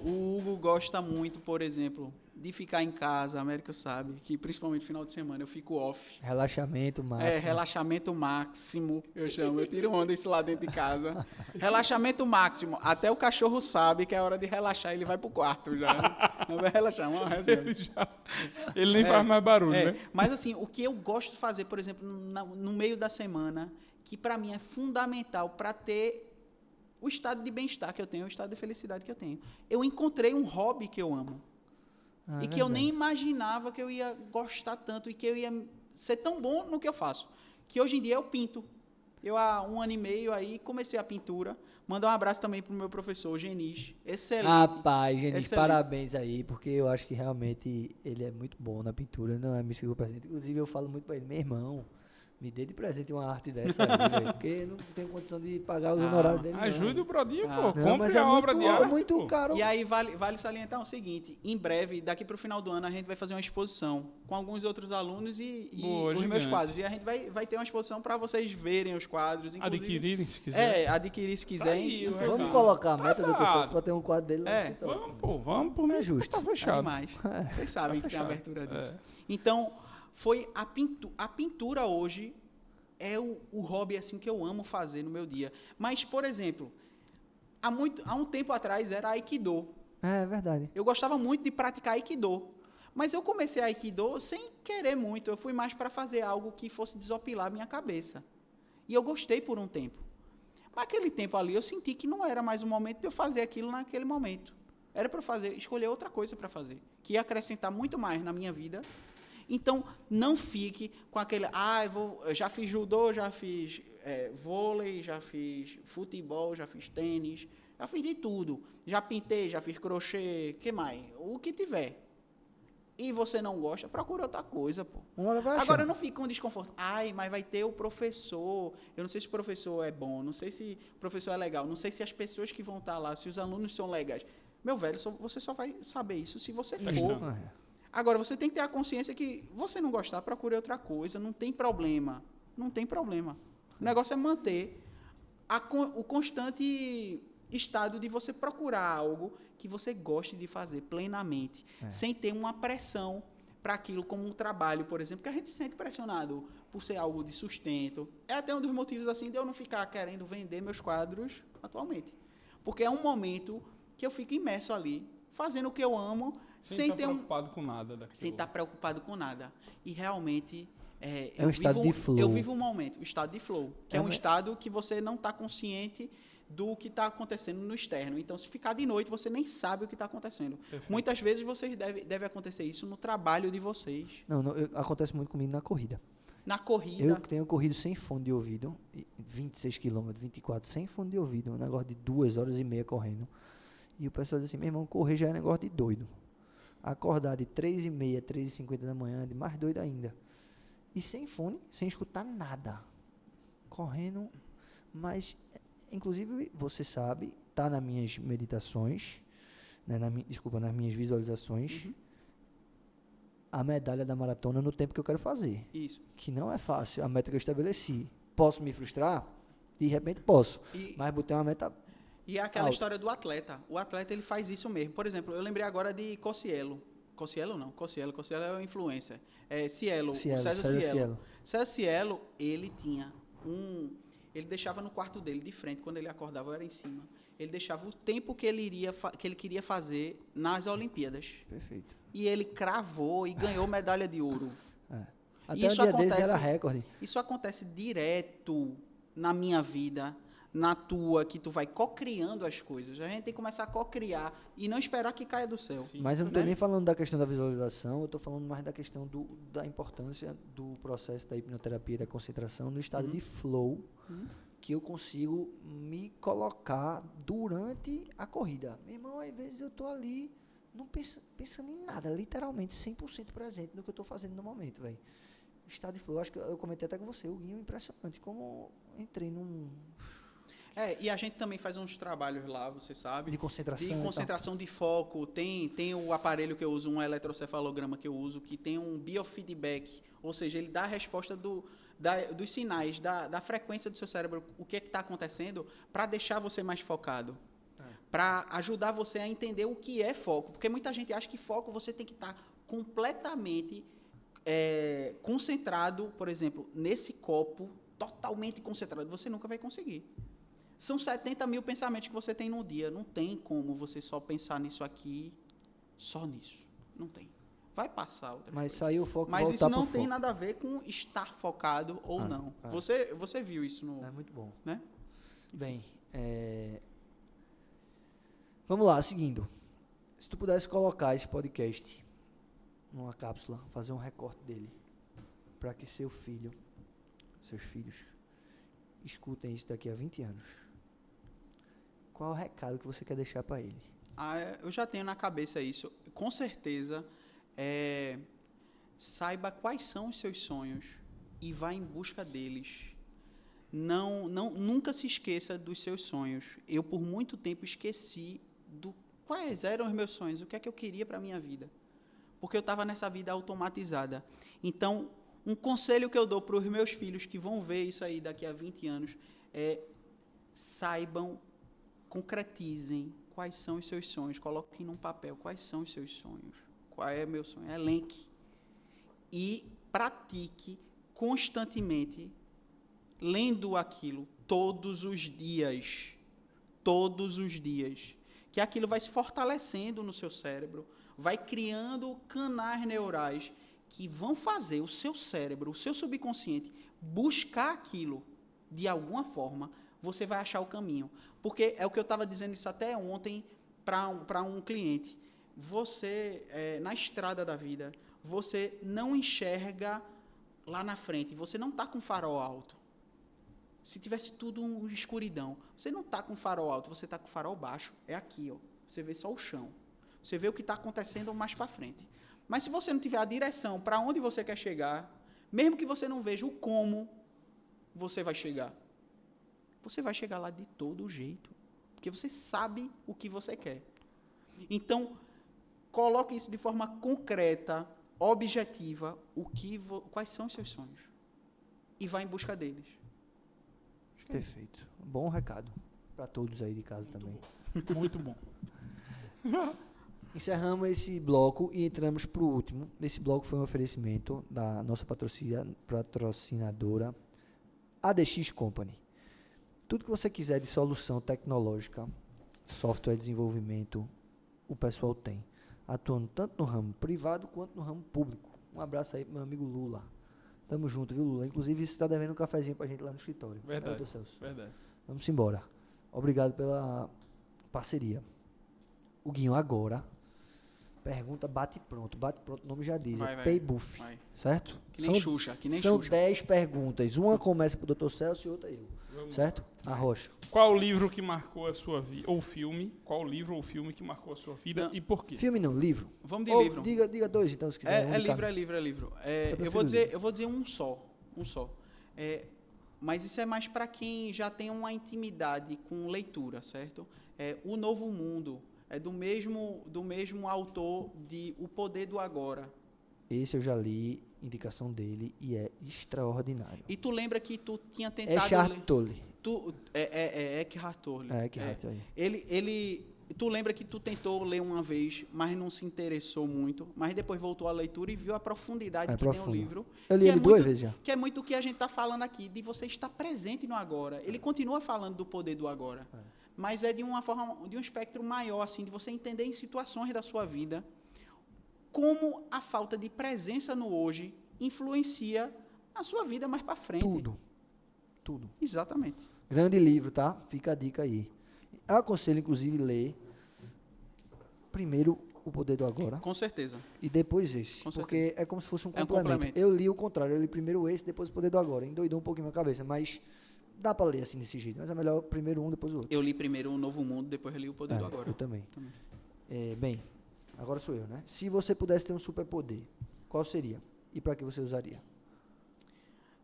O Hugo gosta muito, por exemplo, de ficar em casa. A América sabe que principalmente no final de semana eu fico off. Relaxamento máximo. Relaxamento máximo, eu chamo. Eu tiro onda isso lá dentro de casa. Relaxamento máximo. Até o cachorro sabe que é hora de relaxar, ele vai pro quarto já. Não vai relaxar, uma resenha. Ele nem faz mais barulho, né? Mas assim, o que eu gosto de fazer, por exemplo, no meio da semana, que para mim é fundamental para ter o estado de bem-estar que eu tenho, o estado de felicidade que eu tenho. Eu encontrei um hobby que eu amo. E que eu nem imaginava que eu ia gostar tanto e que eu ia ser tão bom no que eu faço. Que hoje em dia eu pinto. Eu, há 1 ano e meio, aí comecei a pintura. Mandar um abraço também pro meu professor, Genis. Excelente. Rapaz, Genis, Excelente. parabéns aí, porque eu acho que realmente ele é muito bom na pintura, não é me seguro presente. Inclusive, eu falo muito pra ele, meu irmão, me dê de presente uma arte dessa aí, velho, porque eu não tenho condição de pagar os honorários dele. Ajude o Brodinho, pô. Não, Compre mas a é obra de arte, muito pô. caro. E aí vale salientar o seguinte, em breve, daqui para o final do ano, a gente vai fazer uma exposição com alguns outros alunos e Boa, os meus gigante. quadros. E a gente vai ter uma exposição para vocês verem os quadros. Inclusive, Adquirirem, se quiser. adquirir se quiserem. Aí, o Vamos Exato. colocar a meta do Tá pessoal para ter um quadro dele lá no escritório. Vamos por mim. É justo. Tá fechado. Demais. Vocês sabem Tá que tem a fechado. abertura disso. Então, foi a pintura hoje é o hobby assim que eu amo fazer no meu dia. Mas, por exemplo, há um tempo atrás era Aikido. É verdade. Eu gostava muito de praticar Aikido. Mas eu comecei Aikido sem querer muito. Eu fui mais para fazer algo que fosse desopilar a minha cabeça. E eu gostei por um tempo. Mas aquele tempo ali eu senti que não era mais o momento de eu fazer aquilo naquele momento. Era para eu escolher outra coisa para fazer, que ia acrescentar muito mais na minha vida. Então, não fique com aquele, eu já fiz judô, já fiz vôlei, já fiz futebol, já fiz tênis, já fiz de tudo. Já pintei, já fiz crochê, que mais? O que tiver. E você não gosta, procura outra coisa, pô. Uma hora vai achar. Agora não fica com desconforto. Mas vai ter o professor. Eu não sei se o professor é bom, não sei se o professor é legal, não sei se as pessoas que vão estar lá, se os alunos são legais. Meu velho, você só vai saber isso se você for. Agora, você tem que ter a consciência que você não gostar, procure outra coisa, não tem problema. Não tem problema. O negócio é manter o constante estado de você procurar algo que você goste de fazer plenamente, sem ter uma pressão para aquilo como um trabalho, por exemplo, que a gente se sente pressionado por ser algo de sustento. É até um dos motivos assim de eu não ficar querendo vender meus quadros atualmente. Porque é um momento que eu fico imerso ali, fazendo o que eu amo, sem estar preocupado com nada daquilo. Sem estar preocupado com nada. E realmente é um estado de flow. Eu vivo um momento, o estado de flow, que é um estado que você não está consciente do que está acontecendo no externo. Então, se ficar de noite, você nem sabe o que está acontecendo. Perfeito. Muitas vezes vocês deve acontecer isso no trabalho de vocês. Não, acontece muito comigo na corrida. Na corrida. Eu tenho corrido sem fone de ouvido, 26 km, 24, sem fone de ouvido, um negócio de 2h30 correndo. E o pessoal diz assim, meu irmão, correr já é negócio de doido. Acordar de 3h30, 3h50 da manhã, de mais doido ainda. E sem fone, sem escutar nada. Correndo, mas, inclusive, você sabe, tá nas minhas meditações, né, nas minhas visualizações, a medalha da maratona no tempo que eu quero fazer. Isso. Que não é fácil, a meta que eu estabeleci. Posso me frustrar? De repente posso. E, Mas botei uma meta. e é aquela alta. história do atleta. O atleta, ele faz isso mesmo. Por exemplo, eu lembrei agora de Cossielo. Cossielo não, Cossielo é o influencer. Cielo, o César Cielo. César Cielo, ele tinha ele deixava no quarto dele, de frente, quando ele acordava, eu era em cima. Ele deixava o tempo que ele queria fazer nas Olimpíadas. Perfeito. E ele cravou e ganhou medalha de ouro. Até o dia desse era recorde. Isso acontece direto na minha vida, na tua, que tu vai co-criando as coisas. A gente tem que começar a co-criar e não esperar que caia do céu. Mas eu não estou Né? nem falando da questão da visualização, eu estou falando mais da questão da importância do processo da hipnoterapia e da concentração no estado de flow, que eu consigo me colocar durante a corrida. Meu irmão, às vezes eu estou ali, não pensando em nada, literalmente 100% presente no que eu estou fazendo no momento, velho. Estado de flow, acho que eu comentei até com você, o Guinho, impressionante, como eu entrei num... E a gente também faz uns trabalhos lá, você sabe. De concentração. De concentração, de foco. Tem o aparelho que eu uso, um eletrocefalograma que eu uso, que tem um biofeedback. Ou seja, ele dá a resposta dos sinais, da frequência do seu cérebro, o que está acontecendo, para deixar você mais focado. Para ajudar você a entender o que é foco. Porque muita gente acha que foco você tem que estar completamente concentrado, por exemplo, nesse copo, totalmente concentrado. Você nunca vai conseguir. São 70 mil pensamentos que você tem no dia. Não tem como você só pensar nisso aqui, só nisso. Não tem. Vai passar outra Mas coisa. saiu o foco. Mas voltar isso não pro tem foco. nada a ver com estar focado ou não. Você viu isso no... É muito bom. Né? Bem, vamos lá, seguindo. Se tu pudesse colocar esse podcast numa cápsula, fazer um recorte dele, para que seus filhos escutem isso daqui a 20 anos, qual é o recado que você quer deixar para ele? Eu já tenho na cabeça isso. Com certeza, saiba quais são os seus sonhos e vá em busca deles. Nunca se esqueça dos seus sonhos. Eu, por muito tempo, esqueci quais eram os meus sonhos, o que é que eu queria para a minha vida. Porque eu estava nessa vida automatizada. Então, um conselho que eu dou para os meus filhos que vão ver isso aí daqui a 20 anos é: saibam, concretizem quais são os seus sonhos, coloquem num papel quais são os seus sonhos. Qual é meu sonho? Elenque. E pratique constantemente, lendo aquilo todos os dias. Todos os dias. Que aquilo vai se fortalecendo no seu cérebro, vai criando canais neurais que vão fazer o seu cérebro, o seu subconsciente, buscar aquilo de alguma forma. Você vai achar o caminho. Porque é o que eu estava dizendo isso até ontem para um cliente. Você, na estrada da vida, você não enxerga lá na frente. Você não está com farol alto. Se tivesse tudo escuridão, você não está com farol alto, você está com farol baixo. É aqui, ó. Você vê só o chão. Você vê o que está acontecendo mais para frente. Mas se você não tiver a direção para onde você quer chegar, mesmo que você não veja o como você vai chegar, você vai chegar lá de todo jeito. Porque você sabe o que você quer. Então, coloque isso de forma concreta, objetiva, quais são os seus sonhos. E vá em busca deles. Perfeito. Bom recado para todos aí de casa também. Muito bom. Encerramos esse bloco e entramos para o último. Esse bloco foi um oferecimento da nossa patrocinadora ADX Company. Tudo que você quiser de solução tecnológica, software de desenvolvimento, o pessoal tem. Atuando tanto no ramo privado quanto no ramo público. Um abraço aí pro meu amigo Lula. Tamo junto, viu, Lula? Inclusive, você está devendo um cafezinho pra gente lá no escritório. Verdade. Celso. Verdade. Vamos embora. Obrigado pela parceria. O Guinho agora. Pergunta bate pronto. Bate pronto, o nome já diz. Vai, é vai. Paybuff. Vai. Certo? Que nem Xuxa, que nem São Xuxa. 10 perguntas. Uma começa pro Dr. Celso e outra eu. Vamos Certo? Arrocha. Qual o livro que marcou a sua vida? Ou filme? Qual o livro ou filme que marcou a sua vida Não. e por quê? Filme não, livro. Vamos de Ou livro. Diga dois, então, se quiser. É livro. Eu vou dizer um só. Mas isso é mais para quem já tem uma intimidade com leitura, certo? O Novo Mundo é do mesmo autor de O Poder do Agora. Esse eu já li, indicação dele, e é extraordinário. E tu lembra que tu tinha É tentado Eckhart Tolle. Eckhart Tolle. É Eckhart aí. Tu lembra que tu tentou ler uma vez, mas não se interessou muito, mas depois voltou à leitura e viu a profundidade que tem o livro. Eu li que ele 2 vezes já. Que é muito do que a gente está falando aqui, de você estar presente no agora. Ele continua falando do poder do agora, mas é de uma forma, de um espectro maior, assim, de você entender em situações da sua vida como a falta de presença no hoje influencia a sua vida mais para frente. Tudo. Exatamente. Grande livro, tá? Fica a dica aí. Eu aconselho, inclusive, ler primeiro O Poder do Agora Com certeza. e depois esse. Com Porque é como se fosse um É um complemento. complemento. Eu li o contrário. Eu li primeiro esse, depois O Poder do Agora. Endoidou um pouquinho minha cabeça, mas dá pra ler assim desse jeito. Mas é melhor primeiro um, depois o outro. Eu li primeiro o Novo Mundo, depois eu li o Poder do Agora. Eu também. Bem, agora sou eu, né? Se você pudesse ter um superpoder, qual seria? E pra que você usaria?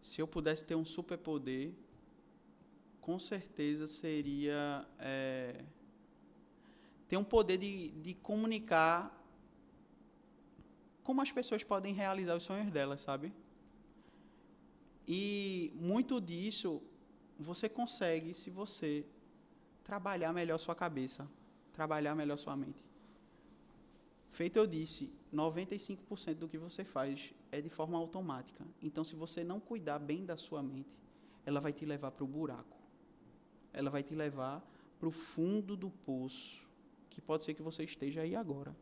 Se eu pudesse ter um superpoder, com certeza seria ter um poder de comunicar como as pessoas podem realizar os sonhos delas, sabe? E muito disso você consegue se você trabalhar melhor sua cabeça, trabalhar melhor sua mente. Feito eu disse, 95% do que você faz é de forma automática. Então, se você não cuidar bem da sua mente, ela vai te levar para o buraco. Ela vai te levar para o fundo do poço, que pode ser que você esteja aí agora.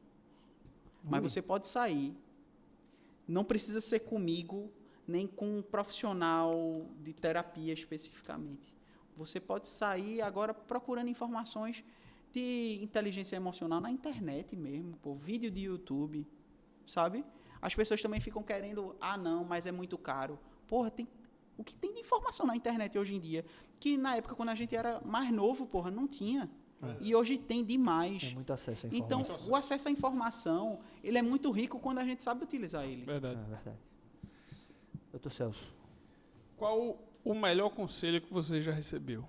Mas você pode sair. Não precisa ser comigo, nem com um profissional de terapia especificamente. Você pode sair agora procurando informações de inteligência emocional na internet mesmo, vídeo de YouTube, sabe? As pessoas também ficam querendo, não, mas é muito caro. Porra, o que tem de informação na internet hoje em dia, que na época, quando a gente era mais novo, não tinha. E hoje tem demais. Tem muito acesso à Então, informação. o acesso à informação, ele é muito rico quando a gente sabe utilizar ele. Verdade. É verdade. Doutor Celso. Qual o melhor conselho que você já recebeu?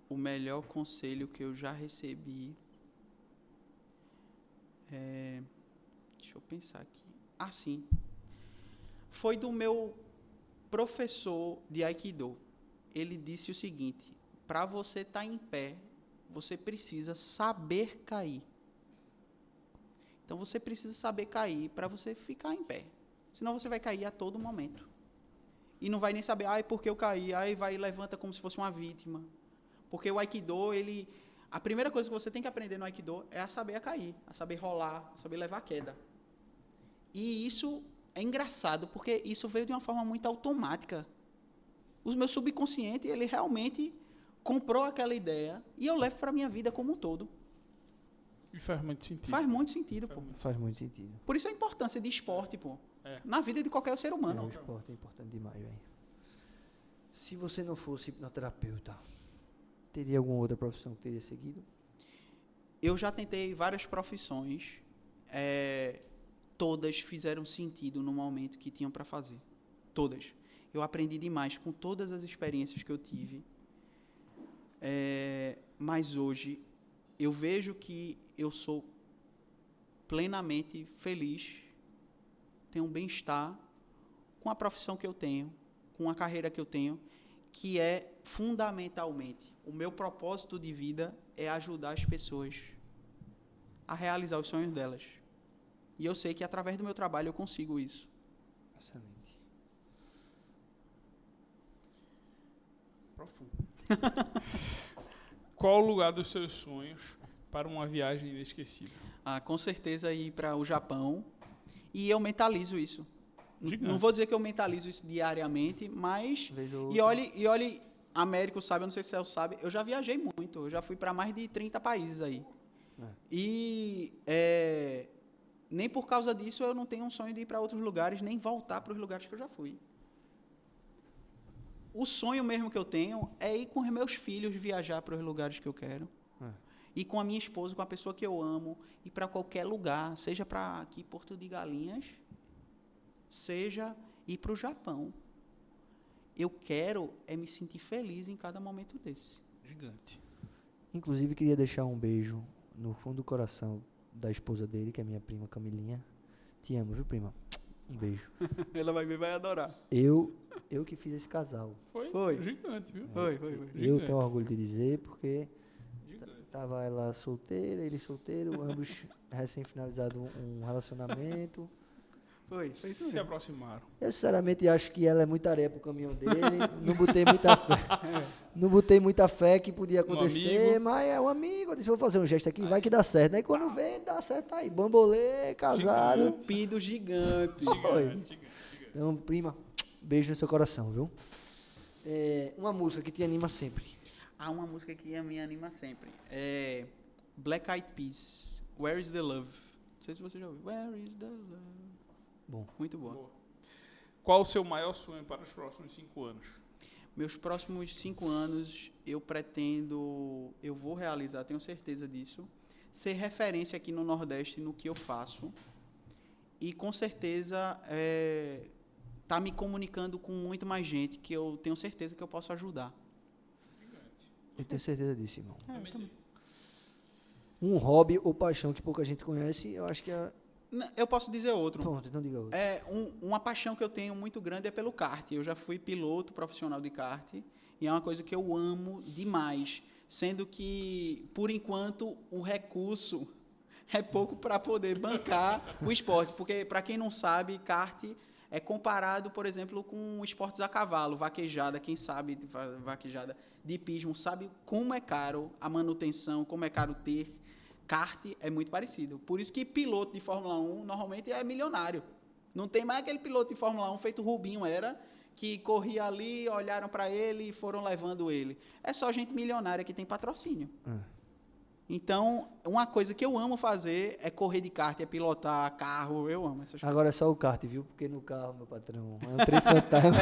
O melhor conselho que eu já recebi deixa eu pensar aqui. Sim. Foi do meu professor de Aikido. Ele disse o seguinte: para você estar em pé, você precisa saber cair. Então você precisa saber cair para você ficar em pé. Senão você vai cair a todo momento. E não vai nem saber, porque eu caí, vai e levanta como se fosse uma vítima. Porque o Aikido, a primeira coisa que você tem que aprender no Aikido é a saber cair, a saber rolar, a saber levar a queda. E isso é engraçado, porque isso veio de uma forma muito automática. O meu subconsciente, ele realmente comprou aquela ideia e eu levo para a minha vida como um todo. E faz muito sentido. Faz muito sentido, Faz muito sentido. Por isso a importância de esporte, na vida de qualquer ser humano. O esporte é importante demais, velho. Se você não fosse hipnoterapeuta, teria alguma outra profissão que teria seguido? Eu já tentei várias profissões, todas fizeram sentido no momento que tinham para fazer. Todas. Eu aprendi demais com todas as experiências que eu tive. Mas hoje, eu vejo que eu sou plenamente feliz, tenho um bem-estar com a profissão que eu tenho, com a carreira que eu tenho, que é fundamentalmente, o meu propósito de vida é ajudar as pessoas a realizar os sonhos delas. E eu sei que através do meu trabalho eu consigo isso. Excelente. Profundo. Qual o lugar dos seus sonhos para uma viagem inesquecível? Com certeza ir para o Japão. E eu mentalizo isso. Gigante. Não vou dizer que eu mentalizo isso diariamente, mas... E olhe, Américo sabe, eu não sei se o Celso sabe, eu já viajei muito, eu já fui para mais de 30 países aí. E nem por causa disso eu não tenho um sonho de ir para outros lugares, nem voltar para os lugares que eu já fui. O sonho mesmo que eu tenho é ir com os meus filhos viajar para os lugares que eu quero. Ir com a minha esposa, com a pessoa que eu amo, ir para qualquer lugar, seja para aqui Porto de Galinhas, seja ir para o Japão. Eu quero me sentir feliz em cada momento desse. Gigante. Inclusive, queria deixar um beijo no fundo do coração da esposa dele, que é minha prima Camilinha. Te amo, viu, prima? Um beijo. Ela vai ver, vai adorar. Eu que fiz esse casal. Foi. Gigante, viu? Foi. Eu tenho orgulho de dizer, porque Gigante. tava ela solteira, ele solteiro, ambos recém-finalizado um relacionamento. Foi isso Se mesmo. aproximaram. Eu sinceramente acho que ela é muita areia pro caminhão dele. Não botei muita fé. Não botei muita fé que podia acontecer, amigo. mas é um amigo. Eu disse, vou fazer um gesto aqui, vai que dá certo. Aí quando vem, dá certo, tá aí. Bambolê, casado. Cupido gigante. Gigante. Então, prima, beijo no seu coração, viu? Uma música que te anima sempre. Uma música que me anima sempre. É Black Eyed Peas, Where is the Love? Não sei se você já ouviu. Where is the Love? Bom. Muito boa. Qual o seu maior sonho para os próximos 5 anos? Meus próximos 5 anos, eu vou realizar, tenho certeza disso, ser referência aqui no Nordeste no que eu faço e, com certeza, tá me comunicando com muito mais gente que eu tenho certeza que eu posso ajudar. Eu tenho certeza disso, irmão. Eu também. Um hobby ou paixão que pouca gente conhece, eu acho que é... Eu posso dizer outro. Pronto, então diga outro. Uma paixão que eu tenho muito grande é pelo kart. Eu já fui piloto profissional de kart e é uma coisa que eu amo demais, sendo que, por enquanto, o recurso é pouco para poder bancar o esporte, porque, para quem não sabe, kart é comparado, por exemplo, com esportes a cavalo, vaquejada. Quem sabe vaquejada de hipismo sabe como é caro a manutenção, como é caro ter. Kart é muito parecido. Por isso que piloto de Fórmula 1 normalmente é milionário. Não tem mais aquele piloto de Fórmula 1 feito Rubinho era, que corria ali, olharam para ele e foram levando ele. É só gente milionária que tem patrocínio. Então, uma coisa que eu amo fazer é correr de kart, é pilotar carro, eu amo essas coisas. Agora é só o kart, viu? Porque no carro, meu patrão, é um trem fantasma.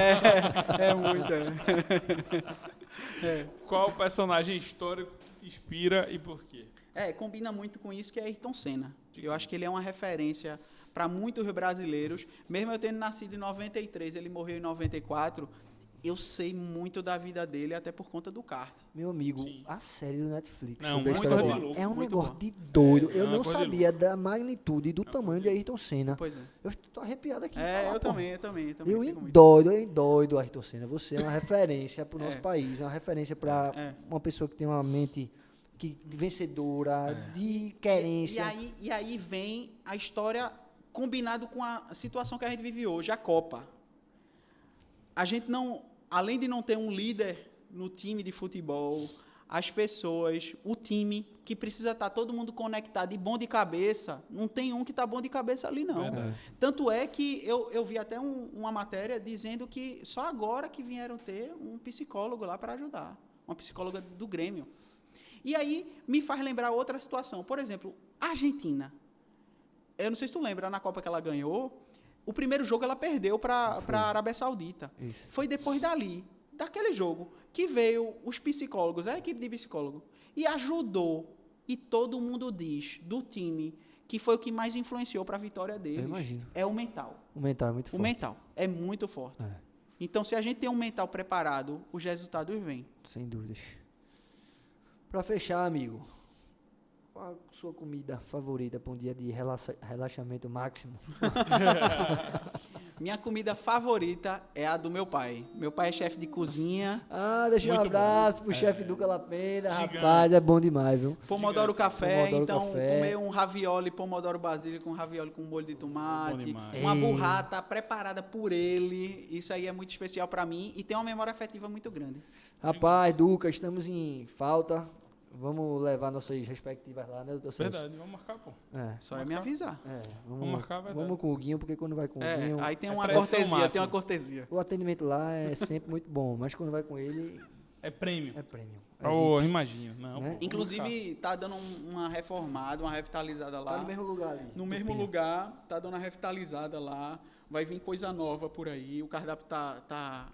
É muito. Qual o personagem histórico que te inspira e por quê? Combina muito com isso que é Ayrton Senna. Eu acho que ele é uma referência para muitos brasileiros. Mesmo eu tendo nascido em 93, ele morreu em 94, eu sei muito da vida dele, até por conta do kart. Meu amigo, Sim. a série do Netflix Não, sobre a muito história boa. dele Louco, é um muito negócio boa. de doido. É Eu uma não coisa de sabia da magnitude e do tamanho de Ayrton Senna. Pois é. Eu tô arrepiado aqui. de falar, Eu pô. também. Eu fico muito. doido, Ayrton Senna. Você é uma referência para o nosso país, é uma referência para uma pessoa que tem uma mente vencedora, de querência. E aí vem a história combinado com a situação que a gente vive hoje, a Copa. A gente não, além de não ter um líder no time de futebol, as pessoas, o time, que precisa estar todo mundo conectado e bom de cabeça, não tem um que está bom de cabeça ali, não. Verdade. Tanto é que eu vi até uma matéria dizendo que só agora que vieram ter um psicólogo lá para ajudar, uma psicóloga do Grêmio. E aí me faz lembrar outra situação. Por exemplo, a Argentina. Eu não sei se tu lembra, na Copa que ela ganhou, o primeiro jogo ela perdeu para a Arábia Saudita. Isso. Foi depois daquele jogo, que veio os psicólogos, a equipe de psicólogo, e ajudou. E todo mundo diz, do time, que foi o que mais influenciou para a vitória deles. Eu imagino. É o mental. O mental é muito O forte. mental é muito forte. É, Então, se a gente tem um mental preparado, os resultados vêm. sem dúvidas. Para fechar, amigo, qual a sua comida favorita para um dia de relaxamento máximo? Minha comida favorita é a do meu pai. Meu pai é chefe de cozinha. Deixa um Muito abraço pro chefe Duca Lapena, rapaz, é bom demais, viu? Pomodoro café, Pomodoro então café. comer um ravioli, pomodoro basílico, com ravioli com molho de Bom tomate, demais. uma burrata preparada por ele, isso aí é muito especial para mim e tem uma memória afetiva muito grande. Rapaz, Duca, estamos em falta. Vamos levar nossas respectivas lá, né, doutor Celso? Verdade, vamos marcar, pô. Só é me avisar. Vamos marcar, verdade. Vamos com o Guinho, porque quando vai com o Guinho, Aí tem É uma pressão cortesia, máxima. tem uma cortesia. o atendimento lá é sempre muito bom, mas quando vai com ele, É prêmio. é prêmio. É Oh, VIP. imagino. Não, Né? pô, vamos Inclusive, tá dando uma reformada, uma revitalizada lá. Tá no mesmo lugar ali. No mesmo lugar, tá dando uma revitalizada lá. Vai vir coisa nova por aí. O cardápio tá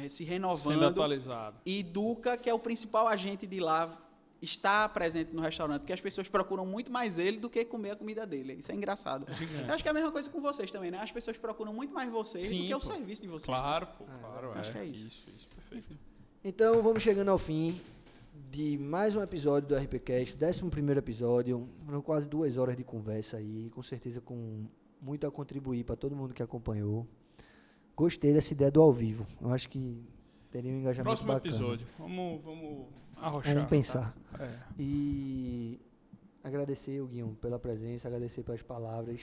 se marcar. renovando. Sendo atualizado. E Duca, que é o principal agente de lá, está presente no restaurante, porque as pessoas procuram muito mais ele do que comer a comida dele. Isso é engraçado. Gigante. Eu acho que é a mesma coisa com vocês também, né? As pessoas procuram muito mais vocês do Sim, que o pô. serviço de vocês. Claro, pô, claro. acho que é isso. Isso, perfeito. Então, vamos chegando ao fim de mais um episódio do RPCast, 11º episódio. Foram quase 2 horas de conversa aí, com certeza com muito a contribuir para todo mundo que acompanhou. Gostei dessa ideia do ao vivo. Eu acho que teria um engajamento Próximo bacana. episódio. Vamos arrochar. Vamos pensar. Tá? É. E agradecer, Guinho, pela presença, agradecer pelas palavras,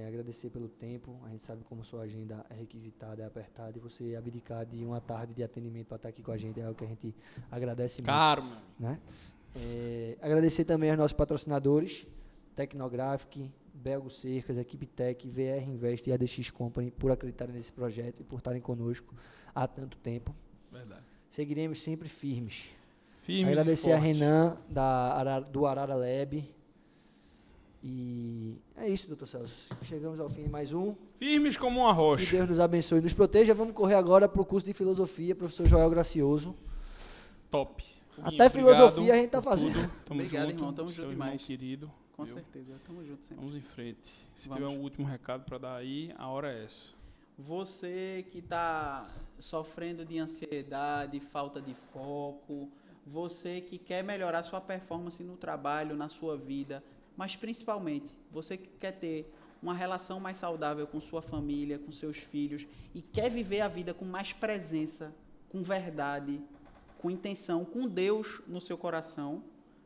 agradecer pelo tempo. A gente sabe como sua agenda é requisitada, é apertada, e você abdicar de uma tarde de atendimento para estar aqui com a gente é algo que a gente agradece muito. Caro, mano. Né? Agradecer também aos nossos patrocinadores, Tecnographic, Belgo Cercas, Equipe Tech, VR Invest e ADX Company, por acreditarem nesse projeto e por estarem conosco há tanto tempo. Verdade. Seguiremos sempre firmes. Firmes Agradecer e a fortes. Renan, do Arara Lab. E é isso, doutor Celso. Chegamos ao fim de mais um. Firmes como uma Que rocha. Deus nos abençoe e nos proteja. Vamos correr agora para o curso de filosofia, professor Joel Gracioso. Top. Até filosofia a gente tá fazendo. Tamo Obrigado, junto, irmão. Tamo seu junto irmão demais. querido. Com viu? certeza. Tamo junto sempre. Vamos em frente. Se Vamos. tiver um último recado para dar aí, a hora é essa. Você que está sofrendo de ansiedade, falta de foco, você que quer melhorar sua performance no trabalho, na sua vida, mas principalmente você que quer ter uma relação mais saudável com sua família, com seus filhos e quer viver a vida com mais presença, com verdade, com intenção, com Deus no seu coração,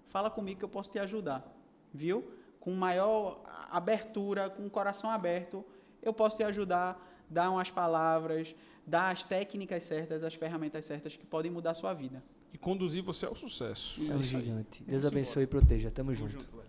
fala comigo que eu posso te ajudar, viu? Com maior abertura, com o coração aberto, eu posso te ajudar, dar umas palavras, dar as técnicas certas, as ferramentas certas que podem mudar a sua vida. E conduzir você ao sucesso. É um isso aí. gigante. Vamos Deus abençoe embora. e proteja. Tamo Tamo junto. junto, velho.